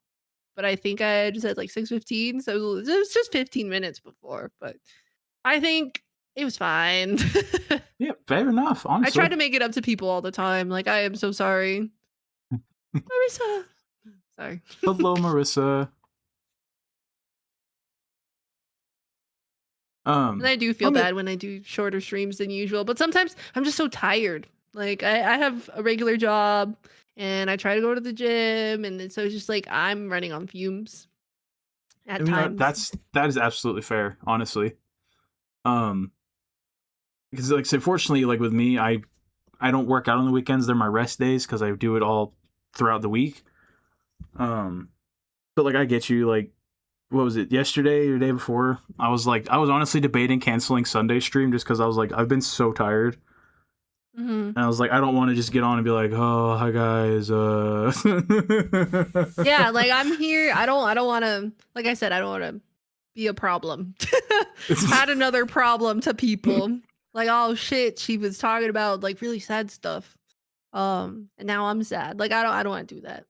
but I think I just said like 6:15, so it was just 15 minutes before, but I think it was fine. Yeah, fair enough, I try honestly. to make it up to people all the time, like, "I am so sorry." "Marissa." Sorry. Hello, Marissa. And I do feel On the bad when I do shorter streams than usual, but sometimes I'm just so tired. Like, I have a regular job, and I try to go to the gym, and so it's just like I'm running on fumes I at mean, times. that is absolutely fair, honestly. Um, because like, say, fortunately, like with me, I don't work out on the weekends. They're my rest days because I do it all throughout the week. Um, but like, I get you. Like, what was it yesterday or the day before? I was honestly debating canceling Sunday stream just because I was like, I've been so tired, Mhm. and I was like, I don't want to just get on and be like, oh, hi guys. Yeah, like, I'm here. I don't wanna like I said, I don't wanna be a problem. Add another problem to people. Like, "Oh, shit, she was talking about, like, really sad stuff, and now I'm sad." Like, I don't wanna do that.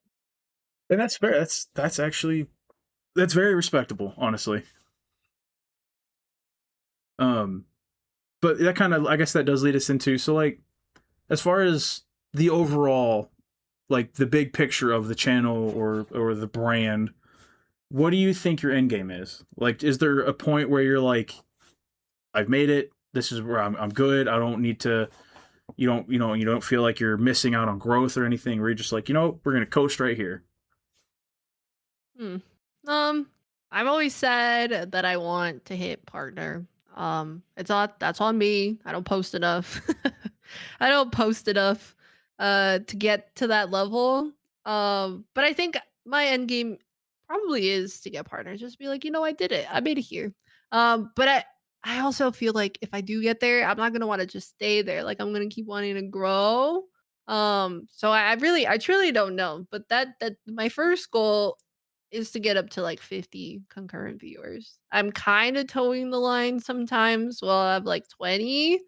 And that's fair. That's actually That's very respectable, honestly. Um, but that kind of, I guess that does lead us into, so like, as far as the overall, like the big picture of the channel or the brand, what do you think your end game is? Like, is there a point where you're like, I've made it. This is where I'm good. I don't need to. You don't feel like you're missing out on growth or anything. Where you're just like, we're gonna coast right here. Hmm. Um, I've always said that I want to hit partner. It's not that's on me. I don't post enough. I don't post enough to get to that level. But I think my end game probably is to get partner. Just be like, I did it. I made it here. But I also feel like if I do get there, I'm not gonna want to just stay there. Like I'm gonna keep wanting to grow. So I truly don't know. But that my first goal is to get up to like 50 concurrent viewers. I'm kind of towing the line sometimes. Well, I have like 20.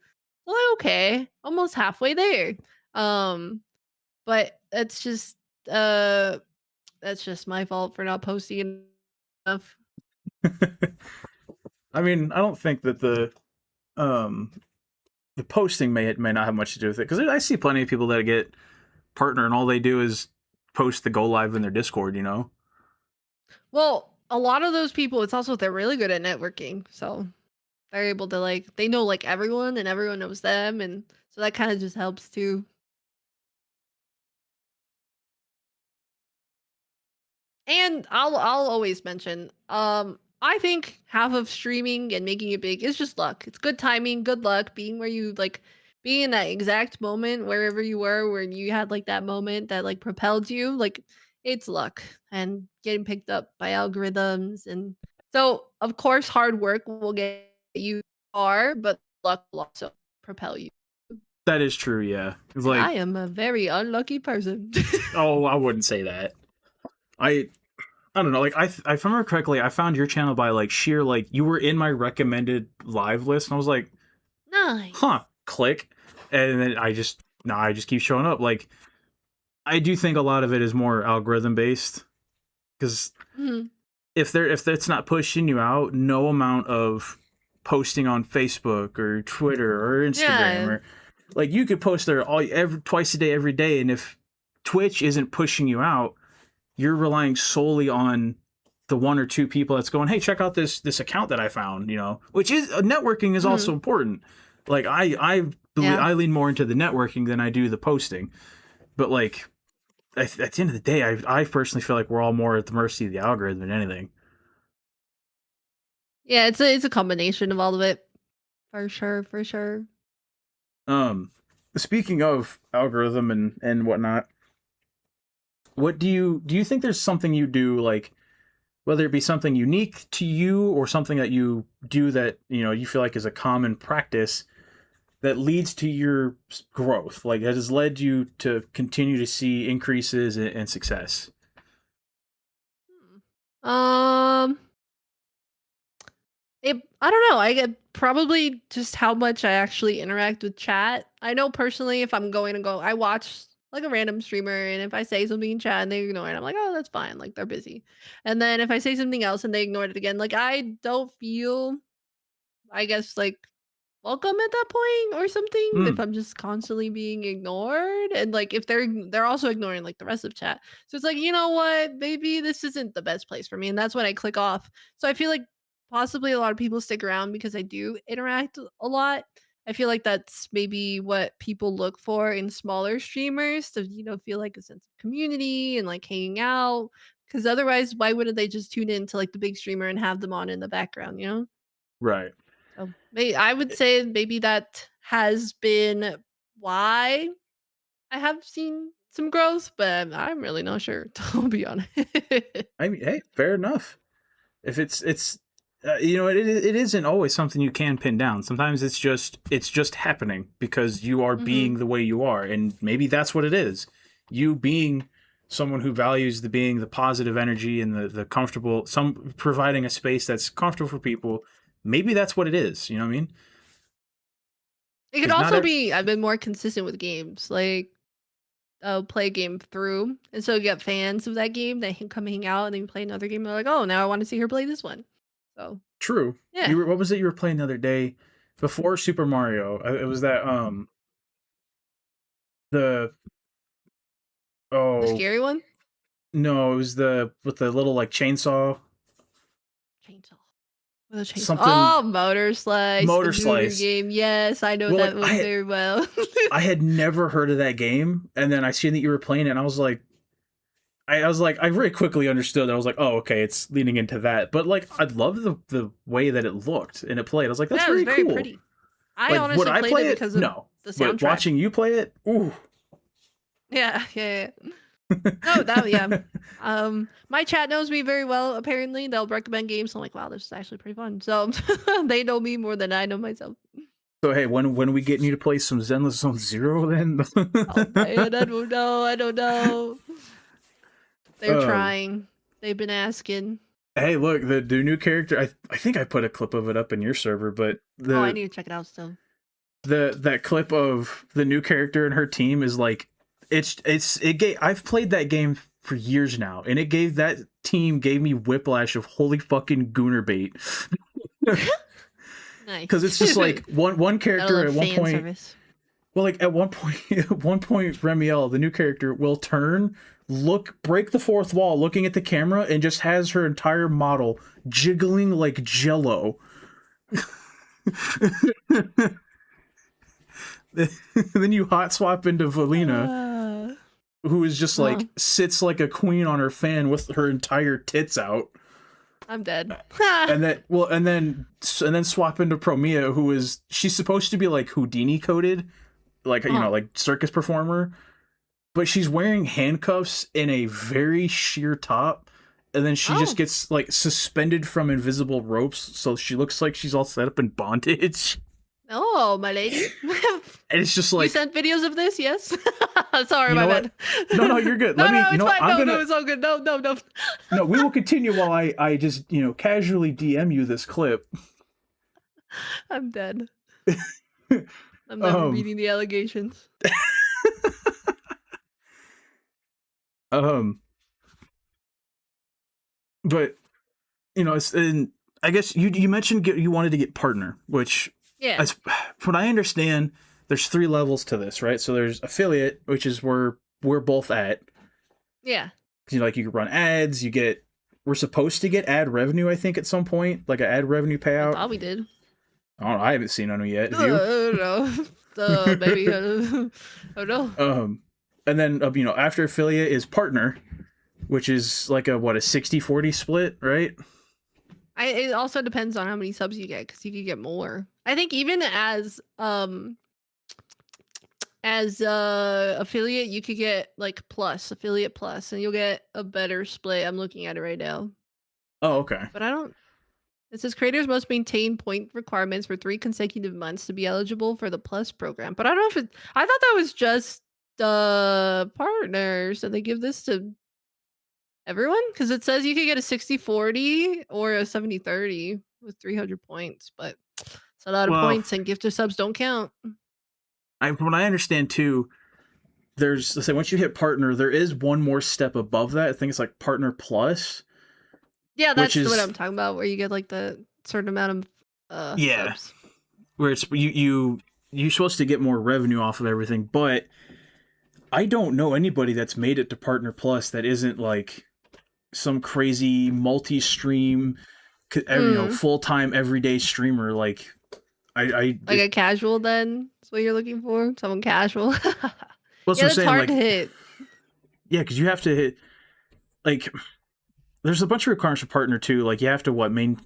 Well, okay, almost halfway there. Um, but uh that's just my fault for not posting enough. I mean, I don't think that um the posting may not have much to do with it because I see plenty of people that get partner and all they do is post the go live in their Discord. Well, a lot of those people, it's also they're really good at networking. So they're able to they know like everyone and everyone knows them and so that kind of just helps too. And I'll always mention, I think half of streaming and making it big is just luck. It's good timing, good luck, being where you being in that exact moment wherever you were when you had like that moment that like propelled you. Like it's luck and getting picked up by algorithms and so of course hard work will get you far, but luck will also propel you. That is true. Yeah, it's And I like, am a very unlucky person. oh, I wouldn't say that. I I don't know. Like if I remember correctly, I found your channel by like sheer like you were in my recommended live list, and I was like, Nice. huh, click, and then I just keep showing up. Like I do think a lot of it is more algorithm based because Mhm. if that's not pushing you out, no amount of posting on Facebook or Twitter or Instagram Yeah. or like you could post there twice a day every day, and if Twitch isn't pushing you out, you're relying solely on the one or two people that's going, hey, check out this account that I found, which is networking is also Mhm. important. Like I believe Yeah. I lean more into the networking than I do the posting, but like at the end of the day, I personally feel like we're all more at the mercy of the algorithm than anything. Yeah, it's a combination of all of it. For sure, for sure. Um, Speaking of algorithm and whatnot, what do you think there's something you do like whether it be something unique to you or something that you do that you feel like is a common practice that leads to your growth, like that has led you to continue to see increases and success? Hmm. I don't know. I get probably just how much I actually interact with chat. I know personally if I'm going to go I watch like a random streamer and if I say something in chat and they ignore it, I'm like, "Oh, that's fine." Like they're busy. And then if I say something else and they ignore it again, like I don't feel I guess like welcome at that point or something if Mm, I'm just constantly being ignored and like if they're also ignoring like the rest of chat. So it's like, you know what? Maybe this isn't the best place for me and that's when I click off. So I feel like possibly a lot of people stick around because I do interact a lot. I feel like that's maybe what people look for in smaller streamers to, feel like a sense of community and like hanging out. Cause otherwise, why wouldn't they just tune in to like the big streamer and have them on in the background? right. So, I would say maybe that has been why I have seen some growth, but I'm really not sure, to be honest. I mean, hey, fair enough. If it's it isn't always something you can pin down. Sometimes it's just happening because you are being Mhm. the way you are, and maybe that's what it is. You being someone who values the positive energy and the comfortable, some providing a space that's comfortable for people. Maybe that's what it is. You know what I mean? It could Because not also every be I've been more consistent with games, like play a game through, and so you get fans of that game that can come hang out and then play another game. They're like, "Oh, now I want to see her play this one." So True. yeah, What was it you were playing the other day before Super Mario? It was that the the oh scary one. no, it was the with the little like chainsaw Chainsaw. With a chainsaw. something Oh, Motor Slice, the motor Nooner slice. game. Yes, I know Well, that like one very well. I had never heard of that game, and then I seen that you were playing it, and I was like, I very quickly understood. I was like, oh, okay, it's leaning into that. But like, I love the way that it looked and it played. I was like, that's Yeah, it was very very cool. pretty. I Like, would honestly I played play it it? because of No. the But soundtrack. watching you play it, ooh. Yeah, yeah, yeah. No, that yeah. My chat knows me very well. Apparently, they'll recommend games. I'm like, wow, this is actually pretty fun. So they know me more than I know myself. So hey, when are we getting you to play some Zenless Zone Zero then? Oh man, I don't know. I don't know. They're um, trying. They've been asking. hey, look, the new character. I think I put a clip of it up in your server, but Oh, I need to check it out still. that clip of the new character and her team is like it gave, I've played that game for years now, and it gave that team gave me whiplash of holy fucking gooner bait. Because Nice. it's just like one Gotta character love at one fan point. service. Well, like at one point, at one point, Remiel, the new character, will turn, break the fourth wall, looking at the camera, and just has her entire model jiggling like Jello. Then you hot swap into Valina, Uh, who is just uh, like sits like a queen on her fan with her entire tits out. I'm dead. And then and then swap into Promia, who is she's supposed to be like Houdini coded, like Oh. like circus performer, but she's wearing handcuffs and a very sheer top, and then she just Oh. gets like suspended from invisible ropes, so she looks like she's all set up in bondage. Oh, my lady. And it's just You like, sent videos of this? Yes. Sorry, you my know what? bad. No, you're good. No, Let me, no, it's fine. I'm No, no, gonna, it's all good. No, no, no. no, we will continue while I just, casually DM you this clip. I'm dead. I'm never um, meeting the allegations. um, but it's and I guess you mentioned you wanted to get partner, which Yeah. as from what I understand, there's three levels to this, right? So there's affiliate, which is where we're both at. Yeah. Like you can run ads, we're supposed to get ad revenue, I think, at some point, like an ad revenue I payout. thought we did. I don't know, I haven't seen any yet. Have you? I don't know. Maybe. I don't know. And then after affiliate is partner, which is like a 60-40 split, right? It also depends on how many subs you get, because you could get more. I think even as affiliate, you could get like affiliate plus, and you'll get a better split. I'm looking at it right now. Oh, okay. But I don't. It says creators must maintain point requirements for 3 consecutive months to be eligible for the plus program. But I don't know if it. I thought that was just partners. So they give this to everyone, because it says you could get a 60-40 or a 70-30 with 300 points. But it's a lot of Well, points, and gifter subs don't count. from what I understand too, there's, let's say, once you hit partner, there is one more step above that. I think it's like partner plus, Yeah, which that's what is, I'm talking about, where you get like the certain amount of yeah, subs. where it's you're supposed to get more revenue off of everything, but I don't know anybody that's made it to partner plus that isn't like some crazy multi-stream, Mm, full-time everyday streamer. Like I like just, a casual, then is what you're looking for? Someone casual. what's what Yeah, I'm that's saying, hard to like, hit. yeah, because you have to hit, like, there's a bunch of requirements for partner too. Like you have to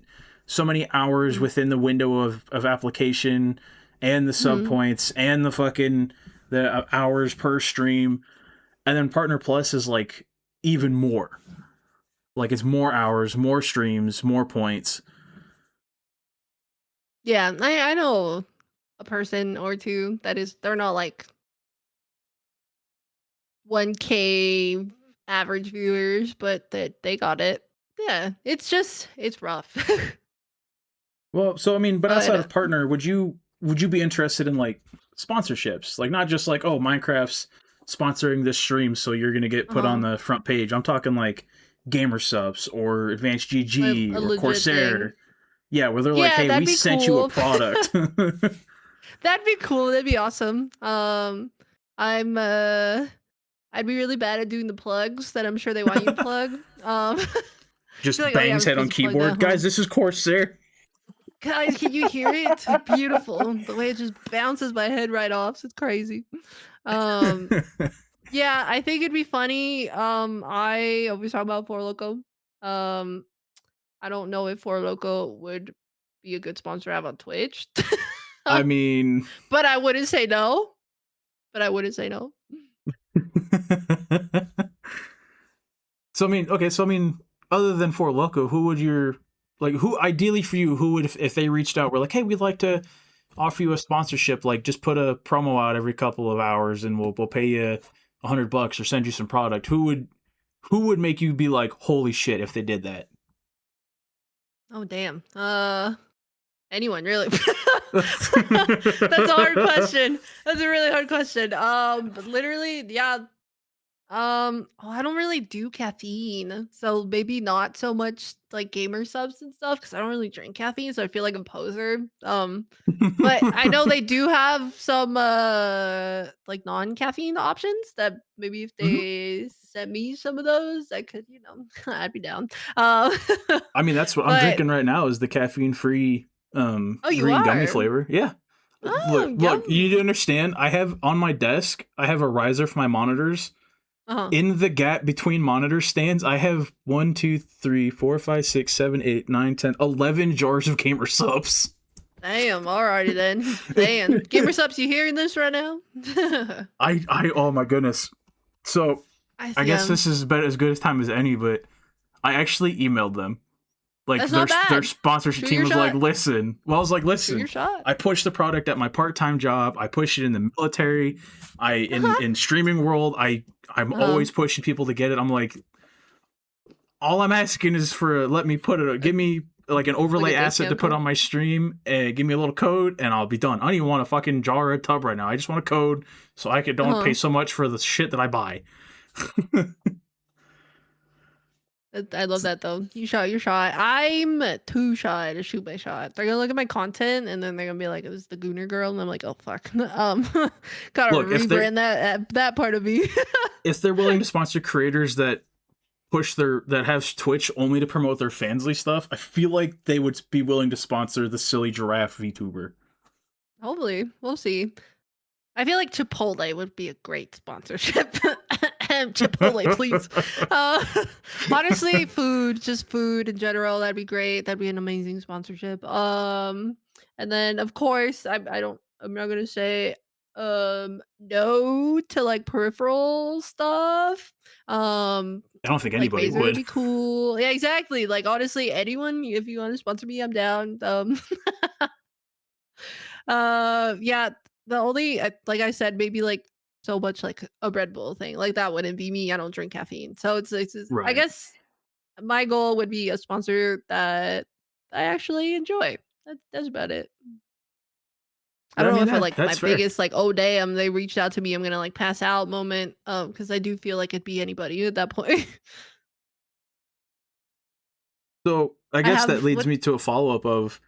so many hours Mm, within the window of application, and the sub mhm. points, and the fucking the hours per stream, and then partner plus is like even more. Like it's more hours, more streams, more points. Yeah, I know a person or two that they're not like 1K average viewers, but that they got it. Yeah, it's rough. Well, so I mean, but But outside of partner, would you be interested in like sponsorships? Like not just like, oh, Minecraft's sponsoring this stream, so you're gonna get put on Uh-huh. the front page. I'm talking like Gamer Subs or Advanced GG A or legit thing. Corsair. Yeah, where they're like, Yeah, "Hey, that'd we be sent you a cool. product." That'd be cool. That'd be awesome. I'm I'd be really bad at doing the plugs that I'm sure they want you to plug. Be Just like, oh yeah, bangs we're head on supposed to plug that, keyboard. huh? Guys, this is Corsair. Guys, can you hear it? It's beautiful. The way it just bounces my head right off. It's crazy. Um, yeah, I think it'd be funny. I always talk about Four Loco. Um, I don't know if Four Loco would be a good sponsor to have on Twitch. I mean, But I wouldn't say no. But I wouldn't say no. so I mean, okay, so I mean, other than For Loco, who would your like who ideally for you, who would if they reached out, were like, hey, we'd like to offer you a sponsorship, like just put a promo out every couple of hours and we'll pay you $100 or send you some product. Who would make you be like, holy shit, if they did that? Oh damn. Anyone really? That's a hard question. That's a really hard question. But literally, yeah. Oh, I don't really do caffeine, so maybe not so much like gamer subs and stuff because I don't really drink caffeine, so I feel like a poser. But I know they do have some like non-caffeine options that maybe if Mhm. they sent me some of those, I could, I'd be down. Um, I mean, that's what I'm but drinking right now is the caffeine free oh, you green gummy are. flavor. Yeah. Look, Oh, look, you need to yum. understand. I have on my desk, I have a riser for my monitors. Uh-huh. In the gap between monitor stands, I have 1, 2, 3, 4, 5, 6, 7, 8, 9, 10, 11 jars of gamer subs. Damn. Alrighty then. Damn. Gamer subs, you hearing this right now? Oh my goodness. So I I see. guess this is about as good as time as any, but I actually emailed them. Like That's their not their bad. sponsorship Shoot team your was like, shot. listen. Well, I was like, Shoot your listen. shot. I pushed the product at my part-time job. I pushed it in the military. I in streaming world. I'm Uh-huh. always pushing people to get it. I'm like, all I'm asking is for let me put it. Uh, Give me like an like overlay a asset to discount put code. on my stream. Give me a little code, and I'll be done. I don't even want a fucking jar or a tub right now. I just want a code so I could don't pay Uh-huh. so much for the shit that I buy. I love that though. You shot your shot. I'm too shy to shoot my shot. They're gonna look at my content and then they're gonna be like, "It was the Gooner girl," and I'm like, "Oh fuck." Gotta Look, rebrand that part of me. if they're willing to sponsor creators that that have Twitch only to promote their fansly stuff, I feel like they would be willing to sponsor the silly giraffe VTuber. Hopefully, we'll see. I feel like Chipotle would be a great sponsorship. Chipotle, please. Uh, honestly, food, just food in general, that'd be great. That'd be an amazing sponsorship. And then of course, I'm not gonna say no to like peripheral stuff. Um, I don't think like anybody Razer would would. be cool. Yeah, exactly. Like honestly, anyone, if you want to sponsor me, I'm down. Yeah, the only like I said, maybe like so much like a Red Bull thing. Like that wouldn't be me. I don't drink caffeine. So I Right. guess my goal would be a sponsor that I actually enjoy. That's about it. I I don't know mean if I that like my that's fair. biggest like, oh damn, they reached out to me, I'm gonna like pass out moment. Because I do feel like it'd be anybody at that point. So I I guess that have leads what me to a follow up of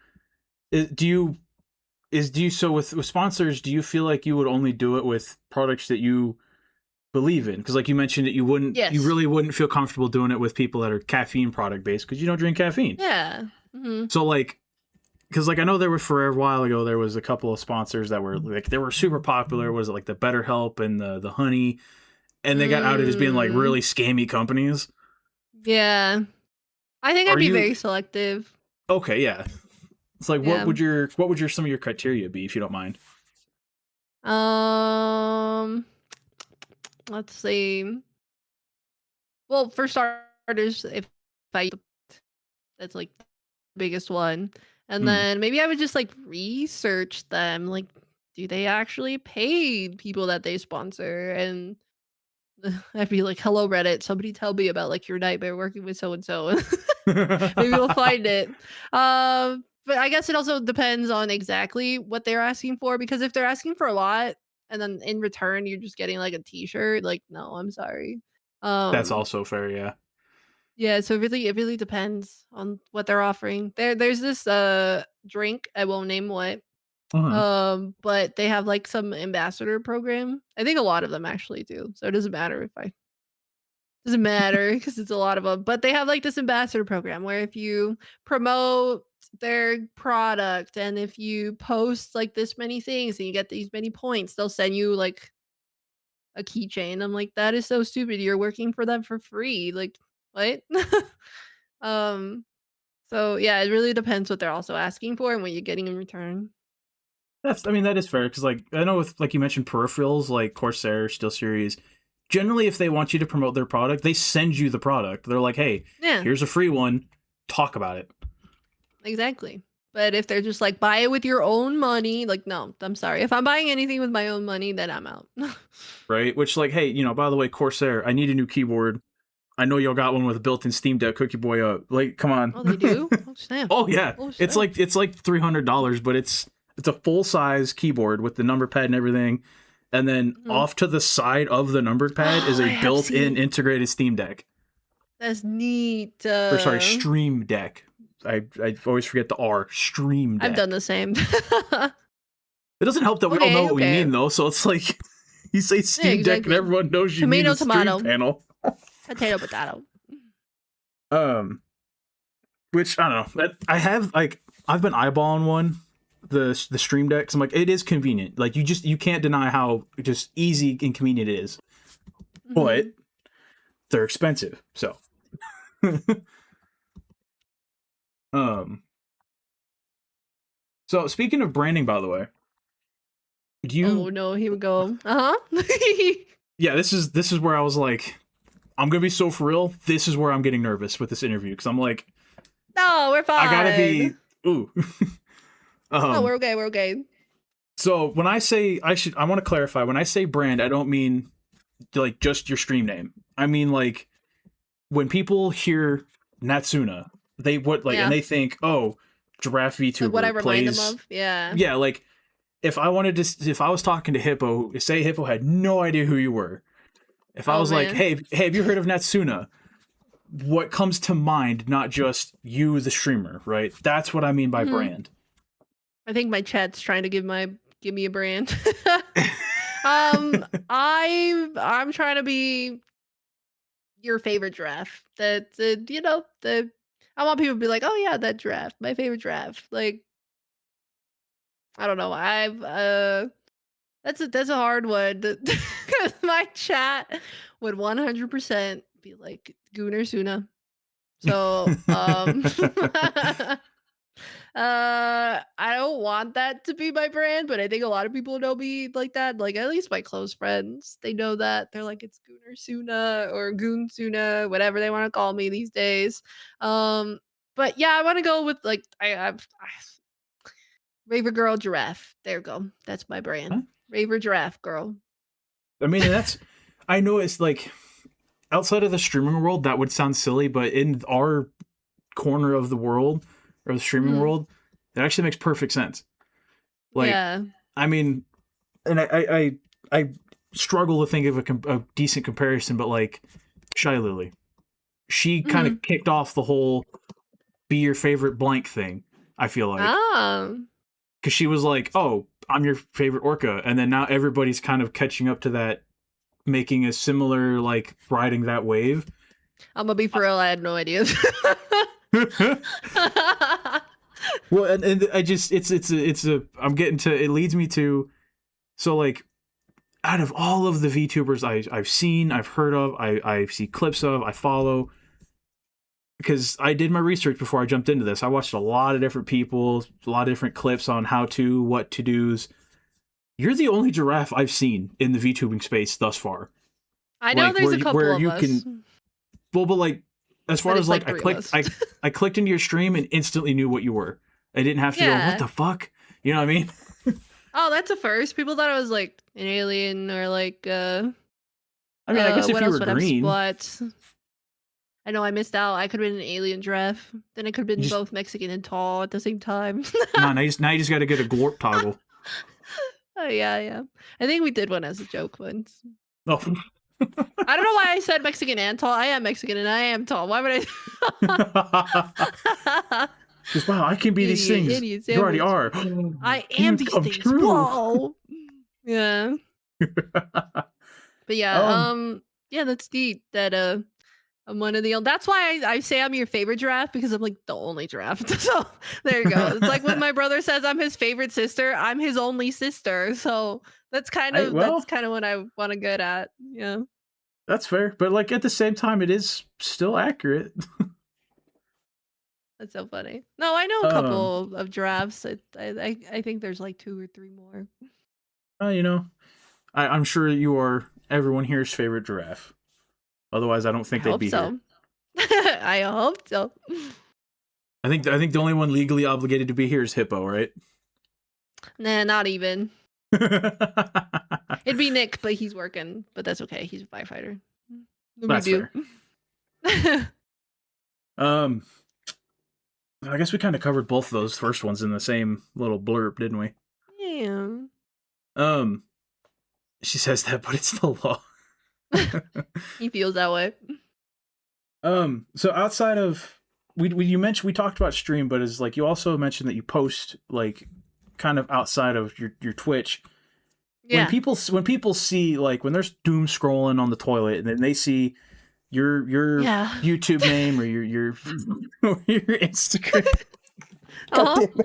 do you do you so with sponsors, do you feel like you would only do it with products that you believe in? Because like you mentioned that you yes. really wouldn't feel comfortable doing it with people that are caffeine product based because you don't drink caffeine. Yeah. Hmm. So like because like I know there was for a while ago there was a couple of sponsors that were like they were super popular. Was it like the BetterHelp and the Honey, and they got outed as being like Mm, really scammy companies. yeah. I think I'd Are be you very selective. okay? Yeah, it's like Yeah. what would your some of your criteria be if you don't mind? Um, let's see. Well, for starters, if I that's like the biggest one. And Hmm. then maybe I would just like research them. Like, do they actually pay people that they sponsor? And I'd be like, hello, Reddit. Somebody tell me about like your nightmare working with so and so. Maybe we'll find it. But I guess it also depends on exactly what they're asking for because if they're asking for a lot, and then in return you're just getting like a t-shirt, like, no, I'm sorry. That's Um, also fair, yeah. yeah, so it really depends on what they're offering. There's this drink, I won't name what, Uh-huh. but they have like some ambassador program. I think a lot of them actually do. So it doesn't matter because it's a lot of them. But they have like this ambassador program where if you promote their product and if you post like this many things and you get these many points, they'll send you like a keychain. I'm like, that is so stupid. You're working for them for free. Like, what? um, so yeah, it really depends what they're also asking for and what you're getting in return. I mean, that is fair because, like, I know with like you mentioned peripherals like Corsair, SteelSeries. Generally, if they want you to promote their product, they send you the product. They're like, "Hey, Yeah, here's a free one. Talk about it." exactly. But if they're just like buy it with your own money, like no, I'm sorry. If I'm buying anything with my own money, then I'm out. Right? Which, like, hey, by the way, Corsair, I need a new keyboard. I know y'all got one with a built-in Steam Deck. Hook your boy up. Like, come on. Oh, they do? Oh, snap. Oh yeah, Oh, it's snap. like $300, but it's a full size keyboard with the number pad and everything, and then Mhm. off to the side of the number pad is Oh, a I have built-in seen integrated Steam Deck, that's neat. or sorry, Stream Deck. I always forget the R. Stream I've done Deck. the same. It doesn't help that we all know Okay, what we okay. mean though, so it's like you say Yeah, Steam Deck and exactly. everyone knows you mean Tomato, a stream tomato. panel. Potato, potato. Um, which I don't know. I've been eyeballing one, the Stream Deck. 'Cause I'm like, it is convenient. Like you can't deny how just easy and convenient it is. But Mhm. they're expensive. So, um, so speaking of branding, by the way, do Oh, you? no, here we go. Uh-huh. Yeah, this is where I was like, I'm gonna be so for real. This is where I'm getting nervous with this interview because I'm like, No, we're I gotta be. fine. Ooh. No, um. we're okay, we're okay. So when I say I want to clarify. When I say brand, I don't mean like just your stream name. I mean like when people hear Natsoona, they would like and Yeah. they think, oh, giraffe Like what I VTuber remind them plays. of. Yeah. Yeah, like if I was talking to Hippo, say Hippo had no idea who you were. If I Oh, was like, man. hey, have you heard of Natsoona? What comes to mind? Not just you, the streamer, right? That's what I mean by Mhm. brand. I think my chat's trying to give me a brand. I'm trying to be your favorite giraffe. The I want people to be like, "Oh yeah, that giraffe, my favorite giraffe." Like, I don't know. That's a hard one. 'Cause my chat would 100% be like Gooner Suna. So, I don't want that to be my brand, but I think a lot of people know me like that. Like at least my close friends, they know that. They're like it's Gooner Suna or Goon Suna, whatever they want to call me these days. Um, but yeah, I want to go with like I Raver Girl Giraffe. There you go. That's my brand. Raver Giraffe Girl. I mean, and that's I know it's like outside of the streaming world that would sound silly, but in our corner of the world or the streaming Mhm. world, it actually makes perfect sense. Like, Yeah. I mean, and I struggle to think of a decent comparison, but like Shy Lily, she kind Mhm. of kicked off the whole be your favorite blank thing. I feel like Ah. because she was like, "Oh, I'm your favorite orca," and then now everybody's kind of catching up to that, making a similar like riding that wave. I'm gonna be for real. I had no idea. Well, and I just it's a I'm getting to it leads me to so like out of all of the VTubers I've seen, I've heard of, I see clips of, I follow because I did my research before I jumped into this. I watched a lot of different people, a lot of different clips on how to, what to do's. You're the only giraffe I've seen in the VTubing space thus far. I know Like there's a couple where of you us, can well, but like as but far as it's like like 3 of us. I clicked into your stream and instantly knew what you were. I didn't have to go, what Yeah. the fuck? You know what I mean? Oh, that's a first. People thought I was like an alien or like I mean, I guess if what you else were would have green, spots? I know I missed out. I could have been an alien giraffe. Then I could have you been just both Mexican and tall at the same time. no, now you just got to get a glorp toggle. Oh, yeah, yeah. I think we did one as a joke once. Oh. I don't know why I said Mexican and tall. I am Mexican and I am tall. Why would I Just wow, I can be these Idiot, things. idiot You already sandwich. are. I am Dreams these come things. true. Whoa. Yeah. But yeah, um, yeah, that's neat that I'm one of the that's why I say I'm your favorite giraffe because I'm like the only giraffe. So there you go. It's like when my brother says I'm his favorite sister, I'm his only sister. So I that's well, kind of what I want to get at. Yeah. that's fair, but like at the same time, it is still accurate. That's so funny. No, I know a Um, couple of giraffes. I think there's like 2 or 3 more. you know, I'm sure you are everyone here's favorite giraffe. Otherwise, I don't I think they'd hope be here. so. I hope so. I think the only one legally obligated to be here is hippo, right? Nah, not even. That's It'd be Nick, but he's working, but that's okay. He's a firefighter. No big deal. fair. Um, I guess we kind of covered both of those first ones in the same little blurb, didn't we? Yeah. Um, she says that, but it's the law. He feels that way. So outside of you mentioned we talked about stream, but is like you also mentioned that you post like kind of outside of your Twitch. Yeah. When people see like when there's doom scrolling on the toilet and then they see your Yeah. YouTube name or your or your Instagram. God Uh-huh. damn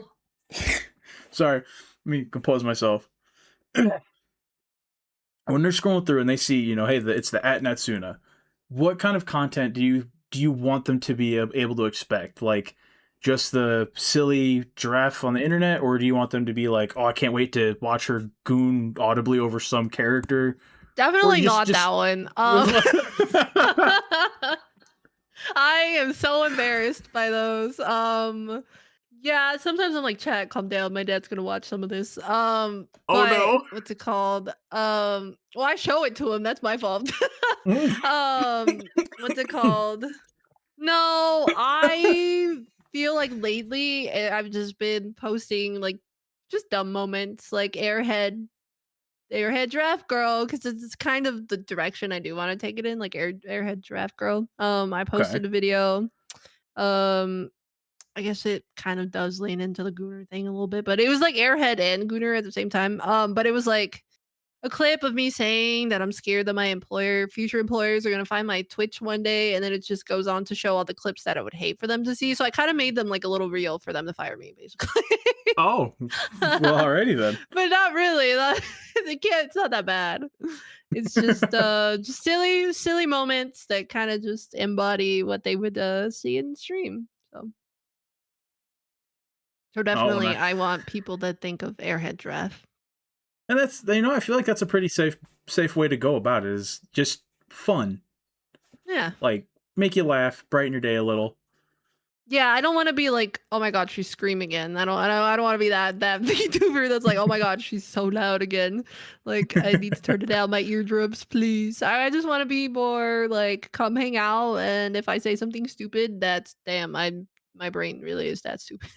it. Sorry, let me compose myself. When they're scrolling through and they see, hey, it's the at Natsoona, what kind of content do you want them to be able to expect? Like just the silly giraffe on the internet, or do you want them to be like, oh, I can't wait to watch her goon audibly over some character, or Definitely you just not that just one. I am so embarrassed by those. Yeah, sometimes I'm like, "Chat, calm down. My dad's gonna watch some of this." oh But no. what's it called? Well, I show it to him. That's my fault. What's it called? No, I feel like lately I've just been posting like just dumb moments, like Airhead Giraffe Girl, because it's kind of the direction I do want to take it in, like Airhead Giraffe Girl. I Okay. posted a video. Um, I guess it kind of does lean into the Gooner thing a little bit, but it was like Airhead and Gooner at the same time. But it was like a clip of me saying that I'm scared that my future employers are gonna find my Twitch one day, and then it just goes on to show all the clips that I would hate for them to see. So I kind of made them like a little reel for them to fire me, basically. Oh, well, alrighty then. But not really. It can't. It's not that bad. It's just silly moments that kind of just embody what they would see in stream. So Oh, definitely, I want people to think of Airhead Giraffe. and that's I feel like that's a pretty safe way to go about it. Is just fun, Yeah. like make you laugh, brighten your day a little. Yeah, I don't wanna be like, "Oh my god, she's screaming again." I don't wanna be that VTuber that's like, "Oh my god, she's so loud again. Like, I need to turn it down my eardrums, please." I just wanna be more like, "Come hang out," and if I say something stupid, that's damn, my brain really is that stupid.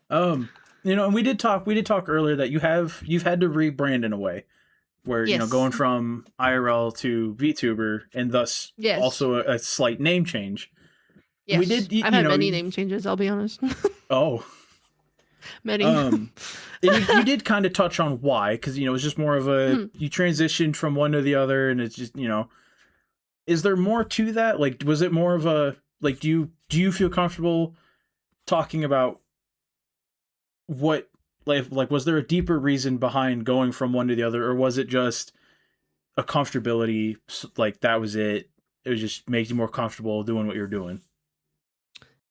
um, and we did talk earlier that you've had to rebrand in a way where Yes. going from IRL to VTuber and thus Yes. also a slight name change. We Yes. did, I've had many name changes, I'll be honest. oh, Many. um, and you did kind of touch on why because it was just more of a Mhm. you transitioned from one to the other and it's just is there more to that? Like, was it more of a like? Do you feel comfortable talking about what like? Was there a deeper reason behind going from one to the other, or was it just a comfortability? Like that was it. It was just make you more comfortable doing what you're doing.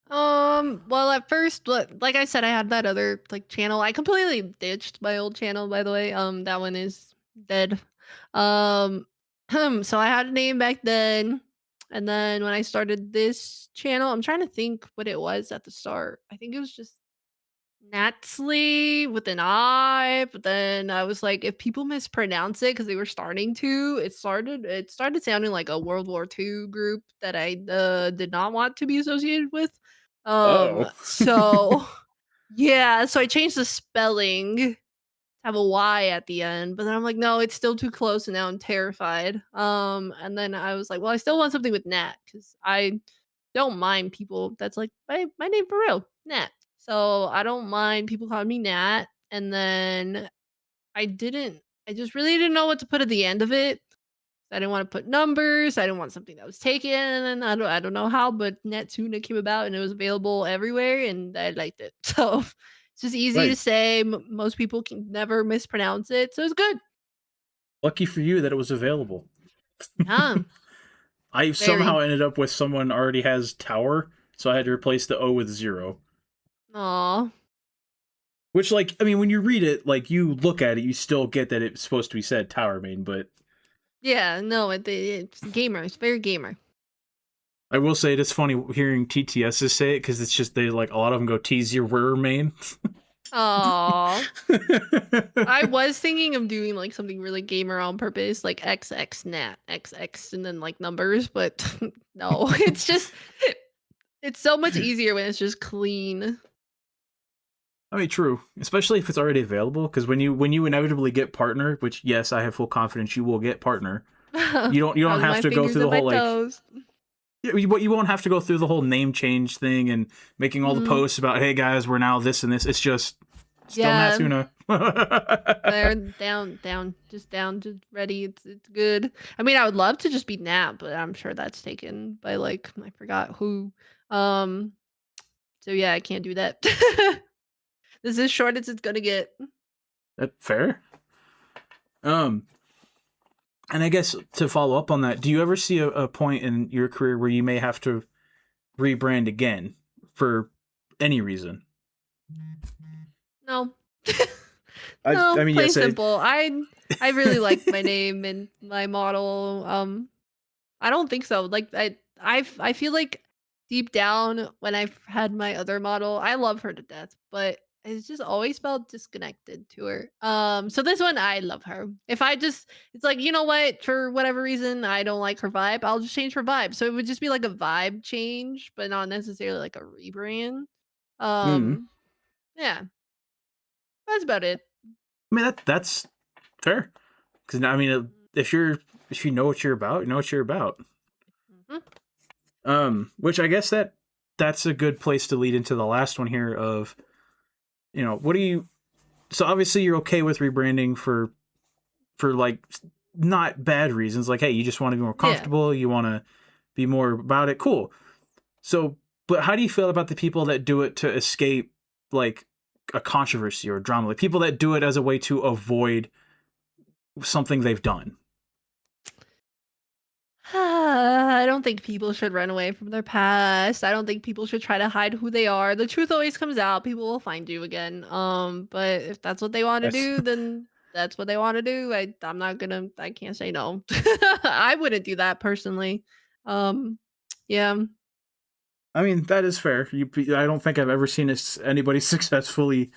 Well, at first, like I said, I had that other like channel. I completely ditched my old channel, by the way. That one is dead. Um, so I had a name back then, and then when I started this channel, I'm trying to think what it was at the start. I think it was just Natsley with an I, but then I was like, if people mispronounce it because they were starting to, it started sounding like a World War II group that I did not want to be associated with. Oh. So Yeah, so I changed the spelling to have a Y at the end, but then I'm like, "No, it's still too close," and now I'm terrified. And then I was like, "Well, I still want something with Nat because I don't mind people that's like, my name for real, Nat." So, I don't mind people calling me Nat, and then I didn't I just really didn't know what to put at the end of it. I didn't wanna put numbers, I didn't want something that was taken, and then I don't know how, but Natsoona came about and it was available everywhere, and I liked it. So, it's just easy to Right. say, most people can never mispronounce it, so it's good. Lucky for you that it was available. Yeah, I somehow very. ended up with someone already has tower, so I had to replace the O with zero. Aw. Which, like, I mean, when you read it, like, you look at it, you still get that it's supposed to be said tower main, but Yeah, no, it's gamer, it's very gamer. I will say it is funny hearing TTSs say it because it's just they like a lot of them go T0 main. Aw. I was thinking of doing, like, something really gamer on purpose, like XX nat, XX, and then, like, numbers, but no, it's just it's so much easier when it's just clean. I mean, true, especially if it's already available. Because when you inevitably get partner, which yes, I have full confidence you will get partner. You don't Crossing have my to go fingers through and the my whole like toes. you won't have to go through the whole name change thing and making all the Mhm. posts about hey guys we're now this and this. It's just still Yeah, Natsuuna. they're down, just ready, it's good. I mean, I would love to just be Nat, but I'm sure that's taken by, like, I forgot who. Um, so yeah, I can't do that. This is short as it's gonna get. That fair. Um, and I guess to follow up on that, do you ever see a point in your career where you may have to rebrand again for any reason? No. I No, mean plain yes, it, simple. I really like my name and my model. I don't think so. Like I feel like deep down when I've had my other model, I love her to death, but it's just always felt disconnected to her. So this one I love her. If I just it's like, you know what, for whatever reason I don't like her vibe, I'll just change her vibe. So it would just be like a vibe change, but not necessarily like a rebrand. mm, Um yeah, that's about it. I mean that's fair because I mean if you know what you're about, you know what you're about. Mhm. Which I guess that's a good place to lead into the last one here of what do you so obviously you're okay with rebranding for like not bad reasons like hey you just want to be more Yeah. comfortable you want to be more about it cool so but how do you feel about the people that do it to escape like a controversy or drama like people that do it as a way to avoid something they've done. I don't think people should run away from their past. I don't think people should try to hide who they are. The truth always comes out. People will find you again. But if that's what they want to That's do, then that's what they want to do. I'm not gonna. I can't say no. I wouldn't do that personally. Um, yeah. I mean that is fair I don't think I've ever seen anybody successfully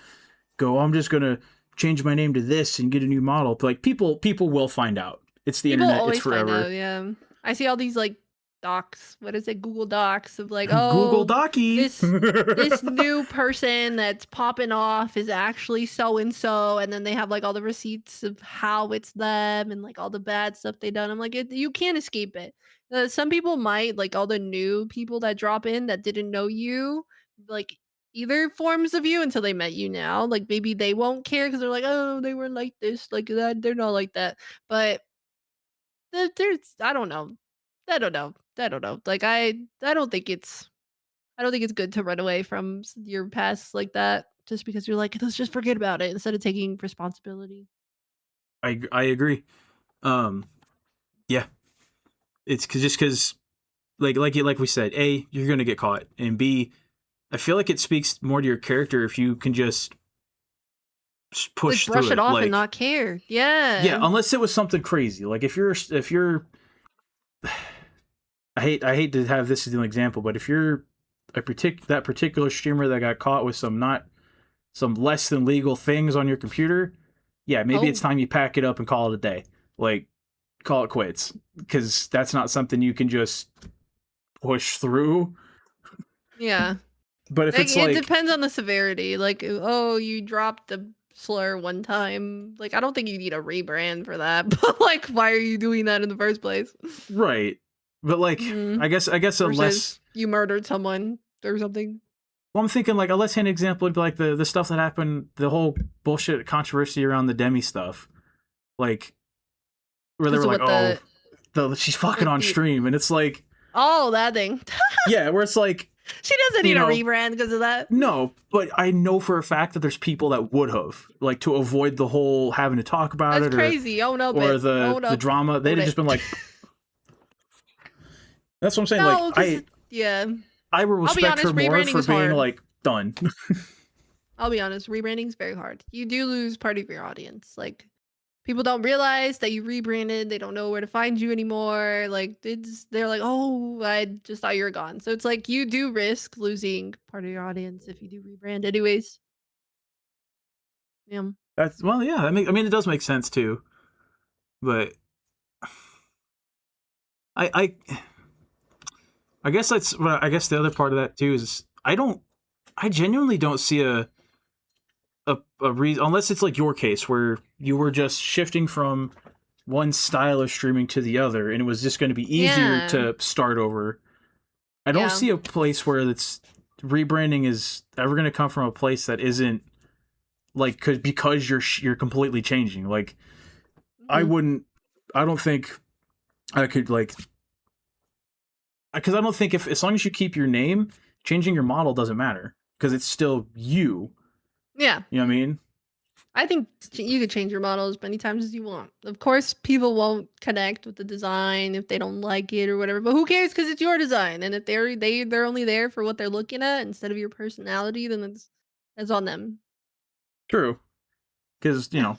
go I'm just gonna change my name to this and get a new model like people will find out it's the People internet it's always find forever. out, yeah. I see all these, like, docs, what is it? Google Docs of like, Google "Oh, Docky. this new person that's popping off is actually so and so," and then they have, like, all the receipts of how it's them and, like, all the bad stuff they done. I'm like, you can't escape it." Some people might, like, all the new people that drop in that didn't know you, like, either forms of you until they met you now, like, maybe they won't care because 'cause they're like, "Oh, they were like this, like that, they're not like that." But there's I don't know. I don't know. I don't know. Like I don't think it's good to run away from your past like that just because you're like, let's just forget about it instead of taking responsibility. I agree. Um, yeah, it's just because like we said, a you're gonna get caught, and b I feel like it speaks more to your character if you can just Like push through brush it it. off and Like not care. yeah, Yeah. unless it was something crazy. Like if you're I hate to have this as an example, but if you're that particular streamer that got caught with some less than legal things on your computer, yeah, maybe it's Oh, time you pack it up and call it a day. Like call it quits because that's not something you can just push through. yeah. But if Like, it's it like, depends on the severity. Like, oh, you dropped a slur one time. Like, I don't think you need a rebrand for that. But like, why are you doing that in the first place? right, but like, Mhm. I guess a less. Versus you murdered someone or something. Well, I'm thinking like a less hand example would be like the stuff that happened, the whole bullshit controversy around the Demi stuff, like where they were So like, what oh, she's fucking on the stream, and it's like, oh, that thing. yeah, where it's like, She doesn't you need a know, rebrand because of that. no, but I know for a fact that there's people that would have, like, to avoid the whole having to talk about That's it crazy. Own up or it. Own the up. drama. They'd Own have just it. been like, that's what I'm saying. Like, No, because yeah. I will I'll be respect her honest, more rebranding for is being hard. like done. I'll be honest, rebranding is very hard. You do lose part of your audience. Like people don't realize that you rebranded. They don't know where to find you anymore. Like they're like, oh, I just thought you were gone. So it's like you do risk losing part of your audience if you do rebrand, anyways. Yeah. That's well, yeah. I mean, it does make sense too. But I, I, I guess that's. Well, I guess the other part of that too is I genuinely don't see a reason unless it's like your case where you were just shifting from one style of streaming to the other, and it was just going to be easier Yeah. to start over. I don't Yeah. see a place where it's rebranding is ever going to come from a place that isn't like because you're completely changing. Like I Mhm. wouldn't. I don't think I could like because I don't think if as long as you keep your name, changing your model doesn't matter because it's still you. Yeah. You know what I mean? I think you could change your model as many times as you want. Of course, people won't connect with the design if they don't like it or whatever. But who cares? Because it's your design, and if they're only there for what they're looking at instead of your personality, then it's on them. True. Because Yeah.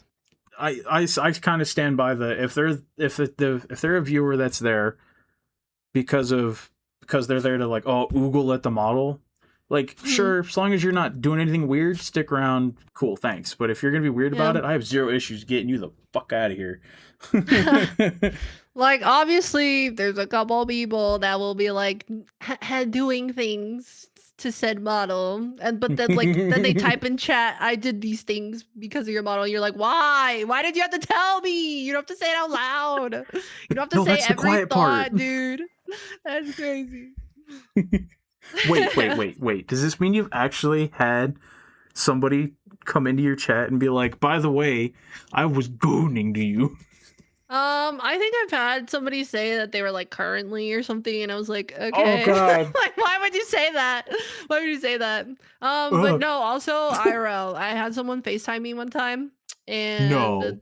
I kind of stand by the if they're a viewer that's there because of because they're there to like oogle at the model. Like Mhm. sure, as long as you're not doing anything weird, stick around. Cool, thanks. But if you're gonna be weird Yeah. about it, I have zero issues getting you the fuck out of here. Like, obviously, there's a couple people that will be like doing things to said model, and but then they type in chat, "I did these things because of your model." You're like, "Why? Why did you have to tell me? You don't have to say it out loud. You don't have to No, say that's the every quiet part. thought, dude." That's crazy. Wait. Does this mean you've actually had somebody come into your chat and be like, by the way, I was gooning to you? I think I've had somebody say that they were like currently or something, and I was like, Oh okay, god. like why would you say that? Why would you say that? But Ugh. no, also IRL. I had someone FaceTime me one time, and No.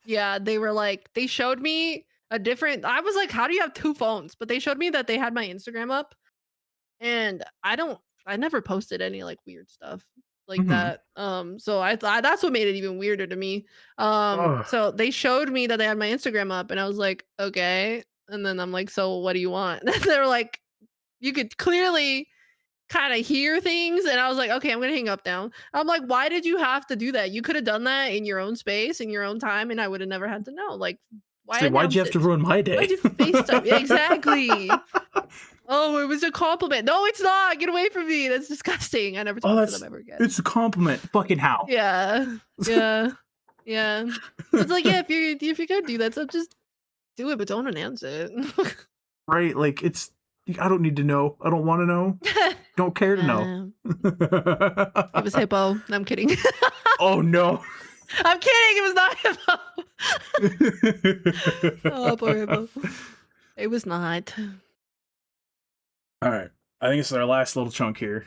yeah, they were like, they showed me a different. I was like, how do you have two phones? But they showed me that they had my Instagram up, and I never posted any, like, weird stuff like Hmm. that, so I thought that's what made it even weirder to me, Ugh. so they showed me that they had my Instagram up, and I was like, "Okay," and then I'm like, "So what do you want?" They were like, you could clearly kinda hear things, and I was like, "Okay, I'm gonna hang up now." I'm like, "Why did you have to do that? You could have done that in your own space, in your own time, and I would have never had to know, like, why Say, why'd you announce have to it? ruin my Why'd day? you FaceTime?" Yeah, exactly. Oh, it was a compliment. No, it's not. Get away from me. That's disgusting. I never Oh, talked to them ever it's again. a compliment. Fucking how? Yeah. Yeah. Yeah. So it's like, yeah, if you're gonna do that stuff, just do it, but don't announce it. Right? Like it's I don't need to know. I don't want to know. Don't care to know. Yeah. It was hippo. No, I'm kidding. Oh no. I'm kidding. It was not hippo. Oh, poor hippo. It was not. All right. I think it's our last little chunk here.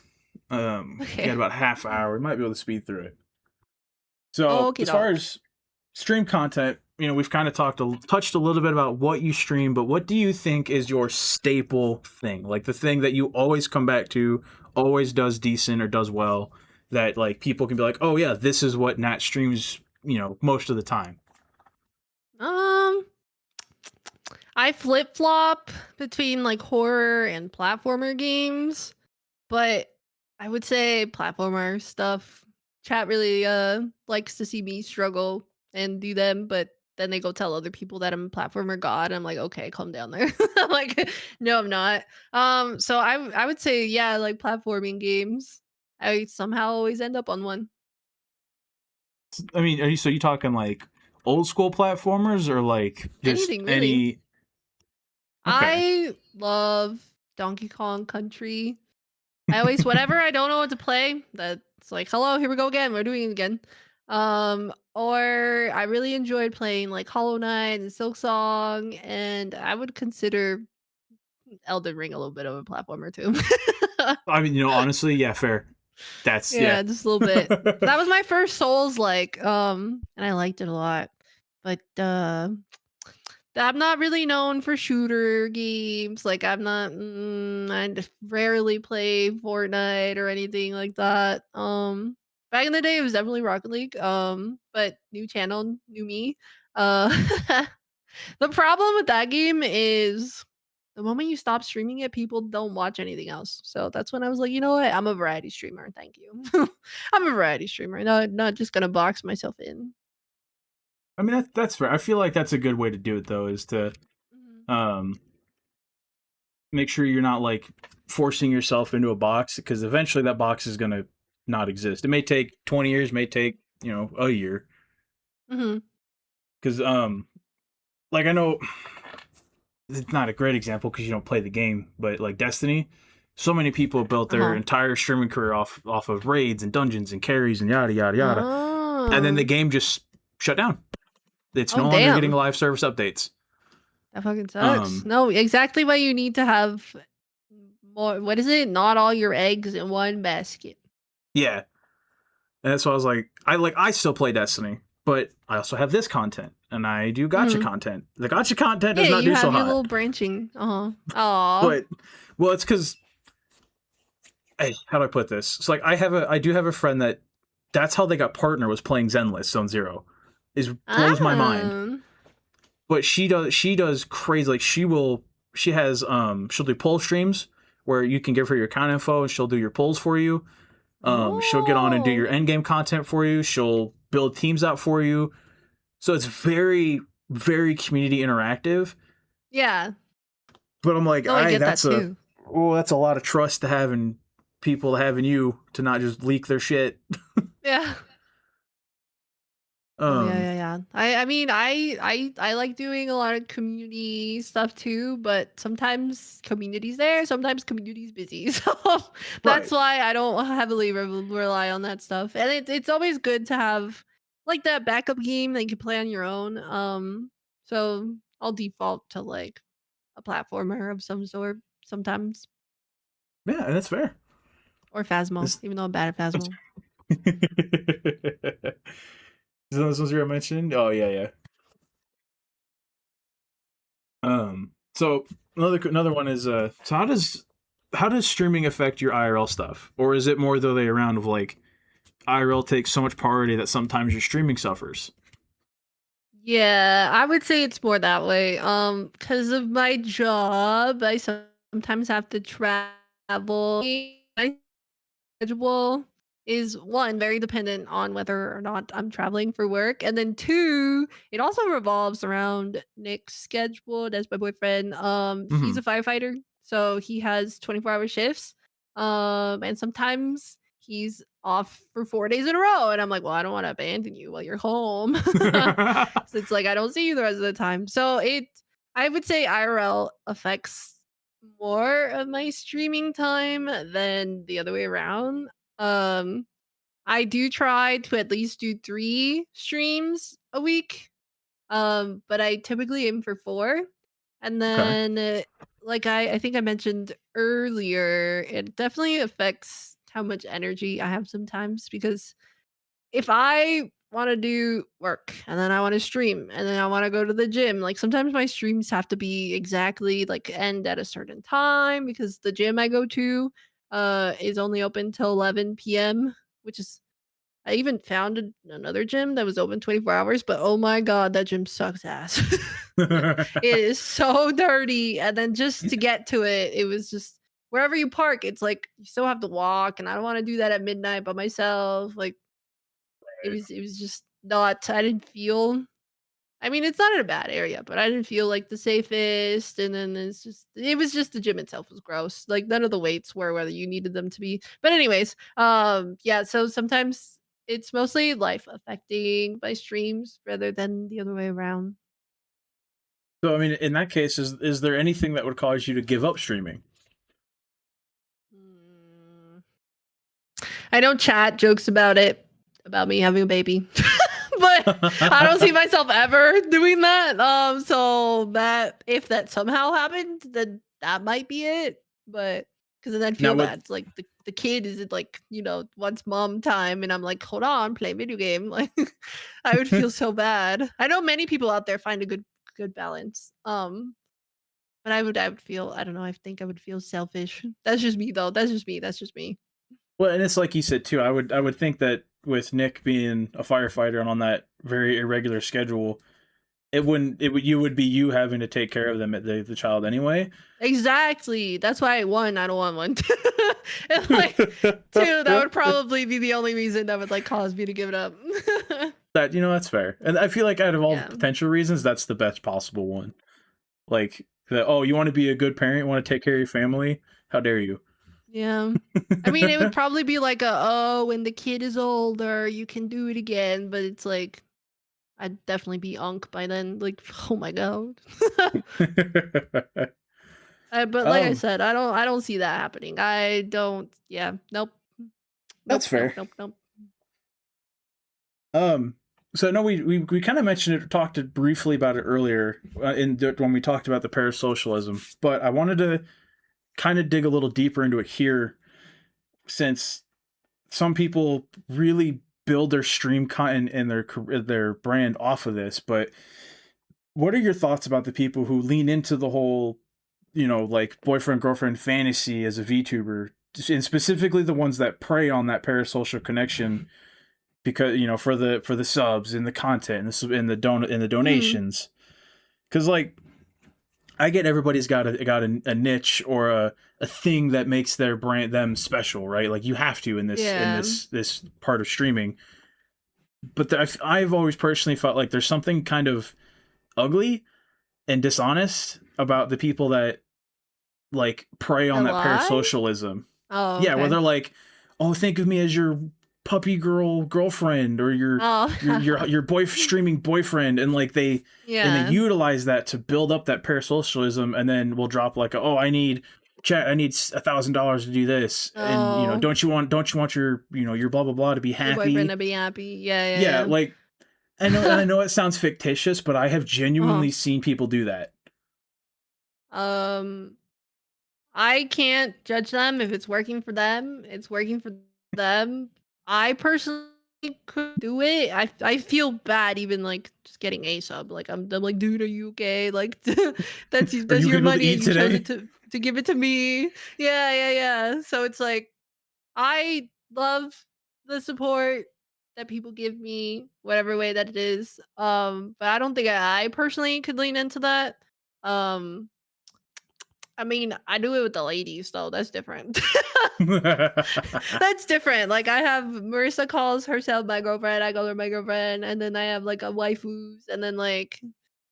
We got Okay. about half hour. We might be able to speed through it. So, Okay, as far doke. as stream content, we've kind of touched a little bit about what you stream, but what do you think is your staple thing? Like the thing that you always come back to, always does decent or does well, that like people can be like, "Oh yeah, this is what Nat streams, most of the time." Um, I flip flop between like horror and platformer games. But I would say platformer stuff. Chat really likes to see me struggle and do them, but then they go tell other people that I'm a platformer god. I'm like, okay, calm down there. Like, no, I'm not. So I would say, yeah, like platforming games. I somehow always end up on one. I mean, so you talking like old school platformers or like just Anything really. any? Okay. I love Donkey Kong Country. I always whenever I don't know what to play, that's like, "Hello, here we go again. We're doing it again." Or I really enjoyed playing like Hollow Knight and Silk Song, and I would consider Elden Ring a little bit of a platformer too. I mean, honestly, yeah, fair. That's yeah. Yeah, just a little bit. But that was my first Souls like, and I liked it a lot. But I'm not really known for shooter games. Like I'm not. Rarely play Fortnite or anything like that. Back in the day, it was definitely Rocket League. But new channel, new me. Uh, the problem with that game is the moment you stop streaming it, people don't watch anything else. So that's when I was like, you know what? I'm a variety streamer. Thank you. I'm a variety streamer. Not just gonna box myself in. I mean, that's fair. I feel like that's a good way to do it though, is to Mhm. um make sure you're not like forcing yourself into a box because eventually that box is gonna not exist. It may take 20 years, may take a year. Mhm. Because like I know it's not a great example because you don't play the game, but like Destiny, so many people built Uh their huh. entire streaming career off of raids and dungeons and carries and yada yada yada, and then the Oh. game just shut down. It's Oh, no longer getting damn. live service updates. That fucking sucks. Um, No, exactly why you need to have more what is it? Not all your eggs in one basket. yeah, and that's why I was like, I still play Destiny, but I also have this content and I do gotcha Mhm. content. The gotcha content does Yeah, not you do so have your hot, little branching. Uh-huh. Aw. but well, it's because hey, how do I put this? It's like I do have a friend that's how they got partner was playing Zenless Zone Zero. Is blows my mind. Ah. But she does crazy like she'll do poll streams where you can give her your account info and she'll do your polls for you. She'll get on and do your Oh. end game content for you. She'll build teams out for you. So it's very, very community interactive. Yeah. But I'm like, No, I I get that that's a too. that's a lot of trust to have in people having you to not just leak their shit. Yeah. Oh yeah, Um, yeah, yeah. I mean, I like doing a lot of community stuff too, but sometimes community's there, sometimes community's busy. So that's right. why I don't heavily rely on that stuff. And it's always good to have like that backup game that you can play on your own. So I'll default to like a platformer of some sort sometimes, Yeah, that's fair. or Phasmo, This, even though I'm bad at Phasmo. Is those ones you mentioned? Oh yeah, yeah. So another one is so how does streaming affect your IRL stuff, or is it more the other way around of like IRL takes so much priority that sometimes your streaming suffers? Yeah, I would say it's more that way. Because of my job, I sometimes have to travel. My schedule is one very dependent on whether or not I'm traveling for work, and then two, it also revolves around Nick's schedule. That's my boyfriend. He's Mm-hmm. a firefighter, so he has 24-hour shifts. And sometimes he's off for 4 days in a row, and I'm like, well, I don't want to abandon you while you're home. So it's like I don't see you the rest of the time. So I would say IRL affects more of my streaming time than the other way around. Um, I do try to at least do 3 streams a week, but I typically aim for 4. And Okay. then, like I think I mentioned earlier, it definitely affects how much energy I have sometimes because if I wanna do work, and then I wanna stream, and then I wanna go to the gym, like, sometimes my streams have to be exactly, like, end at a certain time because the gym I go to, is only open till 11 p.m., which is I even found another gym that was open 24 hours, but oh my god, that gym sucks ass. It is so dirty, and then just to get to it, it was just wherever you park, it's like, you still have to walk, and I don't wanna do that at midnight by myself, like, it was just not I didn't feel I mean, it's not in a bad area, but I didn't feel like the safest. And then it was just the gym itself was gross. Like none of the weights were whether you needed them to be. But anyways, yeah. So sometimes it's mostly life affecting my streams rather than the other way around. So I mean, in that case, is there anything that would cause you to give up streaming? Mm. I don't chat jokes about it, about me having a baby. But I don't see myself ever doing that. So that if that somehow happened, then that might be it. But because then I'd Now, feel what? bad. It's like the kid is like, wants mom time, and I'm like, hold on, play video game. Like I would feel so bad. I know many people out there find a good balance. But I would feel I don't know. I think I would feel selfish. That's just me though. That's just me. That's just me. Well, and it's like you said too. I would think that with Nick being a firefighter and on that very irregular schedule, you would be you having to take care of the child anyway. Exactly. That's why one, I don't want one. And like two, that would probably be the only reason that would like cause me to give it up. That's fair, and I feel like out of all the Yeah. potential reasons, that's the best possible one. Like that. Oh, you want to be a good parent? You want to take care of your family? How dare you? Yeah. I mean, it would probably be like oh, when the kid is older, you can do it again. But it's like, I'd definitely be unk by then. Like, oh my God. But like I um, said, I don't see that happening. I don't, yeah. Nope. that's Nope. Nope. fair. Nope. Nope. Um, so no, we kind of mentioned it, talked briefly about it earlier when we talked about the parasocialism, but I wanted to kind of dig a little deeper into it here, since some people really build their stream content and their brand off of this. But what are your thoughts about the people who lean into the whole, like boyfriend girlfriend fantasy as a VTuber, and specifically the ones that prey on that parasocial connection because for the subs and the content and the Mm, donations, because like I get everybody's got a niche or a thing that makes their brand them special, right? Like you have to in this in yeah. this this part of streaming. But I've always personally felt like there's something kind of ugly and dishonest about the people that like prey A on that lie? parasocialism. Oh, Yeah, where okay. they're like, "Oh, think of me as your puppy girlfriend or your your Oh, your your boy streaming boyfriend," and like they yeah. utilize that to build up that parasocialism, and then we'll drop like, "Oh, I need $1,000 to do this," and Oh, don't you want your blah blah blah to be your boyfriend happy? to be happy. Yeah, Yeah, yeah, like I know it sounds fictitious, but I have yeah. Uh-huh. genuinely seen people do that. Um, I can't judge them if it's working for them. It's working for them. I personally could do it. I feel bad even like just getting a sub. Like I'm like, dude, are you okay? Like Are that's you your able to money eat and you chose it today? to give it to me. Yeah, yeah, yeah. So it's like I love the support that people give me, whatever way that it is. But I don't think I personally could lean into that. Um, I mean, I do it with the ladies though. That's different. That's different. Like I have Marissa calls herself my girlfriend, I call her my girlfriend, and then I have like a waifus, and then like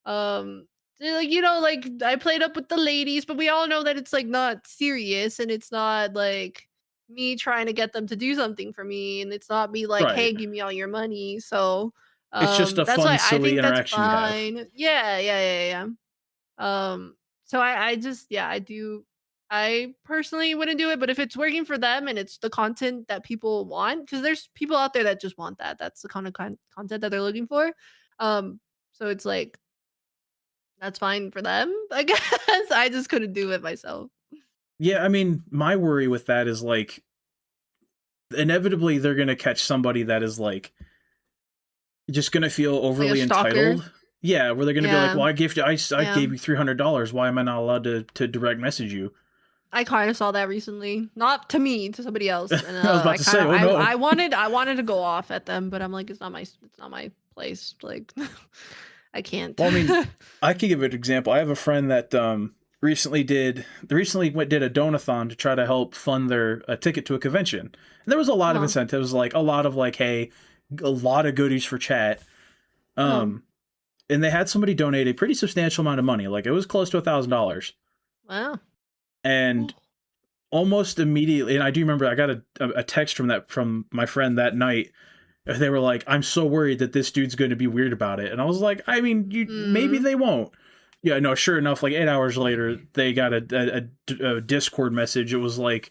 like I played up with the ladies, but we all know that it's like not serious, and it's not like me trying to get them to do something for me, and it's not me like, Right. hey, give me all your money. So It's just a that's fun, why I silly think that's interaction you have. fine. Yeah, yeah, yeah, yeah. So I just yeah, I personally wouldn't do it, but if it's working for them and it's the content that people want, because there's people out there that just want that. That's the kind of content that they're looking for. So it's like that's fine for them, I guess. I just couldn't do it myself. Yeah, I mean, my worry with that is like inevitably they're gonna catch somebody that is like just gonna feel Like a overly stalker. entitled. Yeah, where they're gonna be like, Yeah. "Well, I Yeah. gave you $300. Why am I not allowed to direct message you?" I kind of saw that recently. Not to me, to somebody else. And I was about I to kind say, of "Oh no." I wanted to go off at them, but I'm like it's not my place. Like I can't. Well, I mean, I could give an example. I have a friend that did a donathon to try to help fund their a ticket to a convention. And there was a lot of Uh-huh. incentives, like a lot of like, hey, a lot of goodies for chat. Uh-huh. Um, and they had somebody donate a pretty substantial amount of money. Like it was close to $1,000. Wow. And almost immediately, and I do remember I got a text from my friend that night. They were like, "I'm so worried that this dude's going to be weird about it," and I was like, "I mean, maybe Mm. they won't." Yeah, no. Sure enough, like 8 hours later, they got a Discord message. It was like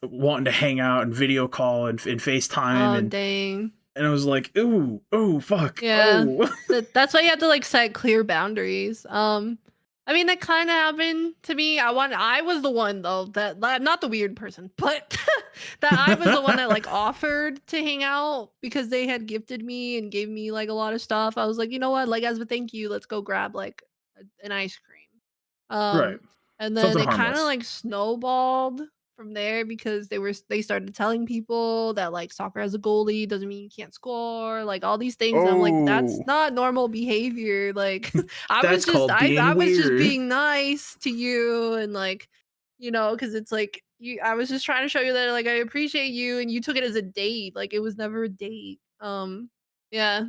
wanting to hang out and video call and FaceTime, Oh, and dang. I was like, ooh, fuck, Yeah. oh. That's why you have to, like, set clear boundaries. I mean, that kinda happened to me. I was the one, though, that not the weird person, but that I was the one that, like, offered to hang out because they had gifted me and gave me, like, a lot of stuff. I was like, "You know what? Like, as a thank you, let's go grab, like, an ice cream." Right, Um, and then something it kinda, harmless. like, snowballed from there because they started telling people that, like, soccer as a goalie doesn't mean you can't score, like, all these things, and I'm like, "That's Oh, not normal behavior," like, that's called I being was just weird. being nice to you and, like, because it's like, I was just trying to show you that, like, I appreciate you, and you took it as a date, like, it was never a date. Yeah.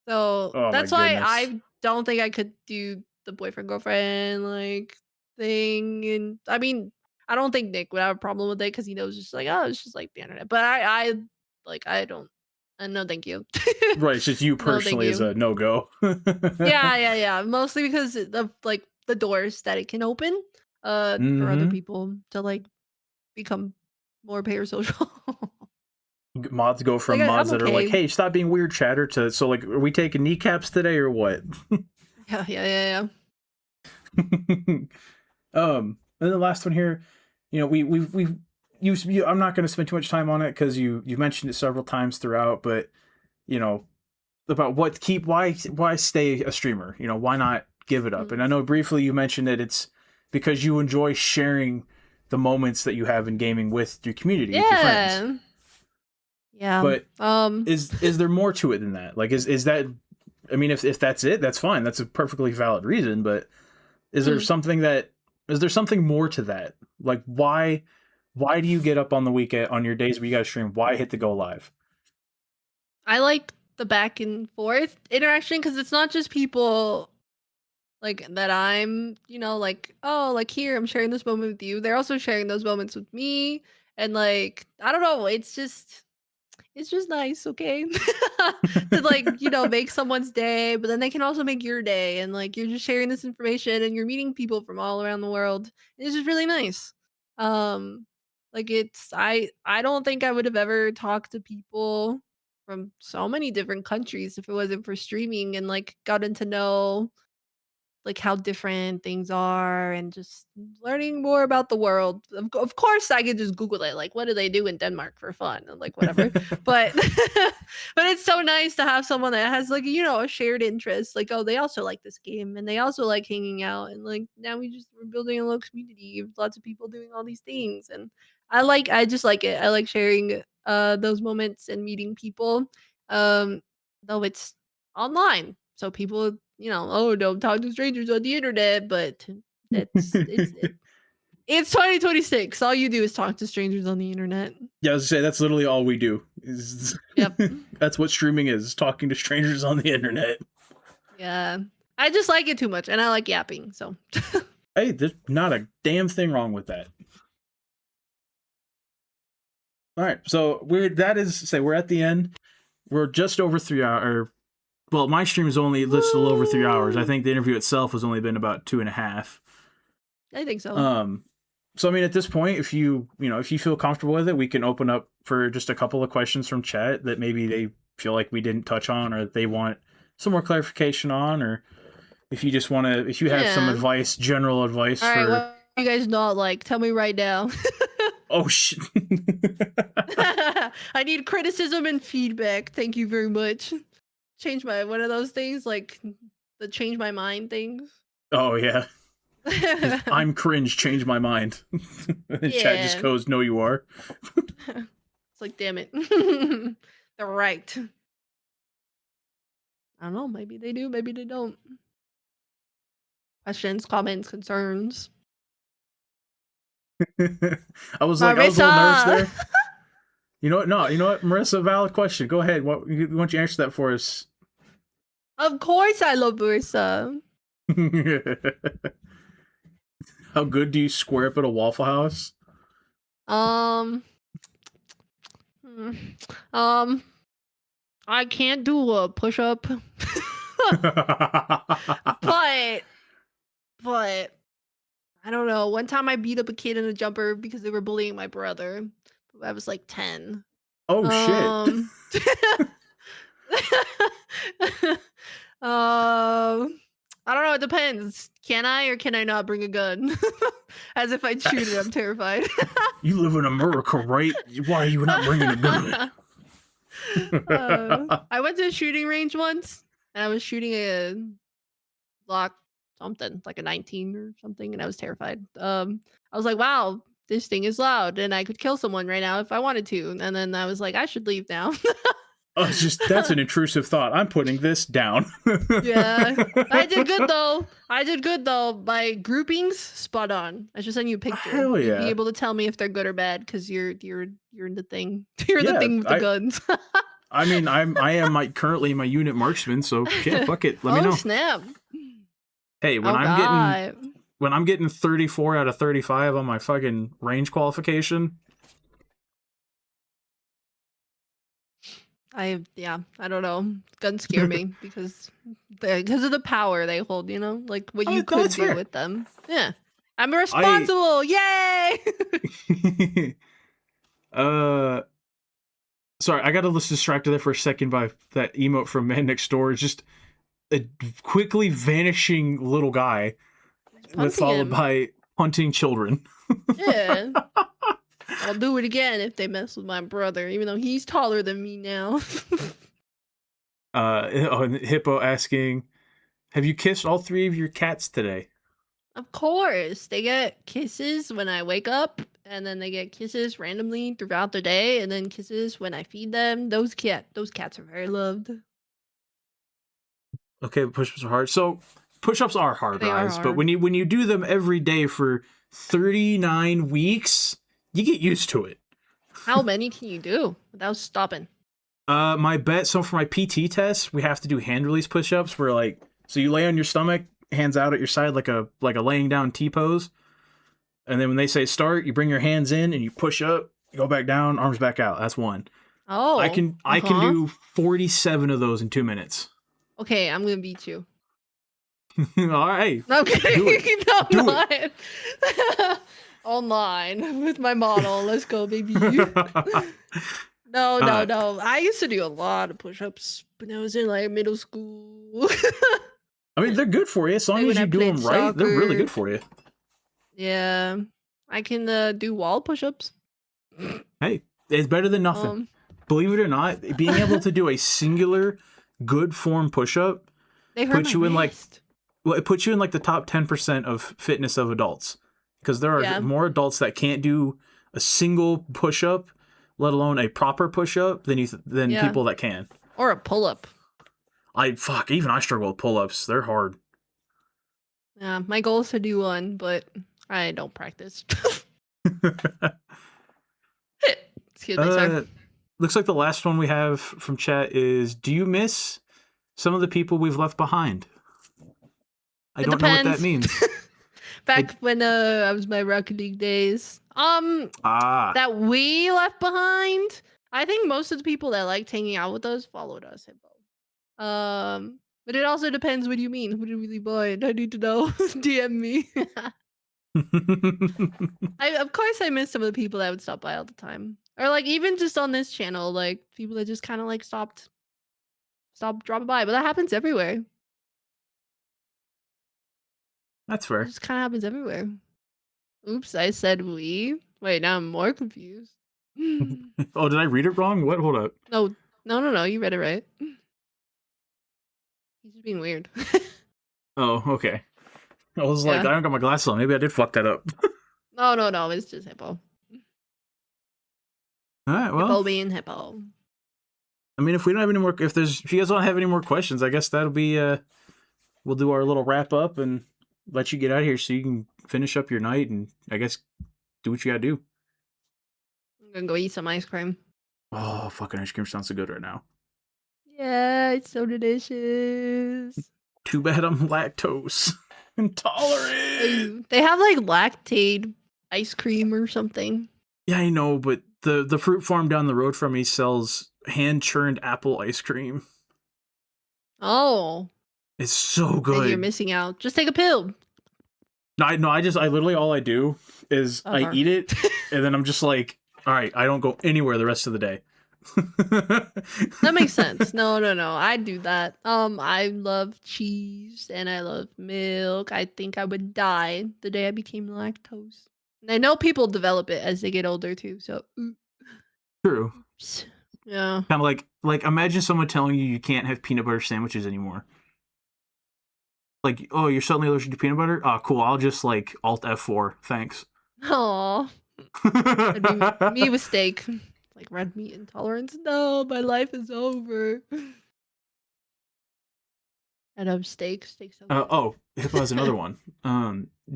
So, Oh my that's why goodness. I don't think I could do the boyfriend girlfriend, like, thing, and I mean, I don't think Nick would have a problem with it because he knows just like, "Oh, it's just like the internet," but I don't no thank you. Right, it's just you No, thank personally is you. a no go. Yeah, yeah, yeah, mostly because of, like, the doors that it can open, for other Mm-hmm. people to, like, become more parasocial. Mods go from Like, mods I'm that are like, okay. "Hey, stop being weird, chatter," to so like, are we taking kneecaps today or what? Yeah, yeah, yeah, yeah. And the last one here, I'm not going to spend too much time on it because you mentioned it several times throughout, but you know about what keep why stay a streamer? Why not give it up? And I Mhm. know briefly you mentioned that it's because you enjoy sharing the moments that you have in gaming with your community, with your friends. Yeah. Yeah, But is there more to it than that? Like is that I mean if that's it, that's fine. That's a perfectly valid reason, but is there mhm. something that is there something more to that? Like why do you get up on the weekend on your days where you guys stream? Why hit the go live? I like the back and forth interaction because it's not just people, like, that I'm, like, "Oh, like, here, I'm sharing this moment with you." They're also sharing those moments with me, and, like, I don't know, it's just nice, okay? To, like, make someone's day, but then they can also make your day, and, like, you're just sharing this information, and you're meeting people from all around the world. It's just really nice. Um, like, I don't think I would have ever talked to people from so many different countries if it wasn't for streaming and, like, gotten to know, like, how different things are and just learning more about the world. Of course, I could just Google it, like, what do they do in Denmark for fun? And, like, whatever. But but it's so nice to have someone that has, like, a shared interest. Like, oh, they also like this game and they also like hanging out. And, like, now we're building a little community of lots of people doing all these things. And I just like it. I like sharing those moments and meeting people. Um, though it's online. So people, "Oh, don't talk to strangers on the internet," but it's 2026. All you do is talk to strangers on the internet. Yeah, I was gonna say that's literally all we do. Is Yep. that's what streaming is, talking to strangers on the internet. Yeah. I just like it too much, and I like yapping, so Hey, there's not a damn thing wrong with that. All right, so we're at the end. We're just over 3 hours. Well, my stream is only just a little over 3 hours. I Woo! think the interview itself has only been about 2.5. I think so. Um, so I mean, at this point, if you feel comfortable with it, we can open up for just a couple of questions from chat that maybe they feel like we didn't touch on, or they want some more clarification on, or if you have some Yeah. advice, general advice Alright, for. what do you guys not like? Tell me right now. Oh shit. I need criticism and feedback. Thank you very much. Change my one of those things, like, the change my mind things. Oh yeah. Just, I'm cringe. Change my mind. And chat just Yeah. goes, "No, you are." It's like, damn it. They're right. I don't know. Maybe they do. Maybe they don't. Questions, comments, concerns. I was a little nervous Marissa. there. You know what? No, you know what, Marissa, valid question. Go ahead. Why don't you answer that for us? Of course I love Bursa. How good do you square up at a Waffle House? Um, hmm, um, I can't do a push up, but but I don't know. One time I beat up a kid in a jumper because they were bullying my brother. I was like 10. Oh shit. Um, I don't know. It depends. Can I or can I not bring a gun? As if I'd shoot it. I'm terrified. You live in America, right? Why are you not bringing a gun? I went to a shooting range once, and I was shooting a Glock something, like a 19 or something, and I was terrified. I was like, "Wow, this thing is loud, and I could kill someone right now if I wanted to." And then I was like, "I should leave now." Oh, it's just that's an intrusive thought. I'm putting this down. Yeah, I did good though. I did good though. My groupings spot on. I should send you a picture. Hell You'd be yeah. able to tell me if they're good or bad because you're in the thing. You're the Yeah, thing with the guns. I mean I am currently my unit marksman, so yeah, fuck it. Let me Oh know. snap! Hey, All right. when I'm getting 34 out of 35 on my fucking range qualification, I don't know. Guns scare me because of the power they hold, like what you no, could that's do fair. with them. Yeah. I'm I responsible. Yay! uh sorry, I got a little distracted there for a second by that emote from Man Next Door. It's just a quickly vanishing little guy Just with punting followed him. by hunting children. Yeah. I'll do it again if they mess with my brother, even though he's taller than me now. Hippo asking, "Have you kissed all three of your cats today?" Of course. They get kisses when I wake up, and then they get kisses randomly throughout the day, and then kisses when I feed them. Those cats are very loved. Okay, push-ups are hard. So push-ups are hard, They are guys. But hard. when you do them every day for 39 weeks, you get used to it. How many can you do without stopping? My bet. So for my PT test, we have to do hand release push-ups. Where like, so you lay on your stomach, hands out at your side, like a laying down T pose, and then when they say start, you bring your hands in and you push up, you go back down, arms back out. That's one. Oh, I can uh-huh. do 47 of those in 2 minutes. Okay, I'm gonna beat you. All right, No, I'm do it, kidding. No, I'm do it. not. Online with my model. Let's go, baby. No, no, uh, no. I used to do a lot of push-ups when I was in like middle school. I mean, they're good for you as long Like as when you I do played them right. They're really good soccer. for you. Yeah. I can do wall push-ups. Hey, it's better than nothing. Um Believe it or not, being able to do a singular good form push up they hurt puts my you in like wrist. it puts you in like the top 10% of fitness of adults. Because there are Yeah. more adults that can't do a single push up, let alone a proper push up, than Yeah. people that can. Or a pull-up. Even I struggle with pull ups. They're hard. Yeah. My goal is to do one, but I don't practice. Excuse me, sir. uh, looks like the last one we have from chat is, do you miss some of the people we've left behind? I It don't know what that depends. means. I Back when I was my Rocket League days. ah That we left behind. I think most of the people that liked hanging out with us followed us, Hippo. But it also depends what you mean. Who did we leave behind? I need to know. DM me. Of course I miss some of the people that would stop by all the time. Or like even just on this channel, like people that just kind of like stopped dropping by. But that happens everywhere. That's It fair. just kind of happens everywhere. Oops, I said we. Wait, now I'm more confused. no, Oh, did I read it wrong? What? Hold up. no, no, no. You read it right. He's just being weird. Oh, okay. I was like, yeah. I don't got my glasses on. Maybe I did fuck that up. No, no, no. It's just hippo. All right. Well, Hippo being hippo. I mean, if we don't have any more, if you guys don't have any more questions, I guess that'll be we'll do our little wrap up and let you get out of here so you can finish up your night and I guess do what you gotta do. I'm gonna go eat some ice cream. Oh, fucking ice cream sounds so good right now. Yeah, it's so delicious. Too bad I'm lactose intolerant. They have like lactate ice cream or something. Yeah, I know, but the fruit farm down the road from me sells hand churned apple ice cream. Oh, It's so then you're good. missing out. Just take a pill. No, I literally all I do is Oh I darn. eat it, and then I'm just like, all right, I don't go anywhere the rest of the day. That makes sense. No, no, no. I do that. I love cheese and I love milk. I think I would die the day I became lactose. And I know people develop it as they get older too. So, True. oops. Yeah. Kind of like imagine someone telling you you can't have peanut butter sandwiches anymore. Like, oh, you're suddenly allergic to peanut butter? Oh, cool. I'll just like Alt F4. Thanks. Aw. That'd be me with steak. Like red meat intolerance. No, my life is over. I love steak. Steak's so good. Oh, HIPAA has another one.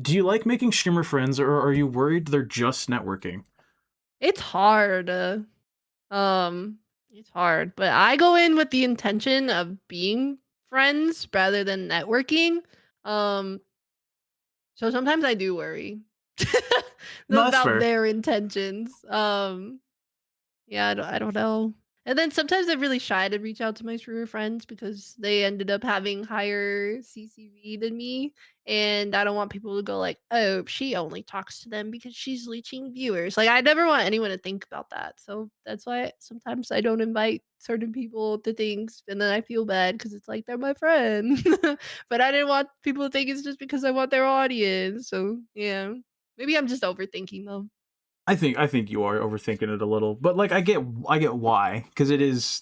Do you like making streamer friends, or are you worried they're just networking? It's hard. Um, it's hard, but I go in with the intention of being friends rather than networking. Um, so sometimes I do worry No, that's about fair. their intentions. Yeah, I don't know. And then sometimes I'm really shy to reach out to my streamer friends because they ended up having higher CCV than me, and I don't want people to go like, "Oh, she only talks to them because she's leeching viewers." Like, I never want anyone to think about that. So that's why sometimes I don't invite certain people to things, and then I feel bad because it's like they're my friend. But I didn't want people to think it's just because I want their audience. So yeah, maybe I'm just overthinking though. I think you are overthinking it a little, but like I get why, because it is,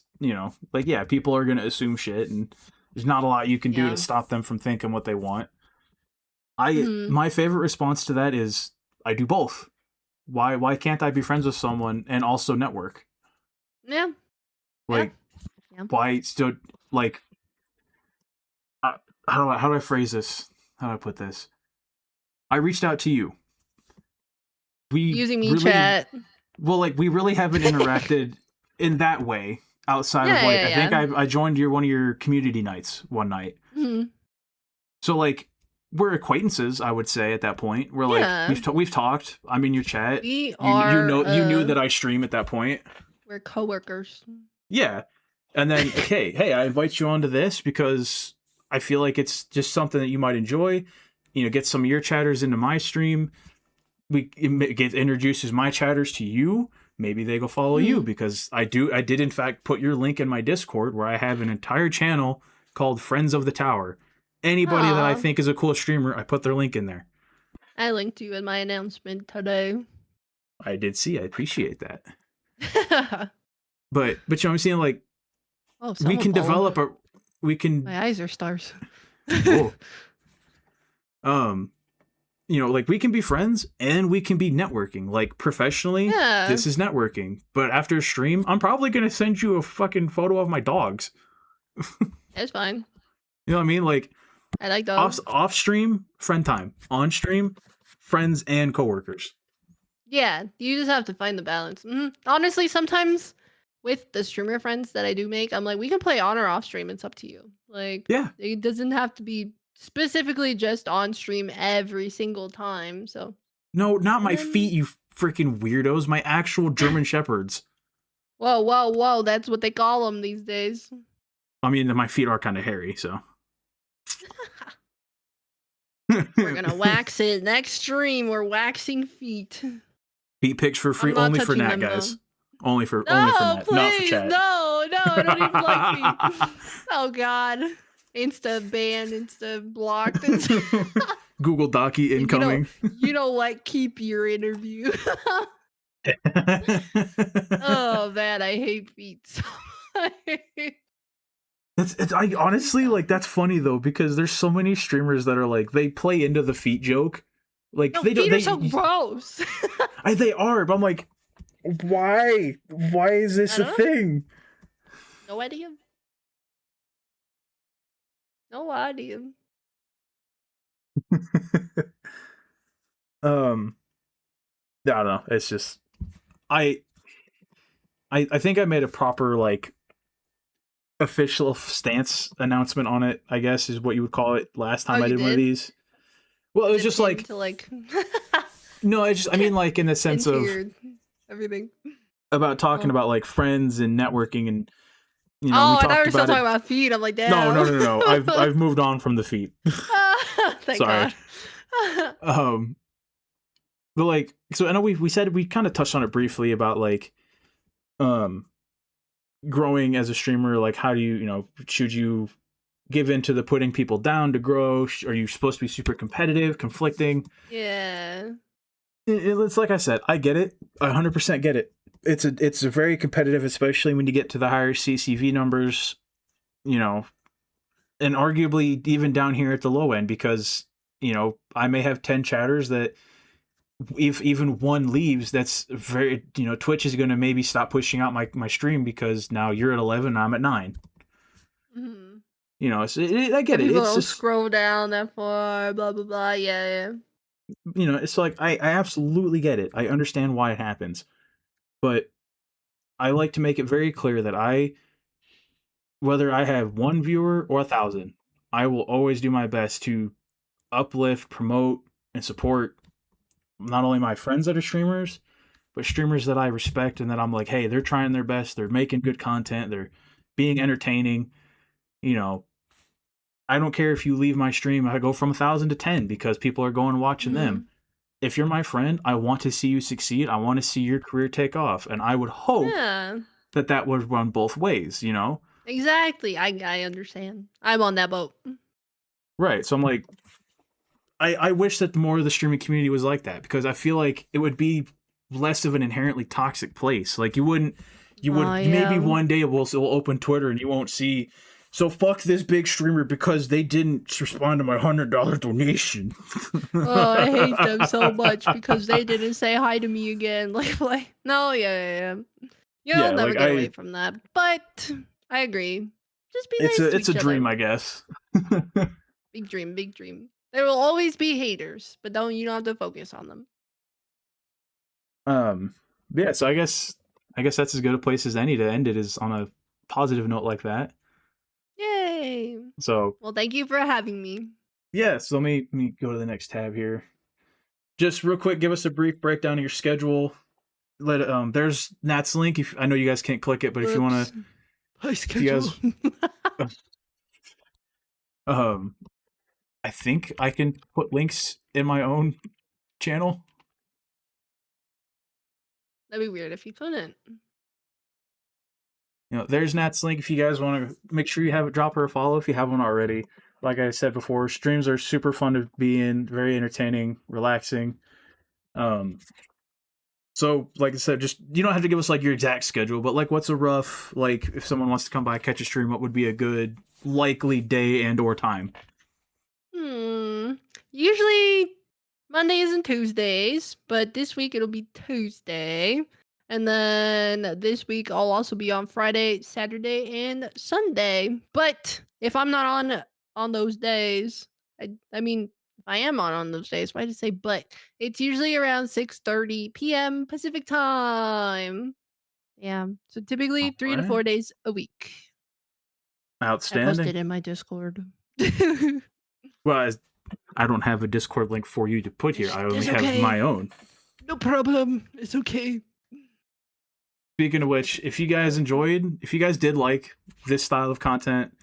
like, yeah, people are gonna assume shit, and there's not a lot you can do to Yeah. stop them from thinking what they want. I Hmm. My favorite response to that is I do both. Why can't I be friends with someone and also network? Yeah. Yeah. Like, Yeah. why still, like, uh, how do I phrase this? How do I put this? I reached out to you. We Using me really chat. Well, like, we really haven't interacted in that way outside of, Yeah, like, yeah, I think yeah. I joined one of your community nights one night. Mhm. So, like, we're acquaintances, I would say, at that point. We're like, Yeah. we've talked. I'm in your chat. We You are, know, you knew that I stream at that point. we're coworkers. Yeah. And then, okay, hey, I invite you onto this because I feel like it's just something that you might enjoy. Get some of your chatters into my stream. It introduces my chatters to you. Maybe they go follow you, Mhm. because I did in fact put your link in my Discord, where I have an entire channel called Friends of the Tower. Anybody that I Aw. think is a cool streamer, I put their link in there. I linked you in my announcement today. I did see. I appreciate that. But you know what I'm saying? Like, Oh, we summer can ball. develop a we can My eyes are stars. oh um like, we can be friends and we can be networking. Like, professionally, Yeah, this is networking. But after a stream, I'm probably gonna send you a fucking photo of my dogs. it's fine. You know what I mean? Like, I like dogs. off stream, friend time. On stream, friends and coworkers. Yeah, you just have to find the balance. Honestly, sometimes with the streamer friends that I do make, I'm like, we can play on or off stream. It's up to you. Like, Yeah. it doesn't have to be specifically just on stream every single time. So, No, not and my feet, then, you freaking weirdos. My actual German shepherds. whoa, whoa, whoa, that's what they call them these days. I mean, my feet are kind of hairy, so. We're gonna wax it next stream. We're waxing feet. Feet pics for free, I'm not only for touching Nat, them though. guys. Only for No, Nat, not for please, chat. no, no, I don't even like feet. Oh God, Insta banned, Insta blocked. Google Docky And incoming. you don't like keep your interview. Oh man, I hate feet. So much. I I hate honestly, like, them. that's funny though, because there's so many streamers that are like, they play into the feet joke. Like, No, they don't feet are so gross. they are, but I'm like, why is I this a don't know. thing? No idea. No idea. um I don't know, it's just, I I think I made a proper, like, official stance announcement on it, I guess is what you would call it. Last Oh, time I you did one of did? these, well, it Is was it just pinned like to like no, I mean like in the sense pinned to of your everything? about talking Oh. about like friends and networking, and we Oh, I thought we talked were still about it. talking about feet. I'm like, No, no, damn. no, no, no. I've moved on from the feet. Thank Sorry. God. Um, but like, so I know we said we kind of touched on it briefly about like um growing as a streamer. Like, how do should you give in to the putting people down to grow? Are you supposed to be super competitive, conflicting? Yeah. It's like I said, I get it. I 100% get it. It's a very competitive, especially when you get to the higher CCV numbers. You know, and arguably even down here at the low end, because I may have 10 chatters that if even one leaves, that's very Twitch is going to maybe stop pushing out my stream because now you're at 11, I'm at 9. Mhm. So I Yeah, get it. people It's don't just scroll down that far, blah blah blah. Yeah, it's like I absolutely get it. I understand why it happens, but I like to make it very clear that whether I have one viewer or 1,000, I will always do my best to uplift, promote, and support not only my friends that are streamers, but streamers that I respect and that I'm like, hey, they're trying their best, they're making good content, they're being entertaining. You know, I don't care if you leave my stream, I go from 1,000 to 10 because people are going and yeah. watching them. Hmm. If you're my friend, I want to see you succeed. I want to see your career take off, and I would hope Yeah. that would run both ways. Exactly. I understand. I'm on that boat. Right. So I'm like, I wish that more of the streaming community was like that, because I feel like it would be less of an inherently toxic place. Like you Oh would maybe yeah. one day we'll open Twitter and you won't see. So fuck this big streamer because they didn't respond to my $100 donation. Oh, I hate them so much because they didn't say hi to me again. Like, no, yeah. You'll Yeah, never like get away from that. But I agree. Just be nice to it's a each dream, other. I guess. Big dream, big dream. There will always be haters, but you don't have to focus on them. um, yeah. So I guess that's as good a place as any to end it, is on a positive note like that. Yay! So Well, thank you for having me. yeah, so let me go to the next tab here. Just real quick, give us a brief breakdown of your schedule. There's Nat's link. If I know you guys can't click it, but if you want Whoops. to, My if you schedule. guys, um, I think I can put links in my own channel. That'd be weird if you couldn't. There's Nat's link. If you guys want to make sure you have it, drop her a follow if you haven't already. Like I said before, streams are super fun to be in, very entertaining, relaxing. Um, so like I said, just you don't have to give us like your exact schedule, but like what's a rough, like if someone wants to come by catch a stream, what would be a good likely day and or time? Hmm. Usually Mondays and Tuesdays, but this week it'll be Tuesday. And then this week I'll also be on Friday, Saturday, and Sunday. But if I'm not on those days, I mean if I am on those days, why did I say but? It's usually around 6:30 p.m. Pacific time. Yeah. So typically All 3 to 4 right. days a week. I Outstanding. posted in my Discord. Well, I don't have a Discord link for you to put here. I only It's have okay. my own. No problem. It's okay. Speaking of which, if you guys did like this style of content,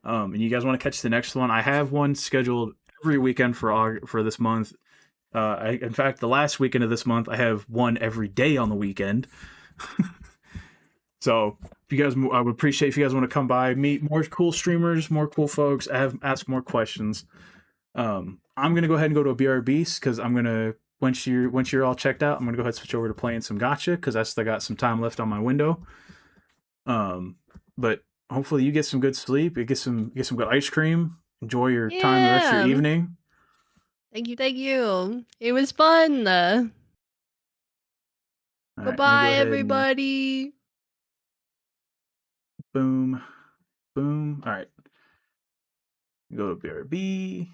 and you guys want to catch the next one, I have one scheduled every weekend for this month. In fact, the last weekend of this month, I have one every day on the weekend. So, if you guys, I would appreciate if you guys want to come by, meet more cool streamers, more cool folks, ask more questions. I'm gonna go ahead and go to a BRB because I'm gonna once you're all checked out, I'm gonna go ahead and switch over to playing some gotcha because I still got some time left on my window. But hopefully you get some good sleep, you get some good ice cream, enjoy your time, the rest of your Yeah. evening. Thank you. Thank you. It was fun. All Bye right, let me go bye, ahead and everybody. boom, boom. All right, go to BRB.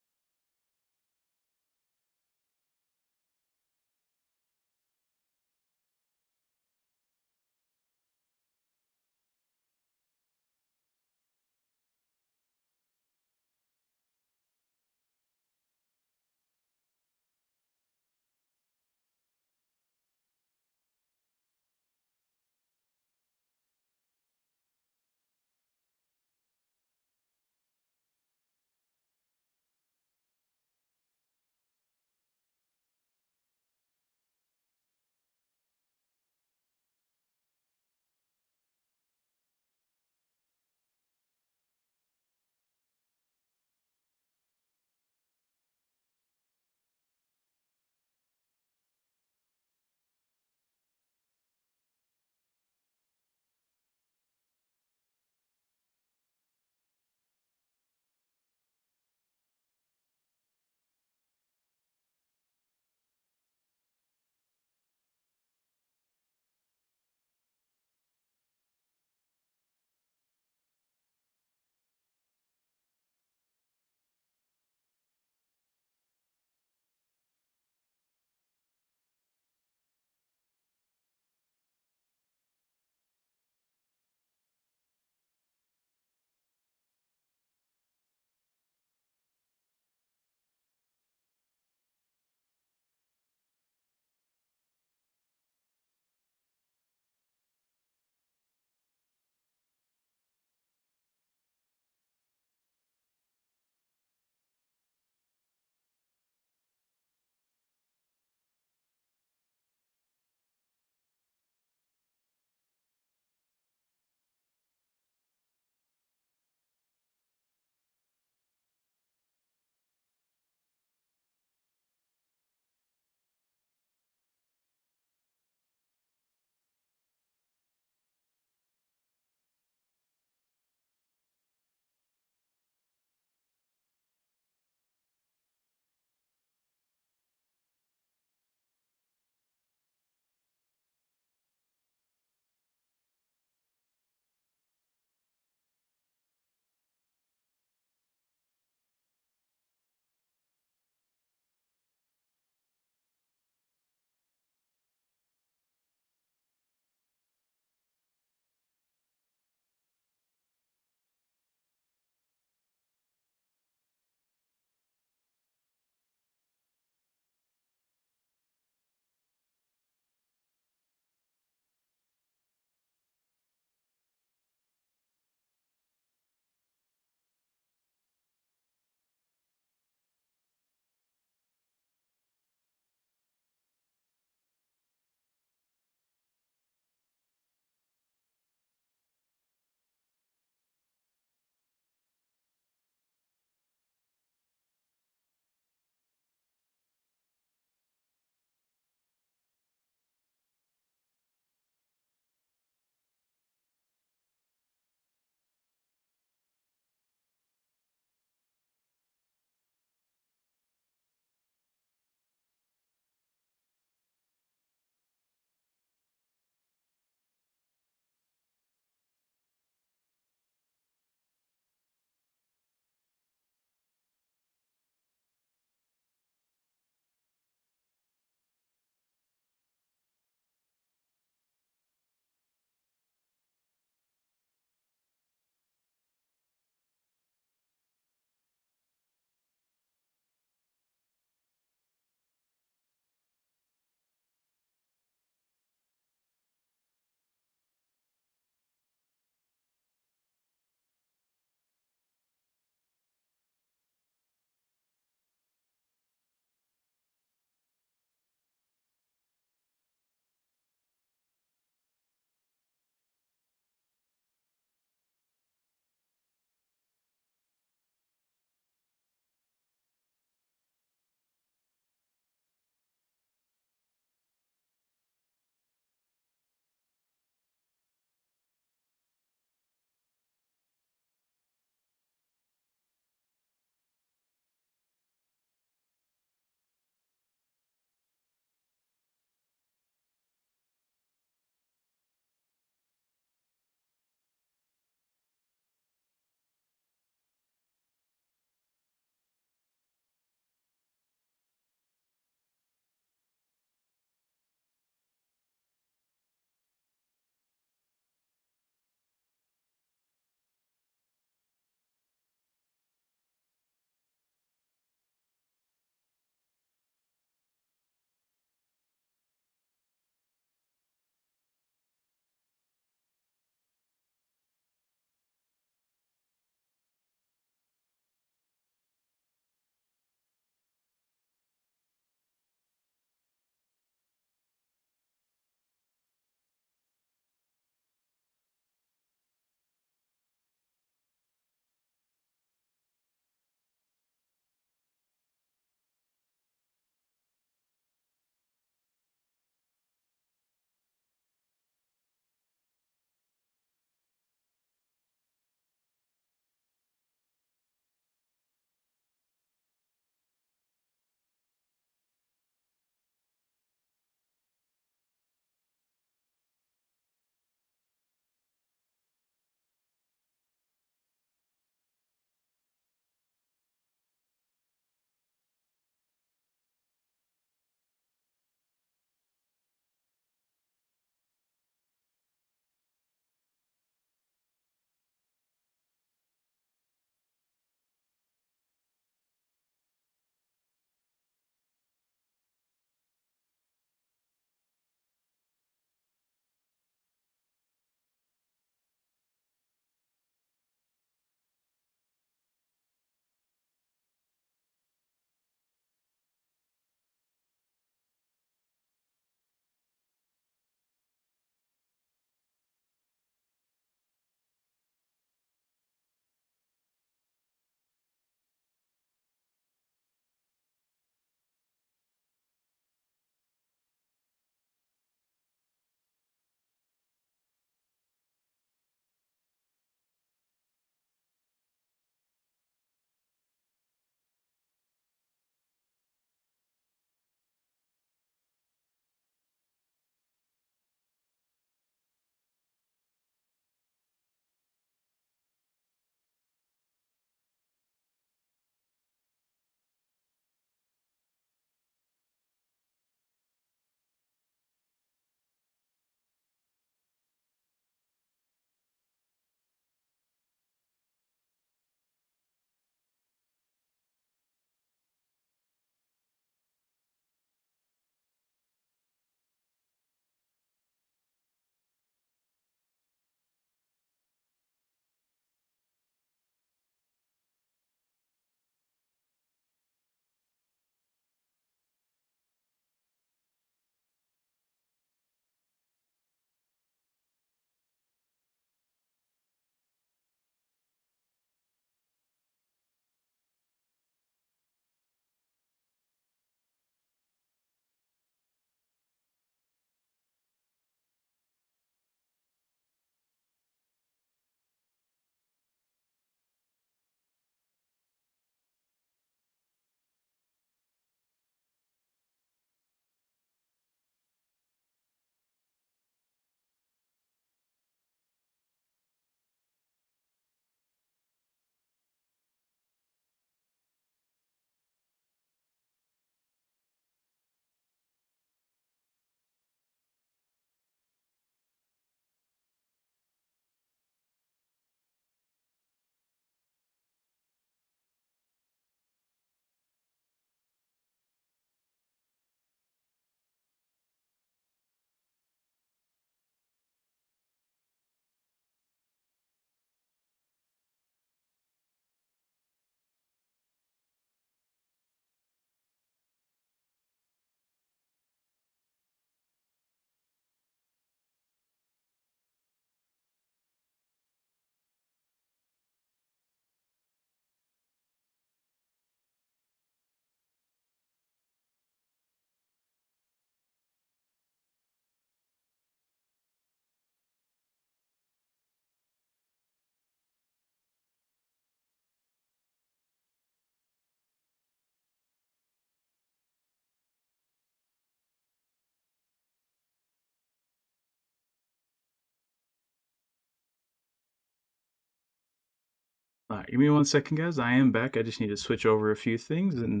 Alright, give me 1 second, guys. I am back. I just need to switch over a few things and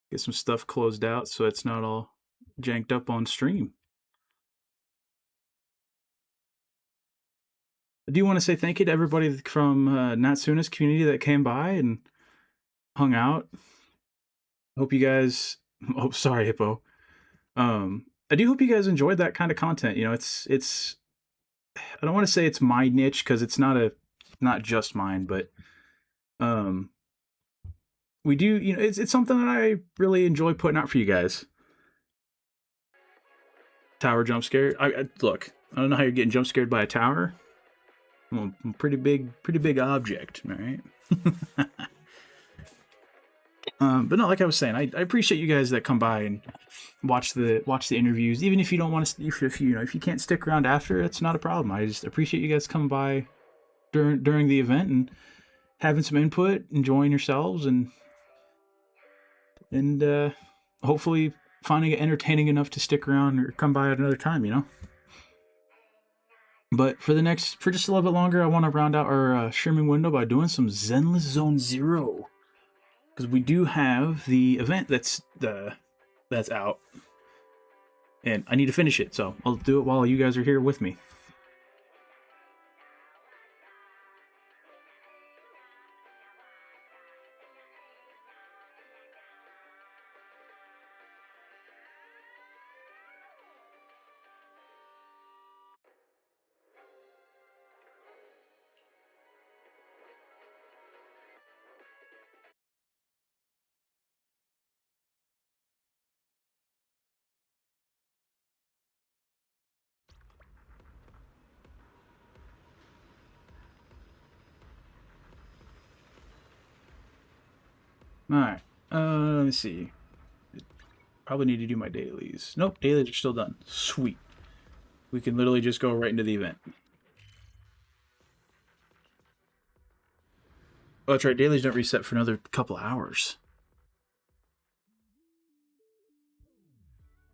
get some stuff closed out so it's not all janked up on stream. I do want to say thank you to everybody from Natsoona's community that came by and hung out. Hope you guys. Oh, sorry, Hippo. I do hope you guys enjoyed that kind of content. You know, it's. I don't want to say it's my niche because it's not just mine, but we do. You know, it's something that I really enjoy putting out for you guys. Tower jump scare. I look. I don't know how you're getting jump scared by a tower. I'm a pretty big object, all right? But no, like I was saying, I appreciate you guys that come by and watch the interviews, even if you don't want to. If you can't stick around after, it's not a problem. I just appreciate you guys coming by during the event and having some input, enjoying yourselves, and hopefully finding it entertaining enough to stick around or come by at another time. You know. But for just a little bit longer, I want to round out our streaming window by doing some Zenless Zone Zero, because we do have the event that's out, and I need to finish it. So I'll do it while you guys are here with me. Alright, let me see. Probably need to do my dailies. Nope, dailies are still done. Sweet. We can literally just go right into the event. Oh, that's right, dailies don't reset for another couple hours.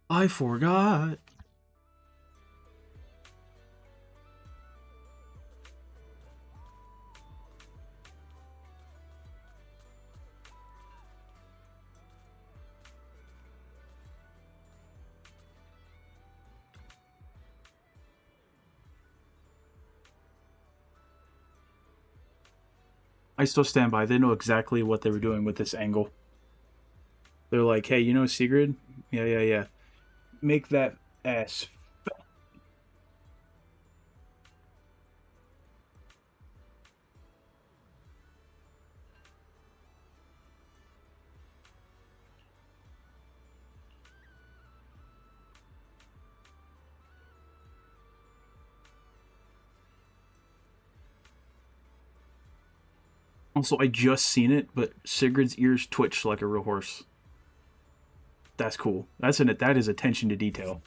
I forgot. I still stand by. They know exactly what they were doing with this angle. They're like, hey, you know Sigrid? Yeah. Make that ass. Also, I just seen it, but Sigrid's ears twitch like a real horse. That's cool. That is attention to detail.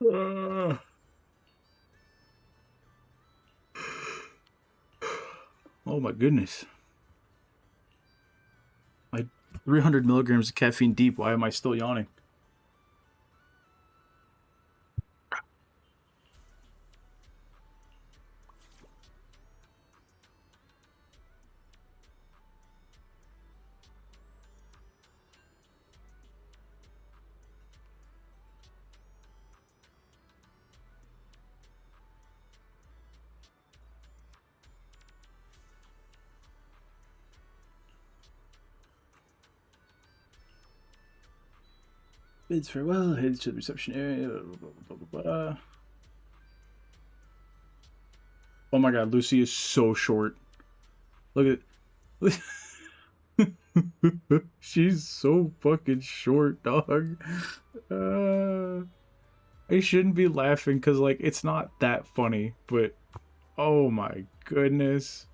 Uh, oh my goodness. My 300 milligrams of caffeine deep. Why am I still yawning? Bids farewell, heads to the reception area. Blah, blah, blah, blah. Oh my god, Lucy is so short. Look at. She's so fucking short, dog. I shouldn't be laughing because like it's not that funny, but oh my goodness.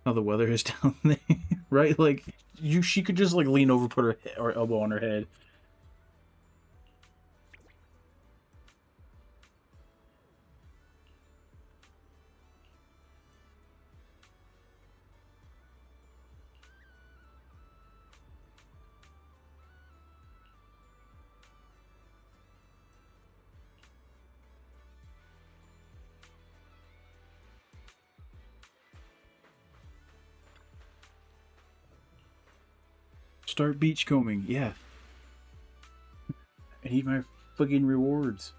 How the weather is down there, right? Like she could just like lean over, put her elbow on her head. Start beachcombing, yeah. I need my fucking rewards.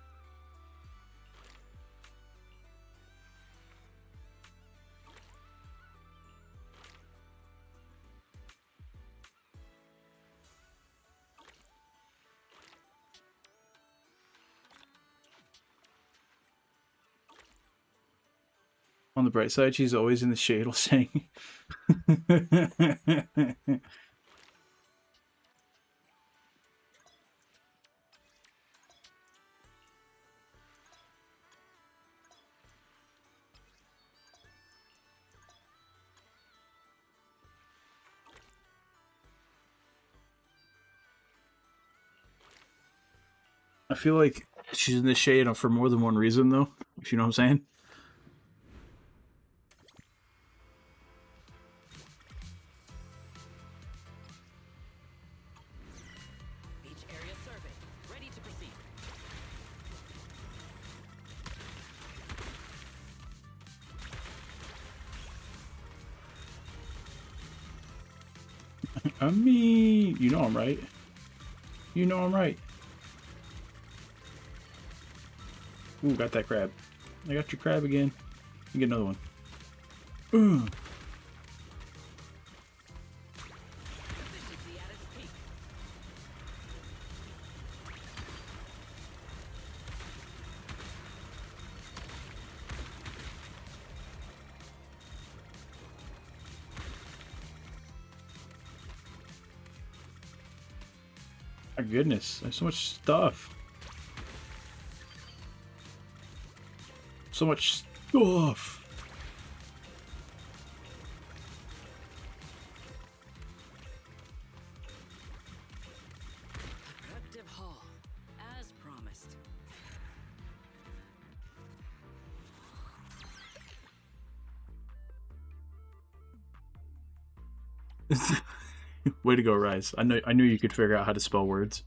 On the bright side, she's always in the shade while saying. I feel like she's in the shade for more than one reason, though. If you know what I'm saying. Beach area survey. Ready to proceed. I mean, you know I'm right. You know I'm right. Ooh, got that crab. I got your crab again. You get another one. Ooh. Efficiency at its peak. My goodness, there's so much stuff. So much stuff. Productive haul, as promised. Way to go, Rise. I knew you could figure out how to spell words.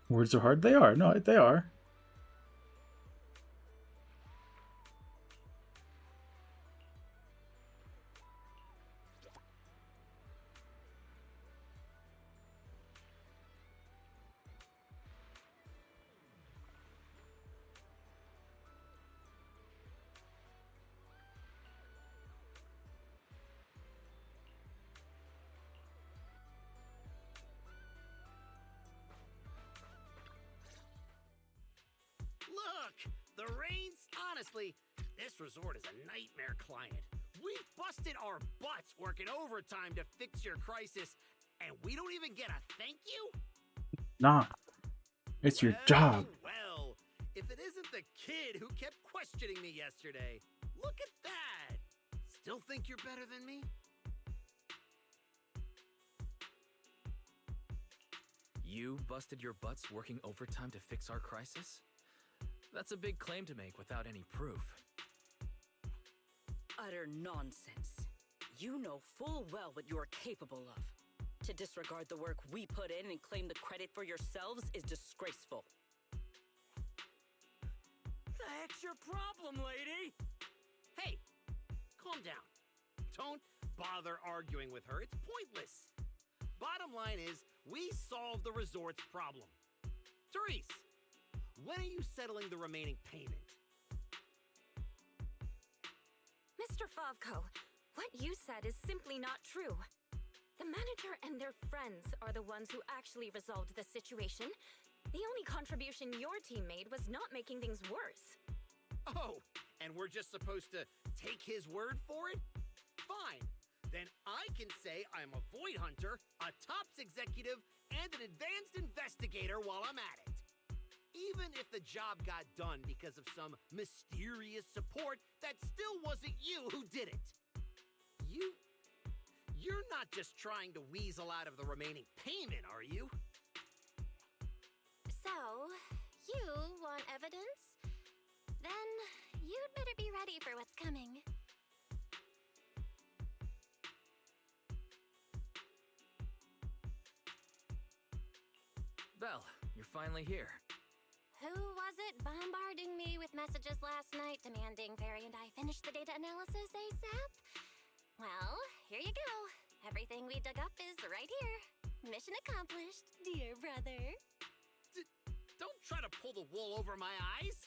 Words are hard. They are. No, they are. Look, the rain's honestly, this resort is a nightmare client. We busted our butts working overtime to fix your crisis, and we don't even get a thank you? Nah, it's your job. Well, if it isn't the kid who kept questioning me yesterday. Look at that. Still think you're better than me? You busted your butts working overtime to fix our crisis? That's a big claim to make without any proof. Utter nonsense. You know full well what you are capable of. To disregard the work we put in and claim the credit for yourselves is disgraceful. The heck's your problem, lady? Hey, calm down. Don't bother arguing with her. It's pointless. Bottom line is, we solved the resort's problem. Therese, When are you settling the remaining payment? Mr. Favko, what you said is simply not true. The manager and their friends are the ones who actually resolved the situation. The only contribution your team made was not making things worse. Oh, and we're just supposed to take his word for it? Fine. Then I can say I'm a Void Hunter, a TOPS executive, and an advanced investigator while I'm at it. Even if the job got done because of some mysterious support, that still wasn't you who did it. You're not just trying to weasel out of the remaining payment, are you? So, you want evidence? Then you'd better be ready for what's coming. Belle, you're finally here. Who was it bombarding me with messages last night demanding Fairy and I finish the data analysis ASAP? Well, here you go. Everything we dug up is right here. Mission accomplished, dear brother. Don't try to pull the wool over my eyes.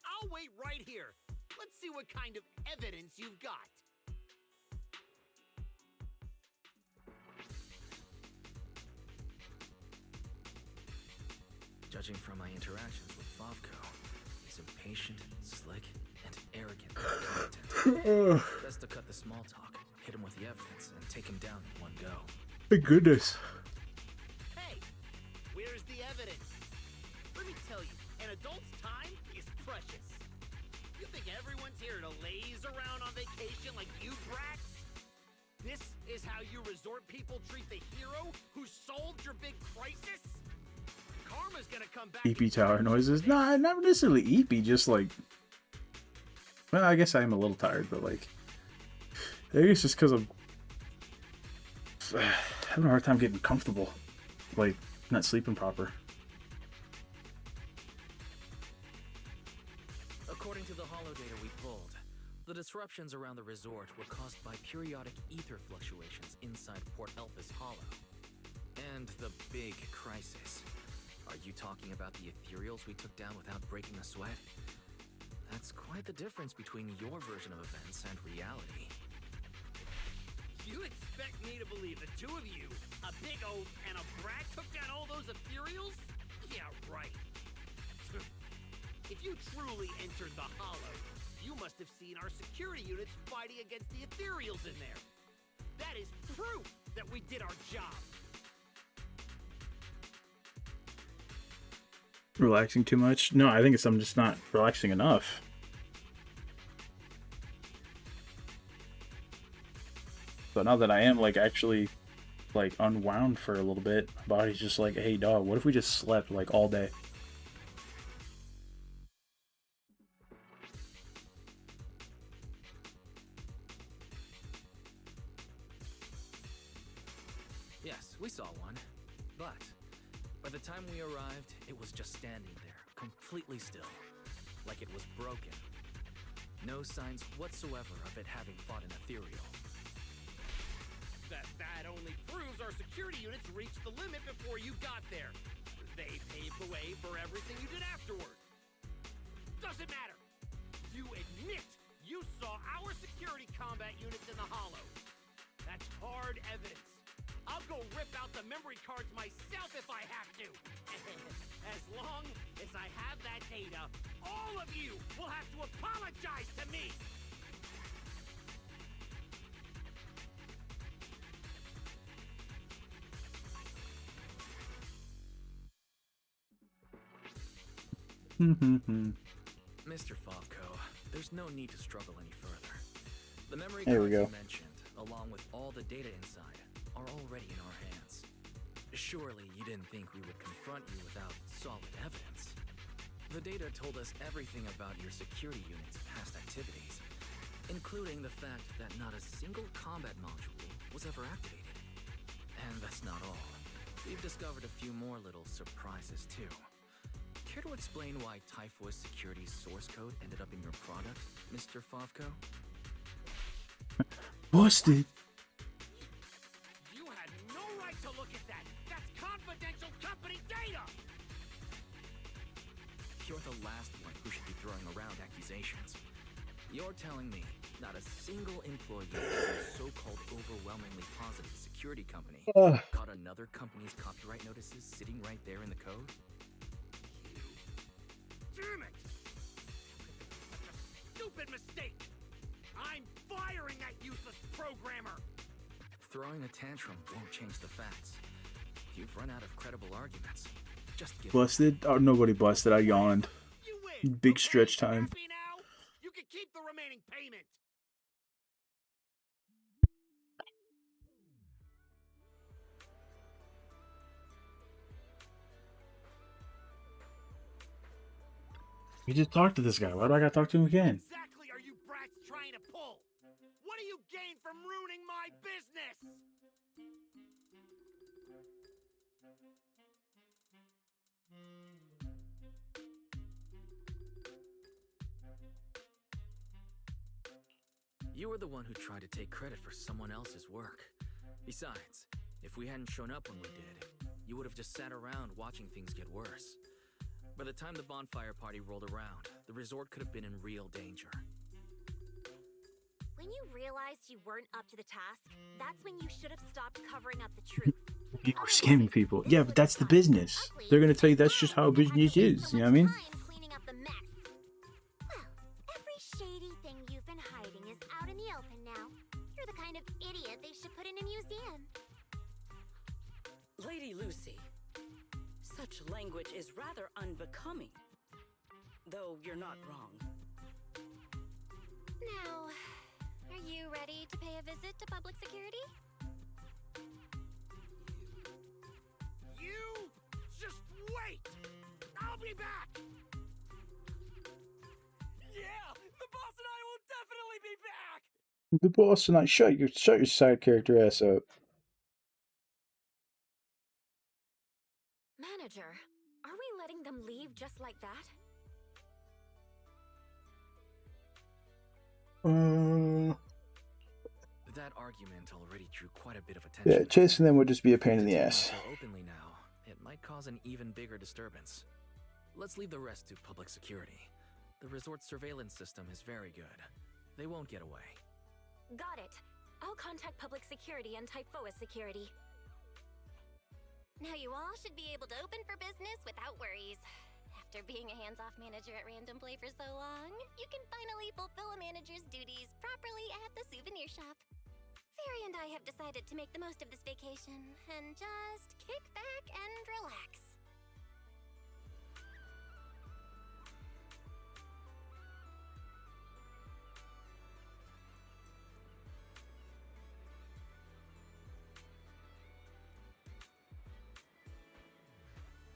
I'll wait right here. Let's see what kind of evidence you've got. Judging from my interactions with Favko, he's impatient, slick, and arrogant with content. Best to cut the small talk, hit him with the evidence, and take him down in one go. My goodness. Hey, where's the evidence? Let me tell you, an adult's time is precious. You think everyone's here to laze around on vacation like you brats? This is how you resort people treat the hero who solved your big crisis? Karma's gonna come back. EP tower noises. Nah, not necessarily EP, just like. Well, I guess I am a little tired, but like. I think it's just because I'm having a hard time getting comfortable. Like, not sleeping proper. According to the holo data we pulled, the disruptions around the resort were caused by periodic ether fluctuations inside Port Elpis Hollow. And the big crisis. Are you talking about the ethereals we took down without breaking a sweat? That's quite the difference between your version of events and reality. You expect me to believe the two of you, a big oaf and a brat, took down all those ethereals? Yeah, right. If you truly entered the Hollow, you must have seen our security units fighting against the ethereals in there. That is proof that we did our job. Relaxing too much? No, I think it's I'm just not relaxing enough. So now that I am like actually like unwound for a little bit, my body's just like, hey dog, what if we just slept like all day? Yes, we saw one. But by the time we arrived, it was just standing there, completely still, like it was broken. No signs whatsoever of it having fought an ethereal. That only proves our security units reached the limit before you got there. They paved the way for everything you did afterward. Doesn't matter. You admit you saw our security combat units in the Hollow. That's hard evidence. I'll go rip out the memory cards myself if I have to. As long as I have that data, all of you will have to apologize to me. Mr. Favko, there's no need to struggle any further. The memory There we cards go. you mentioned, along with all the data inside, are already in our hands. Surely you didn't think we would confront you without solid evidence. The data told us everything about your security unit's past activities, including the fact that not a single combat module was ever activated. And that's not all. We've discovered a few more little surprises too. Care to explain why Typhoid Security's source code ended up in your product, Mr. Favko? Busted. You had no right to look at that. That's confidential company data. You're the employee of your so-called overwhelmingly positive security company Ugh. caught another company's copyright notices sitting right there in the code? Damn it! Such a stupid mistake! I'm firing that useless programmer! Throwing a tantrum won't change the facts. You've run out of credible arguments. Just give Busted? Oh, nobody busted. I yawned. You win! Big okay? stretch time. Happy now? You can keep the remaining payment! You just talked to this guy. Why do I gotta talk to him again? Exactly are you brats trying to pull? What do you gain from ruining my business? You were the one who tried to take credit for someone else's work. Besides, if we hadn't shown up when we did, you would have just sat around watching things get worse. By the time the bonfire party rolled around, the resort could have been in real danger. When you realized you weren't up to the task, that's when you should have stopped covering up the truth. You were scamming people. Yeah, but that's the business. They're gonna tell you that's just how business is. You know what I mean? Cleaning up the mess. Well, every shady thing you've been hiding is out in the open now. You're the kind of idiot they should put in a museum. Lady Lucy, such language is rather unbecoming. Though you're not wrong. Now, are you ready to pay a visit to public security? You just wait! I'll be back! Yeah! The boss and I will definitely be back! The boss and I shut your side character ass up. Manager, are we letting them leave just like that? That argument already drew quite a bit of attention. Yeah, chasing them would just be a pain in the Continuing ass. so openly now, it might cause an even bigger disturbance. Let's leave the rest to public security. The resort's surveillance system is very good. They won't get away. Got it. I'll contact public security and Typhoa security. Now you all should be able to open for business without worries. After being a hands-off manager at Random Play for so long, you can finally fulfill a manager's duties properly at the souvenir shop. Fairy and I have decided to make the most of this vacation and just kick back and relax.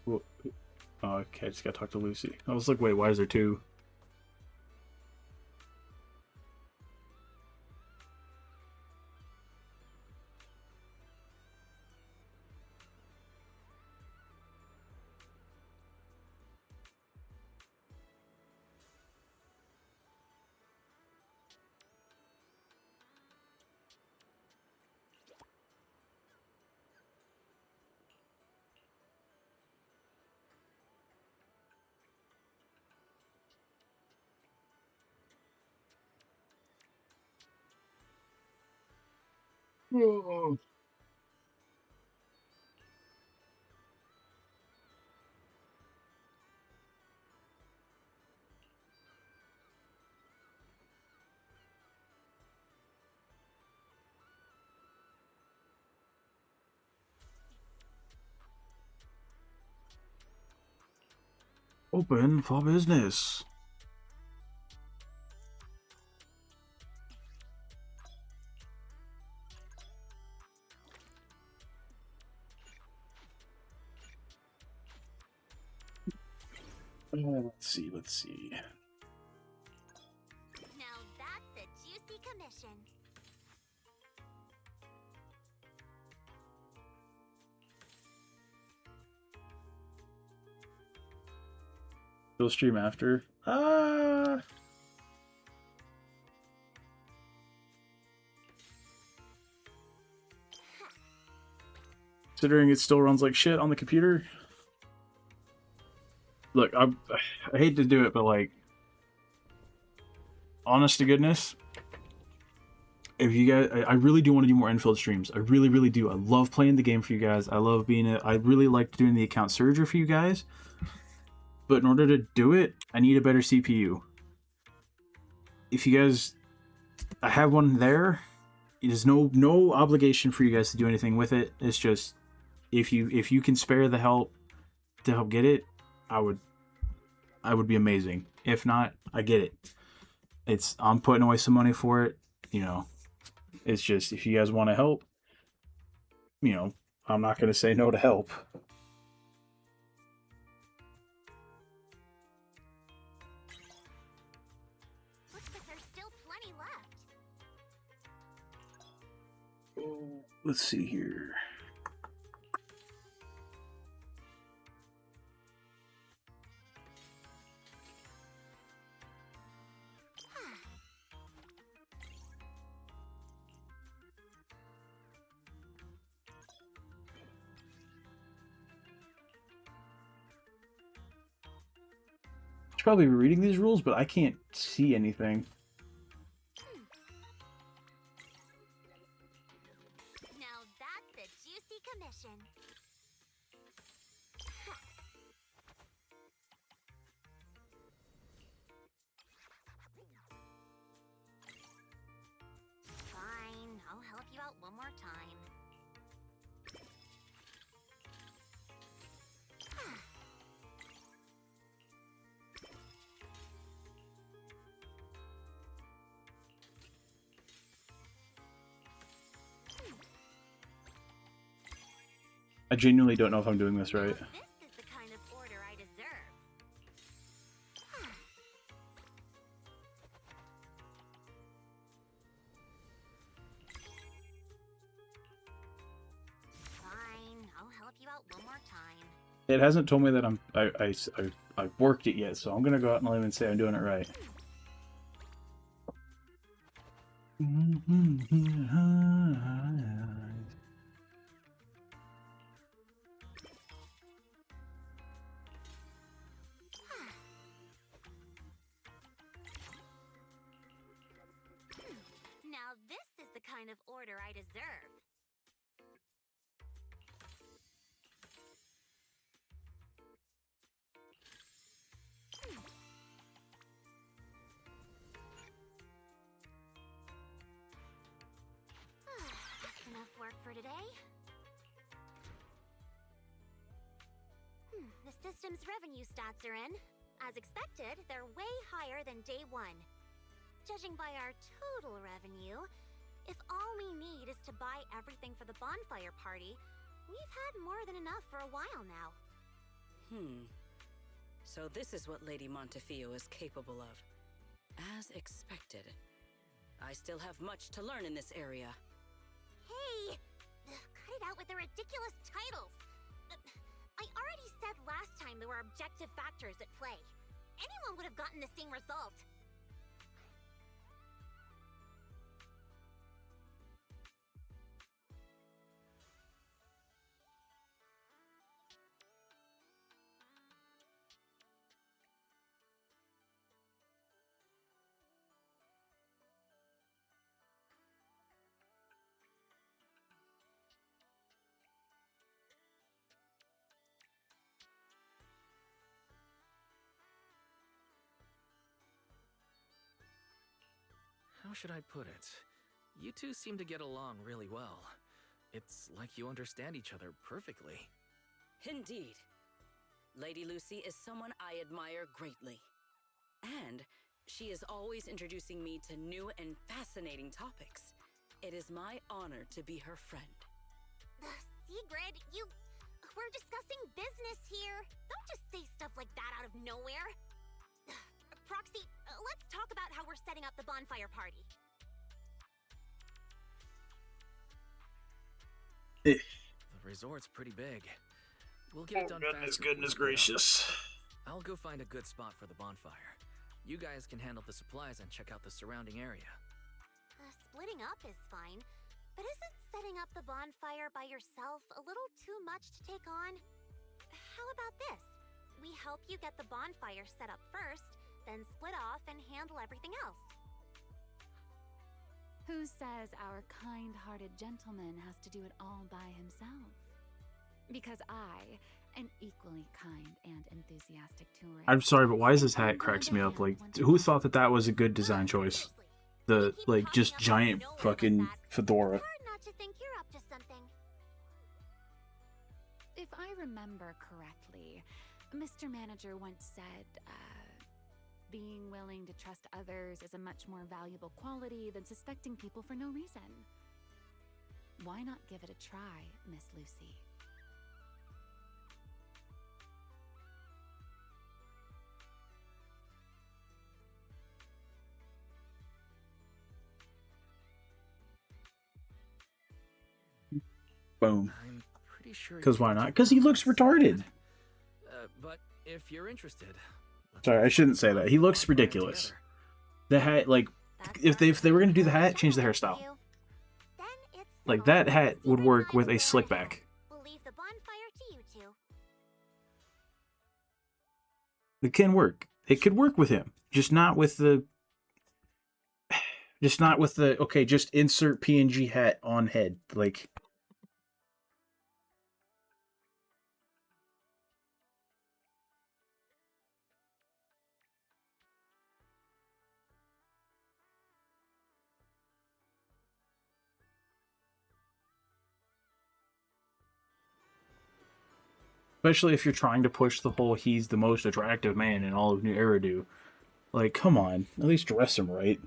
Well, oh, okay, I just gotta talk to Lucy. I was like, wait, why is there two? Oh. Open for business. Let's see. Now that's a juicy commission. We'll stream after. Considering it still runs like shit on the computer. Look, I hate to do it, but like, honest to goodness, if you guys, I really do want to do more Enfield streams. I really, really do. I love playing the game for you guys. I love I really like doing the account serger for you guys. But in order to do it, I need a better CPU. If you guys, I have one there. There's no obligation for you guys to do anything with it. It's just if you can spare the help to help get it, I would be amazing. If not, I get it. I'm putting away some money for it. You know, it's just if you guys want to help, you know, I'm not going to say no to help. Looks like there's still plenty left. Let's see here. Should probably be reading these rules, but I can't see anything. Now that's a juicy commission. Fine, I'll help you out one more time. I genuinely don't know if I'm doing this right. Now this is the kind of order I deserve. Fine, I'll help you out one more time. It hasn't told me that I've worked it yet, so I'm gonna go out on a limb and say I'm doing it right. Now this is the kind of order I deserve. That's enough work for today. The system's revenue stats are in. As expected, they're way higher than day one. Judging by our total revenue, if all we need is to buy everything for the bonfire party, we've had more than enough for a while now. So this is what Lady Montefiore is capable of. As expected. I still have much to learn in this area. Hey! Cut it out with the ridiculous titles! I already said last time there were objective factors at play. Anyone would have gotten the same result. How should I put it? You two seem to get along really well. It's like you understand each other perfectly. Indeed. Lady Lucy is someone I admire greatly. And she is always introducing me to new and fascinating topics. It is my honor to be her friend. Sigrid, we're discussing business here. Don't just say stuff like that out of nowhere. Proxy, let's talk about how we're setting up the bonfire party. The resort's pretty big. We'll get it done faster. Goodness gracious. I'll go find a good spot for the bonfire. You guys can handle the supplies and check out the surrounding area. Splitting up is fine, but isn't setting up the bonfire by yourself a little too much to take on? How about this? We help you get the bonfire set up first, then split off and handle everything else. Who says our kind-hearted gentleman has to do it all by himself? Because I, an equally kind and enthusiastic tourist... I'm sorry, but why is this hat cracks me up? Like, who thought that that was a good design choice? The, like, just giant fucking fedora. Hard not to think you're up to something. If I remember correctly, Mr. Manager once said, being willing to trust others is a much more valuable quality than suspecting people for no reason. Why not give it a try, Miss Lucy? Boom. I'm pretty sure. Because why not? Because he looks retarded. But if you're interested. Sorry, I shouldn't say that. He looks ridiculous. The hat, like, if they were going to do the hat, change the hairstyle. Like, that hat would work with a slick back. We'll leave the bonfire to you two. It can work. It could work with him. Just not with the... Just not with the, okay, just insert PNG hat on head. Like... Especially if you're trying to push the whole he's the most attractive man in all of New Eridu. Like, come on. At least dress him right.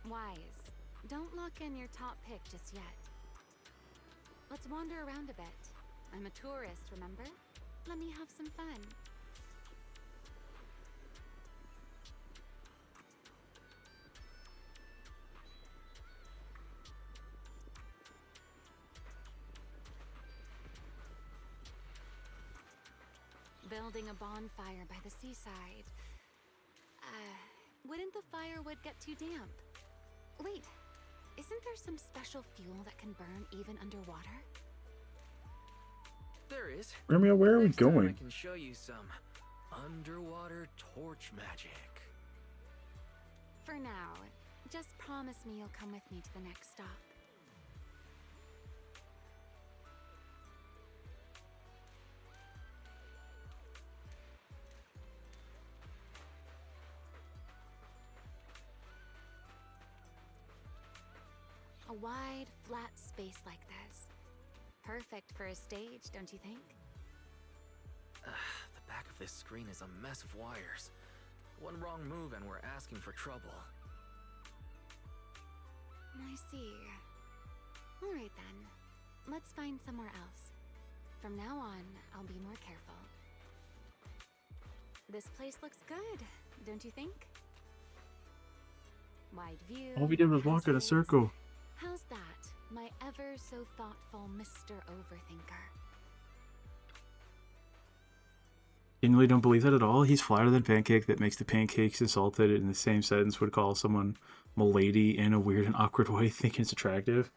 Wise, don't lock in your top pick just yet. Let's wander around a bit. I'm a tourist, remember? Let me have some fun. Building a bonfire by the seaside. Wouldn't the firewood get too damp? Wait, isn't there some special fuel that can burn even underwater? There is. Romeo, where are we Next time I going? can show you some underwater torch magic. For now, just promise me you'll come with me to the next stop. A wide, flat space like this. Perfect for a stage, don't you think? The back of this screen is a mess of wires. One wrong move and we're asking for trouble. I see. Alright then. Let's find somewhere else. From now on, I'll be more careful. This place looks good, don't you think? Wide view. All we did was walk in a hazards. circle. How's that, my ever so thoughtful Mr. Overthinker? Genuinely don't believe that at all. He's flatter than pancake that makes the pancakes insulted in the same sentence would call someone milady in a weird and awkward way thinking it's attractive.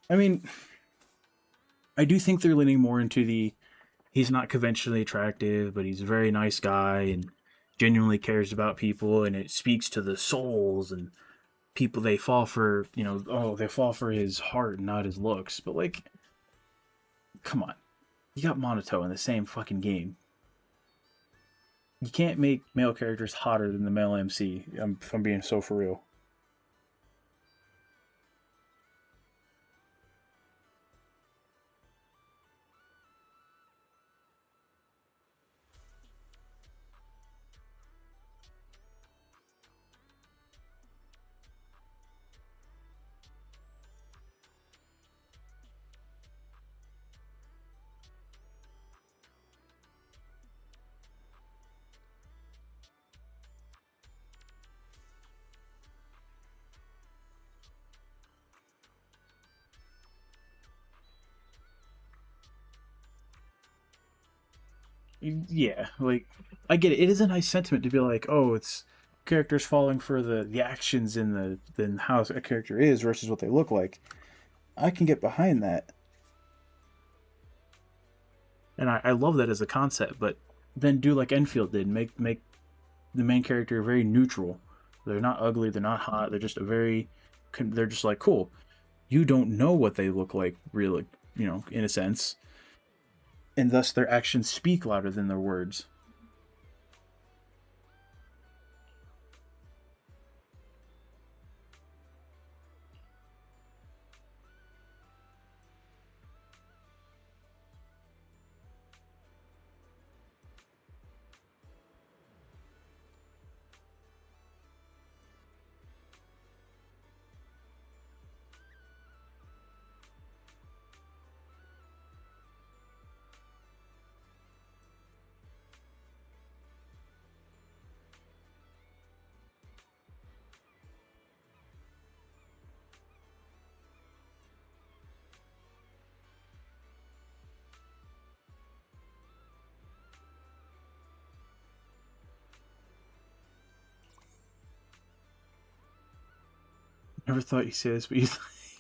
I mean, I do think they're leaning more into the he's not conventionally attractive, but he's a very nice guy and genuinely cares about people, and it speaks to the souls and people. They fall for, you know, oh, they fall for his heart and not his looks. But like, come on, you got Monato in the same fucking game. You can't make male characters hotter than the male MC. If I'm being so for real. Yeah, like, I get it. It is a nice sentiment to be like, oh, it's characters falling for the actions in how a character is versus what they look like. I can get behind that. and I love that as a concept. But then do like Enfield did, make the main character very neutral. They're not ugly, they're not hot, they're just they're just like cool. You don't know what they look like, really, in a sense, and thus their actions speak louder than their words. Never thought you'd say this, but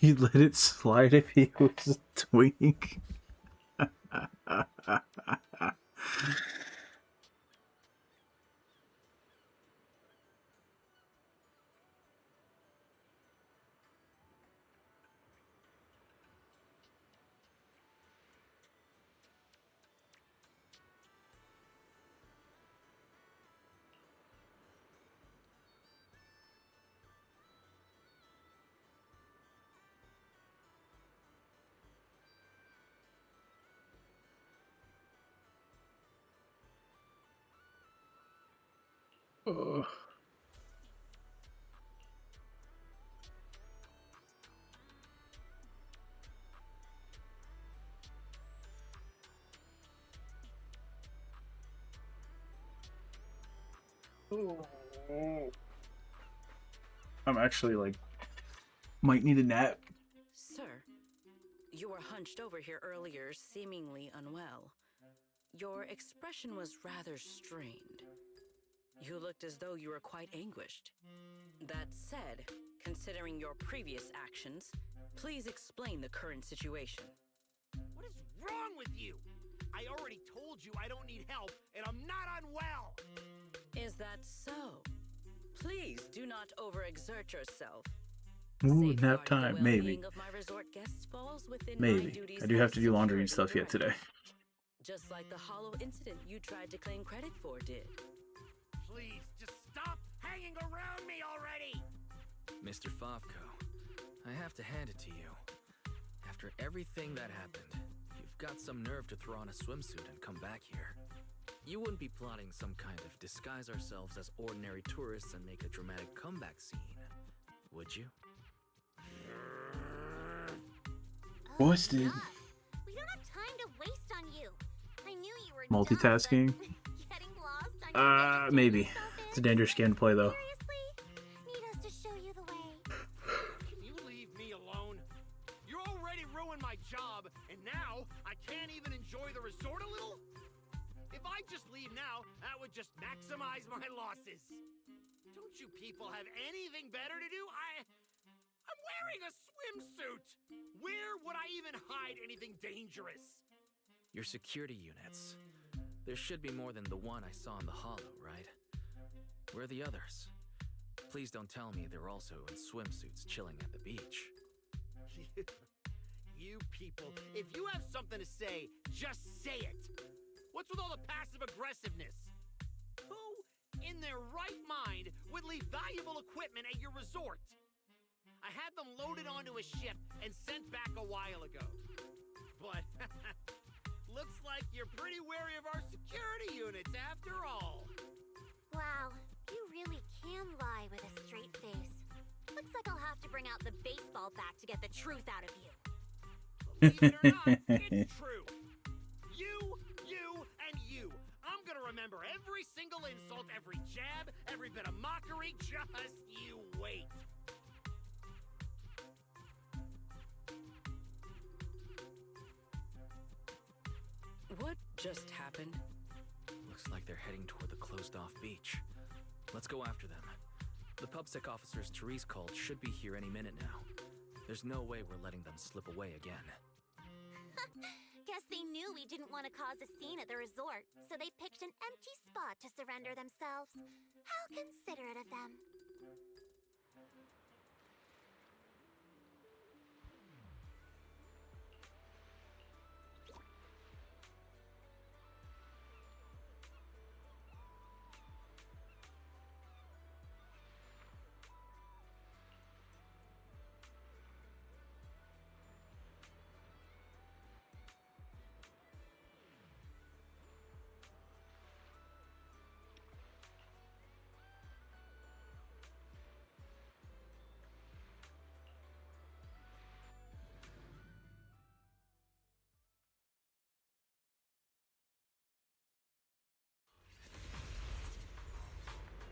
you'd let it slide if he was a twink. Ugh. I'm actually like, might need a nap. Sir, you were hunched over here earlier, seemingly unwell. Your expression was rather strained. You looked as though you were quite anguished. That said, considering your previous actions, please explain the current situation. What is wrong with you? I already told you I don't need help, and I'm not unwell! Is that so? Please do not overexert yourself. Ooh, nap Safeguarding time, the maybe. well-being of my resort guests falls within my Maybe. duties I do have as to do laundry and security stuff yet today. director. Just like the hollow incident you tried to claim credit for did. Please, just stop hanging around me already! Mr. Favko, I have to hand it to you. After everything that happened, you've got some nerve to throw on a swimsuit and come back here. You wouldn't be plotting some kind of disguise ourselves as ordinary tourists and make a dramatic comeback scene, would you? Busted. Yuck. We don't have time to waste on you. I knew you were Multitasking? dumb, but getting lost on your way to Maybe. yourself It's a dangerous game to play, though. Seriously? Need us to show you the way? Can you leave me alone? You already ruined my job, and now I can't even enjoy the resort a little? If I just leave now, that would just maximize my losses. Don't you people have anything better to do? I'm wearing a swimsuit! Where would I even hide anything dangerous? Your security units. There should be more than the one I saw in the hollow, right? Where are the others? Please don't tell me they're also in swimsuits chilling at the beach. You people, if you have something to say, just say it. What's with all the passive aggressiveness? Who in their right mind would leave valuable equipment at your resort? I had them loaded onto a ship and sent back a while ago. But looks like you're pretty wary of our security units after all. Wow, you really can lie with a straight face. Looks like I'll have to bring out the baseball bat to get the truth out of you. Believe it or not, it's true. You, and you. I'm gonna remember every single insult, every jab, every bit of mockery. Just you wait. What just happened? Looks like they're heading toward the closed-off beach. Let's go after them. The PubSec officers Therese called should be here any minute now. There's no way we're letting them slip away again. Guess They knew we didn't want to cause a scene at the resort, so they picked an empty spot to surrender themselves. How considerate of them.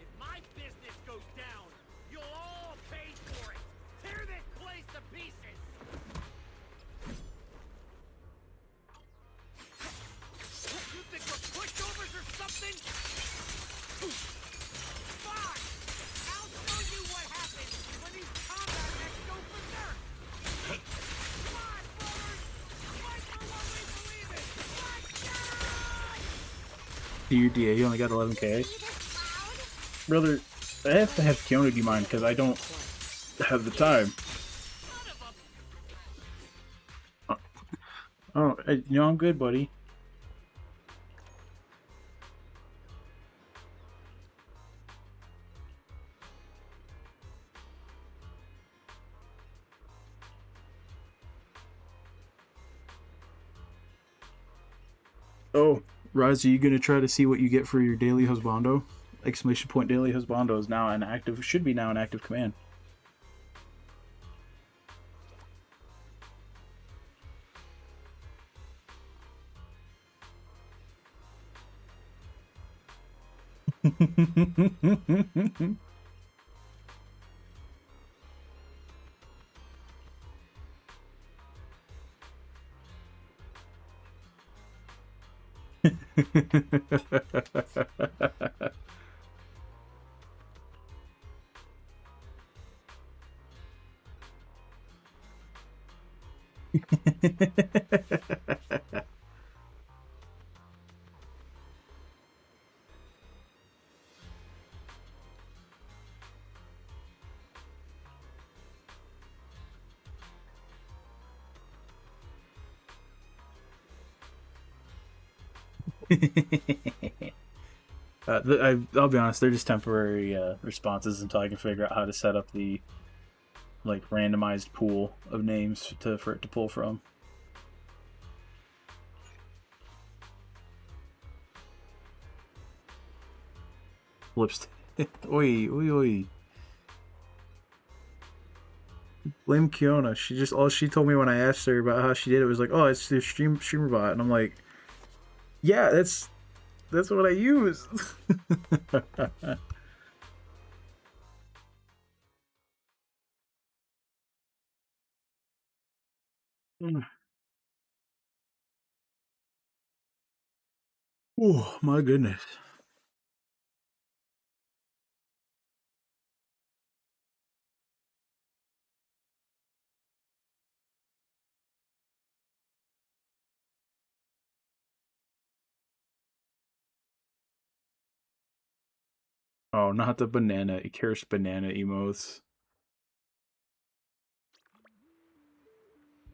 If my business goes down, you'll all pay for it. Tear this place to pieces. You think we're pushovers or something? Fine! I'll show you what happens when these combat mechs go berserk! Come on, brothers! Fight for what we believe in! Let's go! DUDA, you only got 11k. Brother, I have to have Kiona do mine because I don't have the time. Oh, you know, I'm good, buddy. Oh, Raz, are you gonna try to see what you get for your daily husbando? Exclamation point daily husbando is now an active, should be now an active command. I'll be honest, they're just temporary responses until I can figure out how to set up the like randomized pool of names for it to pull from. Lipstick. Oi, oi, oi. Blame Kiona. All she told me when I asked her about how she did it was like, oh, it's the streamer bot, and I'm like, yeah, that's what I use. Oh my goodness. Oh, not the banana, cursed banana emotes.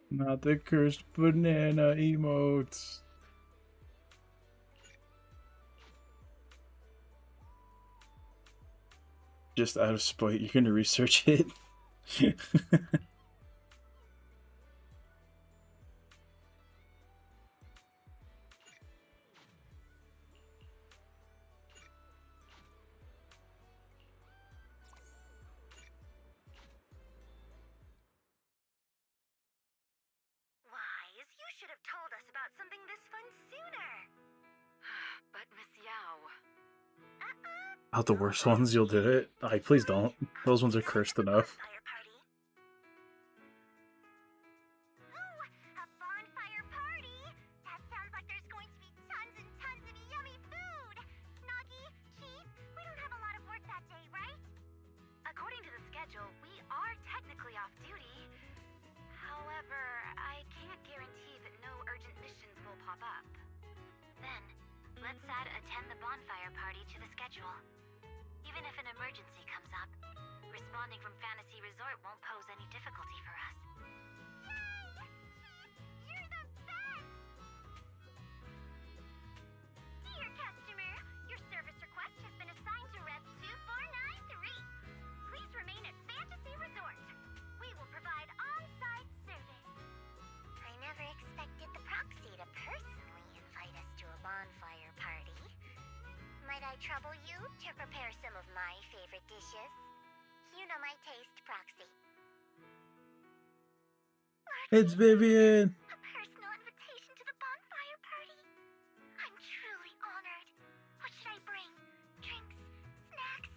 Not the cursed banana emotes. Just out of spite, you're gonna research it. Wise, you should have told us about something this fun sooner. But Miss Yao. Out the worst ones, you'll do it. Like, please don't. Those ones are cursed enough. Bonfire party. Ooh, a bonfire party? That sounds like there's going to be tons and tons of yummy food. Nagi, Chief, we don't have a lot of work that day, right? According to the schedule, we are technically off duty. However, I can't guarantee that no urgent missions will add attend the bonfire party to the schedule. Even if an emergency comes up, responding from Fantasy Resort won't pose any difficulty for us. Yay! You're the best! Dear customer, your service request has been assigned to Rev 2493. Please remain at Fantasy Resort. We will provide on-site service. I never expected the proxy to personally invite us to a bonfire party. Might I trouble you to prepare some of my favorite dishes? You know my taste, Proxy. It's Vivian! A personal invitation to the bonfire party. I'm truly honored. What should I bring? Drinks, snacks,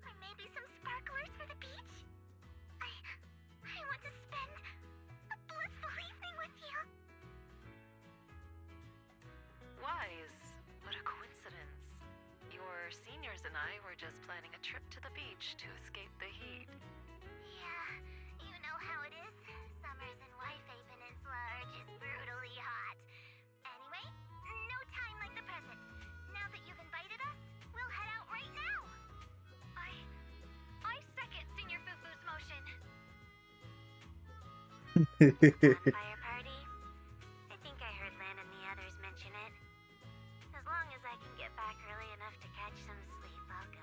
or maybe some sparklers for the beach? I want to spend a blissful evening with you. Wise. What a coincidence. Your seniors and I were just planning a trip to the beach to escape the heat. Yeah, you know how it is. Summers in Wi-Fi Peninsula are just brutally hot. Anyway, no time like the present. Now that you've invited us, we'll head out right now. I second Senior Fufu's motion. Bonfire party? I think I heard Lan and the others mention it. As long as I can get back early enough to catch some sleep, I'll go.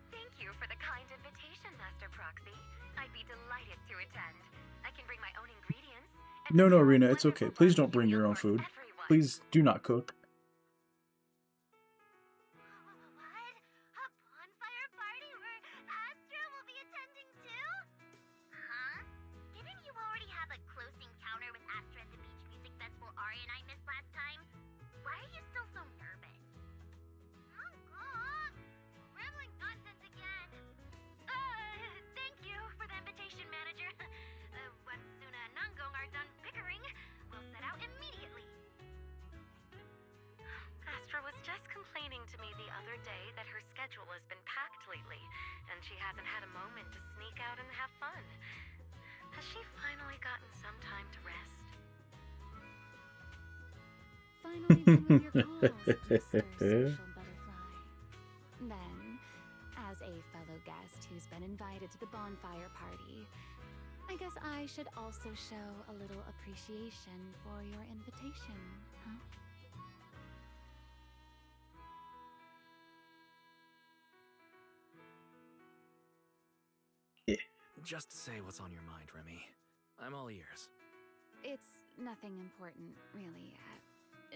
Thank you for the kind invitation, Master Proxy. I'd be delighted to attend. I can bring my own ingredients. And No, prepare a Rena, it's okay. wonderful Please don't barbecue bring your meal own for food. everyone. Please do not cook. What? A bonfire party where Astra will be attending too? Huh? Didn't you already have a close encounter with Astra at the Beach Music Festival Ari and I missed last time? Why are you still so nervous? Rambling nonsense again. Thank you for the invitation, manager. Once Suna and Nangong are done bickering, we'll set out immediately. Astra was just complaining to me the other day that her schedule has been packed lately, and she hasn't had a moment to sneak out and have fun. Has she finally gotten some time to rest? Finally done with your calls, Mr. Social Butterfly. Then, as a fellow guest who's been invited to the bonfire party, I guess I should also show a little appreciation for your invitation, huh? Just say what's on your mind, Remy. I'm all ears. It's nothing important, really.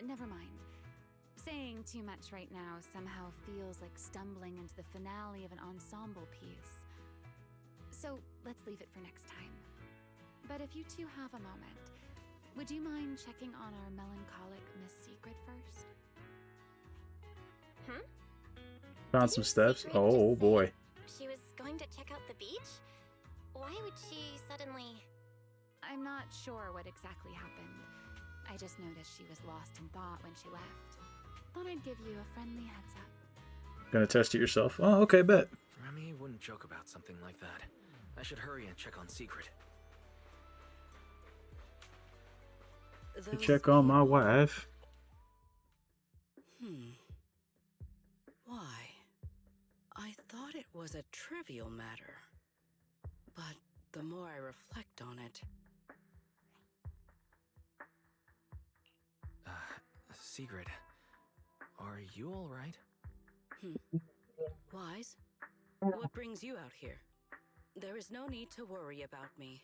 Never mind. Saying too much right now somehow feels like stumbling into the finale of an ensemble piece. So let's leave it for next time. But if you two have a moment, would you mind checking on our melancholic Miss Secret first? Found some steps. Oh boy. She was going to check out the beach? Why would she suddenly... I'm not sure what exactly happened. I just noticed she was lost in thought when she left. Thought I'd give you a friendly heads up. Gonna test it yourself. Oh, okay, bet. Remy wouldn't joke about something like that. I should hurry and check on Secret. To check on my wife. Why? I thought it was a trivial matter. But the more I reflect on it... Secret, are you alright? Wise? What brings you out here? There is no need to worry about me.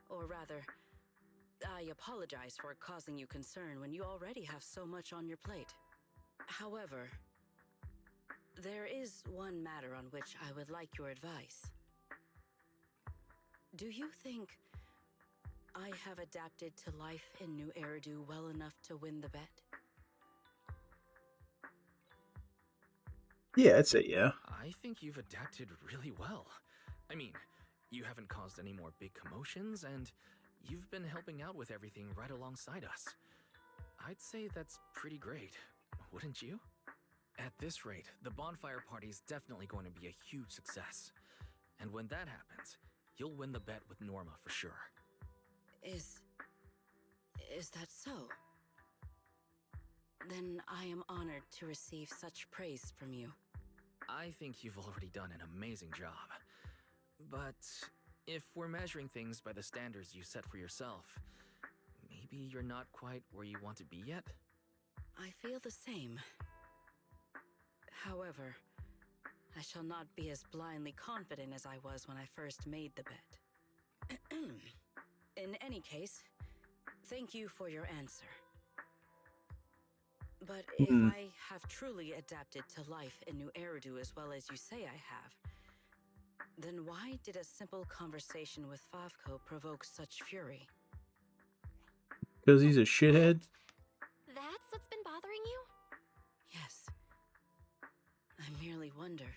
Or rather, I apologize for causing you concern when you already have so much on your plate. However, there is one matter on which I would like your advice. Do you think I have adapted to life in New Eridu well enough to win the bet? Yeah, I'd say yeah. I think you've adapted really well. I mean, you haven't caused any more big commotions, and you've been helping out with everything right alongside us. I'd say that's pretty great, wouldn't you? At this rate, the bonfire party's definitely going to be a huge success. And when that happens, you'll win the bet with Norma for sure. Is that so? Then I am honored to receive such praise from you. I think you've already done an amazing job. But if we're measuring things by the standards you set for yourself, maybe you're not quite where you want to be yet? I feel the same. However, I shall not be as blindly confident as I was when I first made the bet. In any case, thank you for your answer. But if I have truly adapted to life in New Eridu as well as you say I have, then why did a simple conversation with Favko provoke such fury? Because he's a shithead? That's what's been bothering you? Yes. I merely wonder,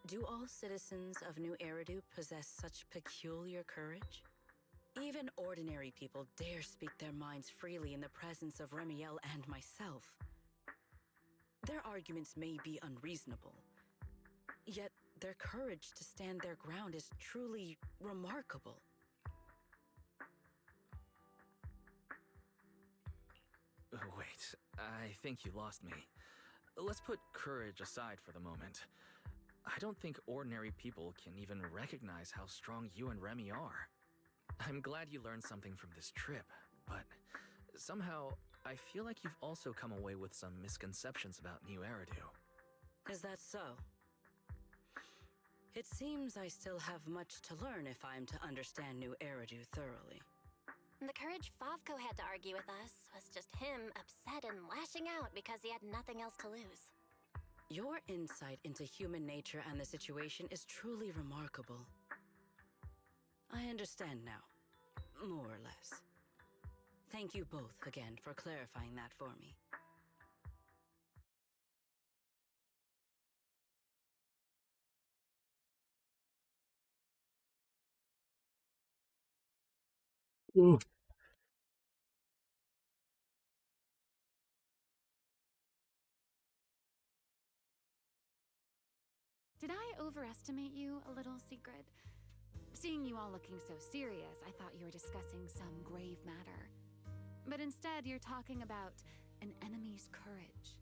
do all citizens of New Eridu possess such peculiar courage? Even ordinary people dare speak their minds freely in the presence of Remiel and myself. Their arguments may be unreasonable, yet their courage to stand their ground is truly remarkable. Wait, I think you lost me. Let's put courage aside for the moment. I don't think ordinary people can even recognize how strong you and Remy are. I'm glad you learned something from this trip, but somehow I feel like you've also come away with some misconceptions about New Eridu. Is that so? It seems I still have much to learn if I am to understand New Eridu thoroughly. The courage Favko had to argue with us was just him upset and lashing out because he had nothing else to lose. Your insight into human nature and the situation is truly remarkable. I understand now, more or less. Thank you both again for clarifying that for me. Ooh. Did I overestimate you a little, Sigrid? Seeing you all looking so serious, I thought you were discussing some grave matter. But instead, you're talking about an enemy's courage.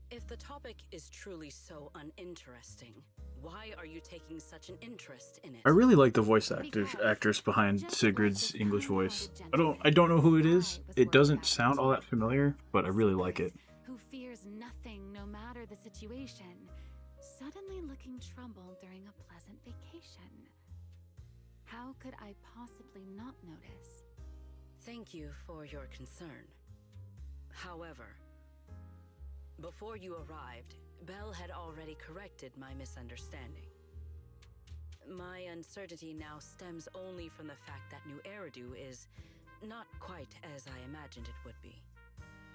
If the topic is truly so uninteresting, why are you taking such an interest in it? I really like the voice actress behind Sigrid's English voice. I don't know who it is. It doesn't sound all that familiar, but I really like it. Who fears nothing no matter the situation, suddenly looking troubled during a pleasant vacation. How could I possibly not notice? Thank you for your concern. However, before you arrived, Belle had already corrected my misunderstanding. My uncertainty now stems only from the fact that New Eridu is not quite as I imagined it would be.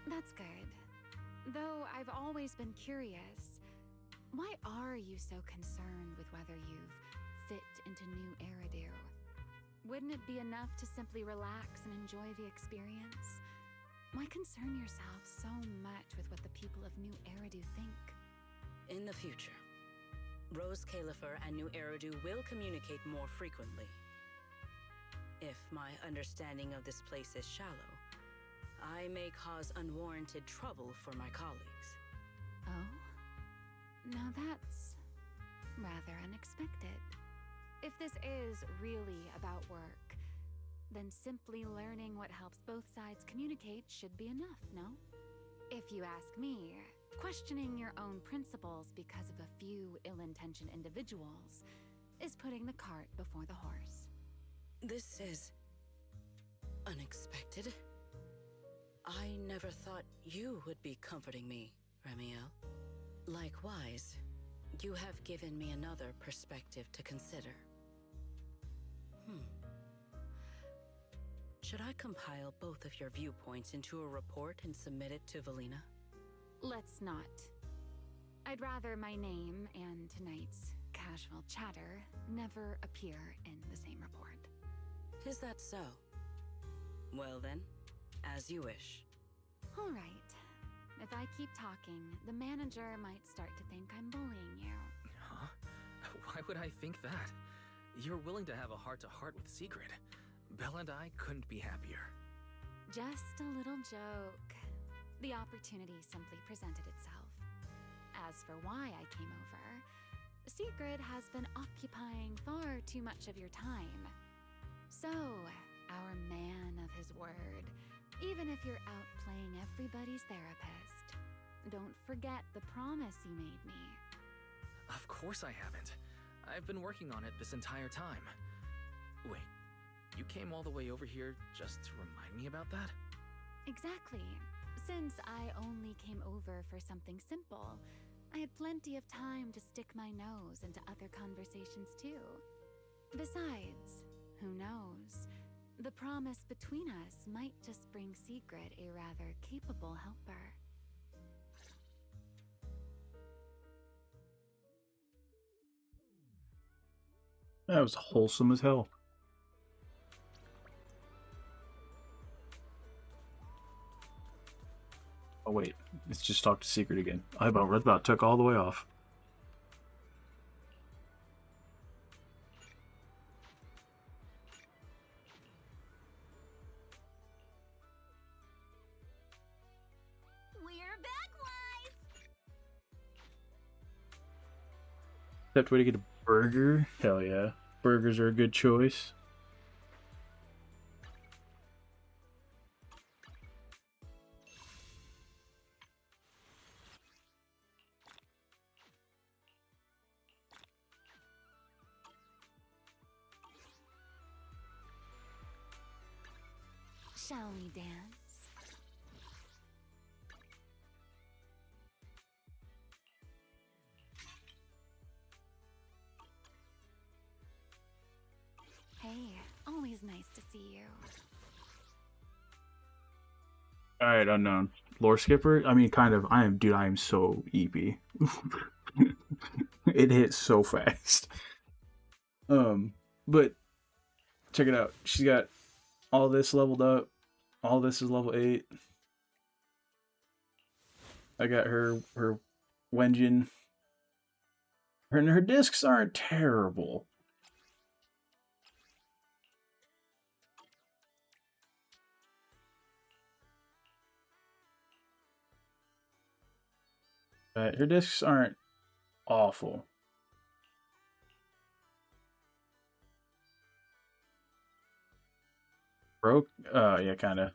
That's good. Though I've always been curious, why are you so concerned with whether you've fit into New Eridu? Wouldn't it be enough to simply relax and enjoy the experience? Why concern yourself so much with what the people of New Eridu think? In the future, Rose Califer and New Eridu will communicate more frequently. If my understanding of this place is shallow, I may cause unwarranted trouble for my colleagues. Oh? Now that's rather unexpected. If this is really about work, then simply learning what helps both sides communicate should be enough, no? If you ask me, questioning your own principles because of a few ill-intentioned individuals is putting the cart before the horse. This is unexpected. I never thought you would be comforting me, Remiel. Likewise, you have given me another perspective to consider. Should I compile both of your viewpoints into a report and submit it to Valina? Let's not. I'd rather my name and tonight's casual chatter never appear in the same report. Is that so? Well then, as you wish. All right. If I keep talking, the manager might start to think I'm bullying you. Huh? Why would I think that? You're willing to have a heart-to-heart with Sigrid. Belle and I couldn't be happier. Just a little joke. The opportunity simply presented itself. As for why I came over, Sigrid has been occupying far too much of your time. So, our man of his word, even if you're out playing everybody's therapist, don't forget the promise you made me. Of course I haven't. I've been working on it this entire time. Wait, you came all the way over here just to remind me about that? Exactly. Since I only came over for something simple, I had plenty of time to stick my nose into other conversations too. Besides, who knows? The promise between us might just bring Sigrid a rather capable helper. That was wholesome as hell. Oh wait, let's just talk to Secret again. I about took all the way off. We're back, Wise! Except way to get a burger. Hell yeah, burgers are a good choice. Shall we dance? Hey, always nice to see you. Alright, unknown. Lore skipper? I mean, kind of. I am so EP. It hits so fast. But check it out. She's got all this leveled up. All this is level 8. I got her Wenjin. Her discs aren't terrible. Her discs aren't awful. Broke? Yeah, kinda.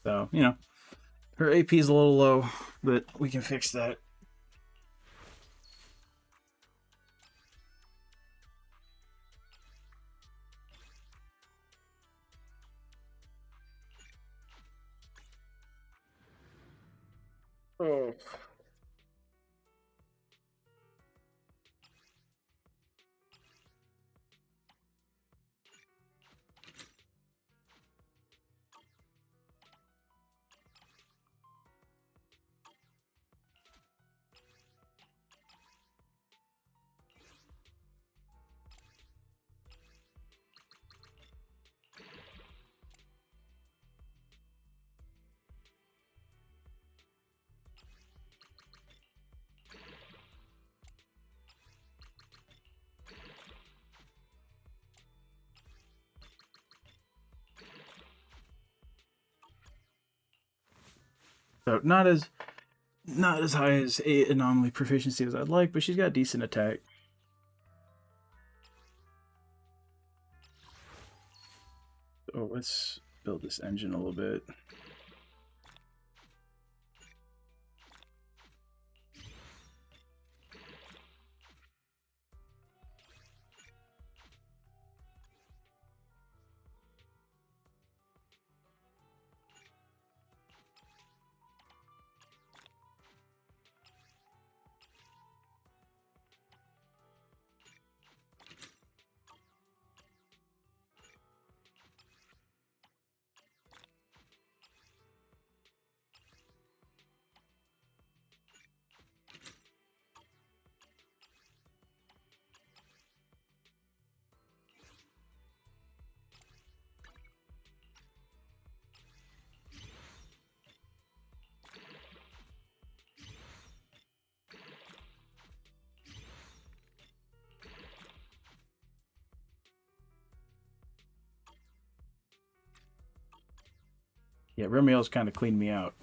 So, you know, her AP is a little low, but we can fix that. Oh. So not as high as a anomaly proficiency as I'd like, but she's got decent attack. So let's build this engine a little bit. Yeah, Remiel's kind of cleaned me out.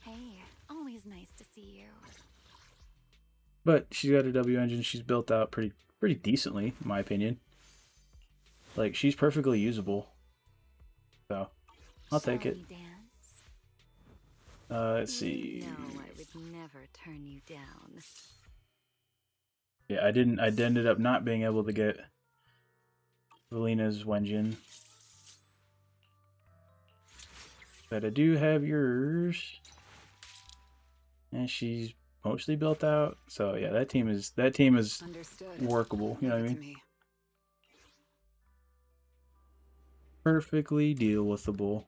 Hey, always nice to see you. But she's got a W engine. She's built out pretty decently, in my opinion. Like, she's perfectly usable. So, I'll take it. Let's see. No, I would never turn you down. Yeah, I didn't. I ended up not being able to get Valina's Wenjin. But I do have yours. And she's mostly built out. So yeah, that team is Understood. workable, you know what I Leave it mean? to me. Perfectly deal withable.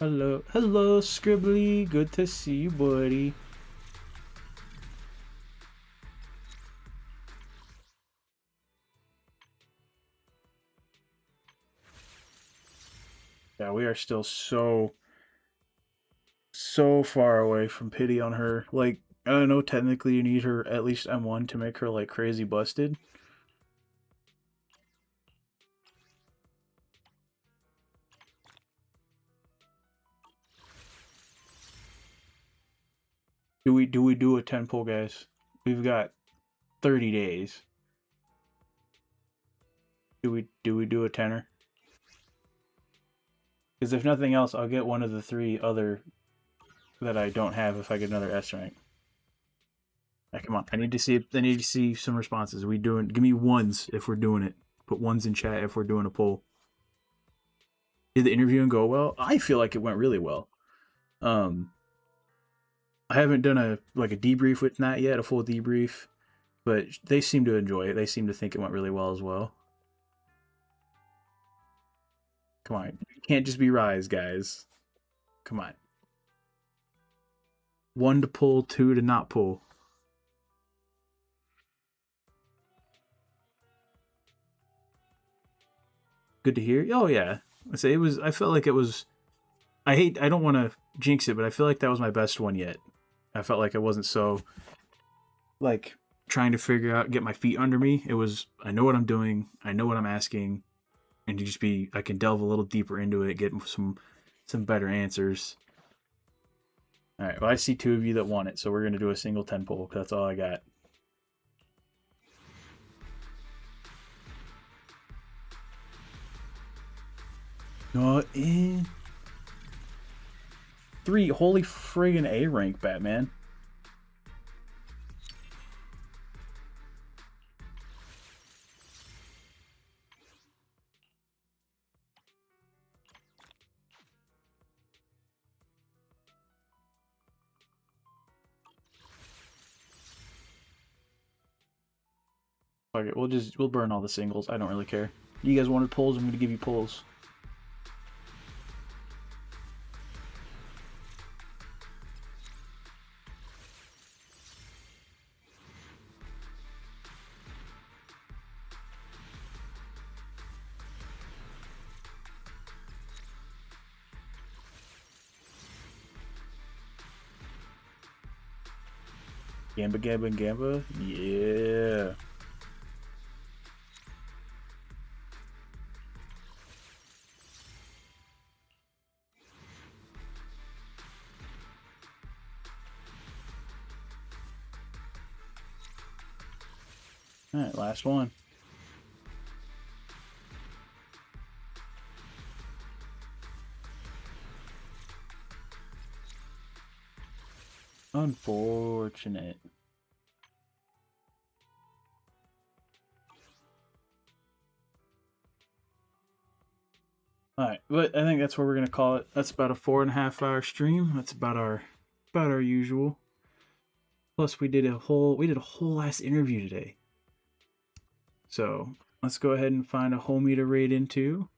Hello, Scribbly. Good to see you, buddy. Yeah, we are still so far away from pity on her. Like, I don't know, technically you need her at least M1 to make her like crazy busted. Do we do a 10 pull, guys? We've got 30 days. Do we do a 10er? Because if nothing else, I'll get one of the 3 other that I don't have if I get another S rank. Come on, I need to see some responses. Give me ones if we're doing it. Put ones in chat if we're doing a poll. Did the interviewing go well? I feel like it went really well. I haven't done a debrief with Nat yet, a full debrief, but they seem to enjoy it. They seem to think it went really well as well. Come on, you can't just be Rise, guys. Come on. 1 to pull, 2 to not pull. Good to hear. Oh yeah, I say it was. I felt like it was. I don't want to jinx it, but I feel like that was my best one yet. I felt like I wasn't so like trying to figure out, get my feet under me. It was, I know what I'm doing, I know what I'm asking, and to just be, I can delve a little deeper into it, get some better answers. All right, well, I see 2 of you that want it, so we're gonna do a single 10 pull. That's all I got. Not in 3. Holy friggin' A rank, Batman. Fuck it, we'll burn all the singles. I don't really care. You guys wanted pulls, I'm gonna give you pulls. Gamba, Gamba, and Gamba? Yeah. Alright, last one. Unfortunate. Alright, but I think that's where we're gonna call it. That's about a 4.5 hour stream. That's about our usual. Plus we did a whole last interview today. So let's go ahead and find a homie to raid into.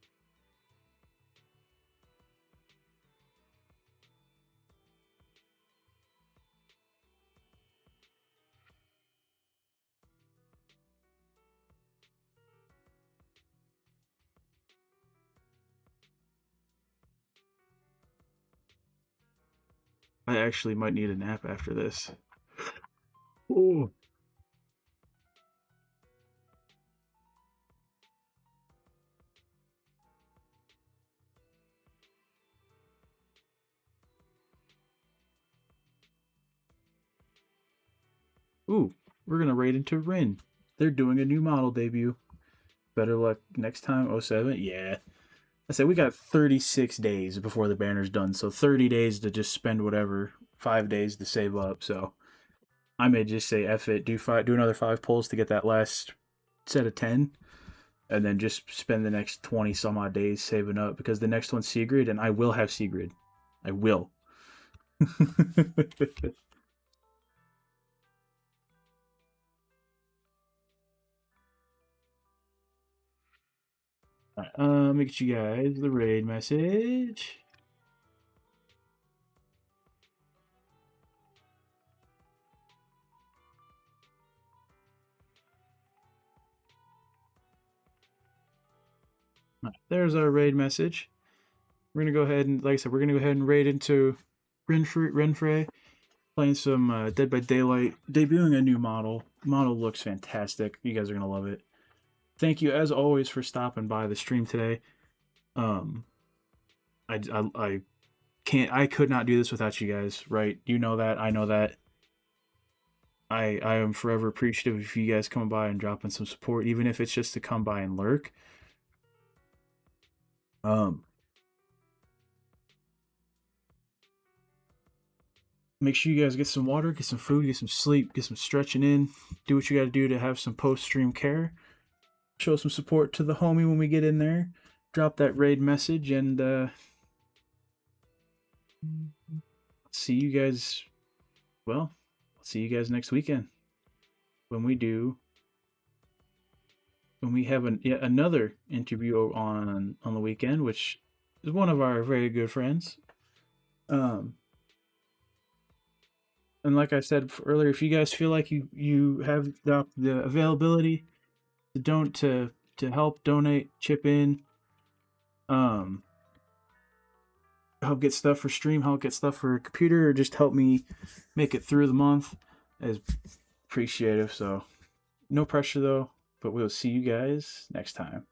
I actually might need a nap after this. Oh. Ooh, we're gonna raid into Rin. They're doing a new model debut. Better luck next time, 07? Yeah. I said we got 36 days before the banner's done, so 30 days to just spend whatever, 5 days to save up. So I may just say F it, do another 5 pulls to get that last set of 10, and then just spend the next 20 some odd days saving up, because the next one's Sigrid, and I will have Sigrid. I will. Alright, let me get you guys the raid message. There's our raid message. We're gonna go ahead and, like I said, we're gonna go ahead and raid into Renfrey, playing some Dead by Daylight, debuting a new model. The model looks fantastic. You guys are gonna love it. Thank you as always for stopping by the stream today. I can't, I could not do this without you guys, right? You know that, I know that. I am forever appreciative of you guys coming by and dropping some support, even if it's just to come by and lurk. Make sure you guys get some water, get some food, get some sleep, get some stretching in, do what you gotta do to have some post-stream care. Show some support to the homie when we get in there. Drop that raid message, and see you guys, well, see you guys next weekend. When we have yet another interview on the weekend, which is one of our very good friends. And like I said earlier, if you guys feel like you have the availability to help donate, chip in, help get stuff for stream, help get stuff for computer, or just help me make it through the month, is appreciative. So no pressure though, but we'll see you guys next time.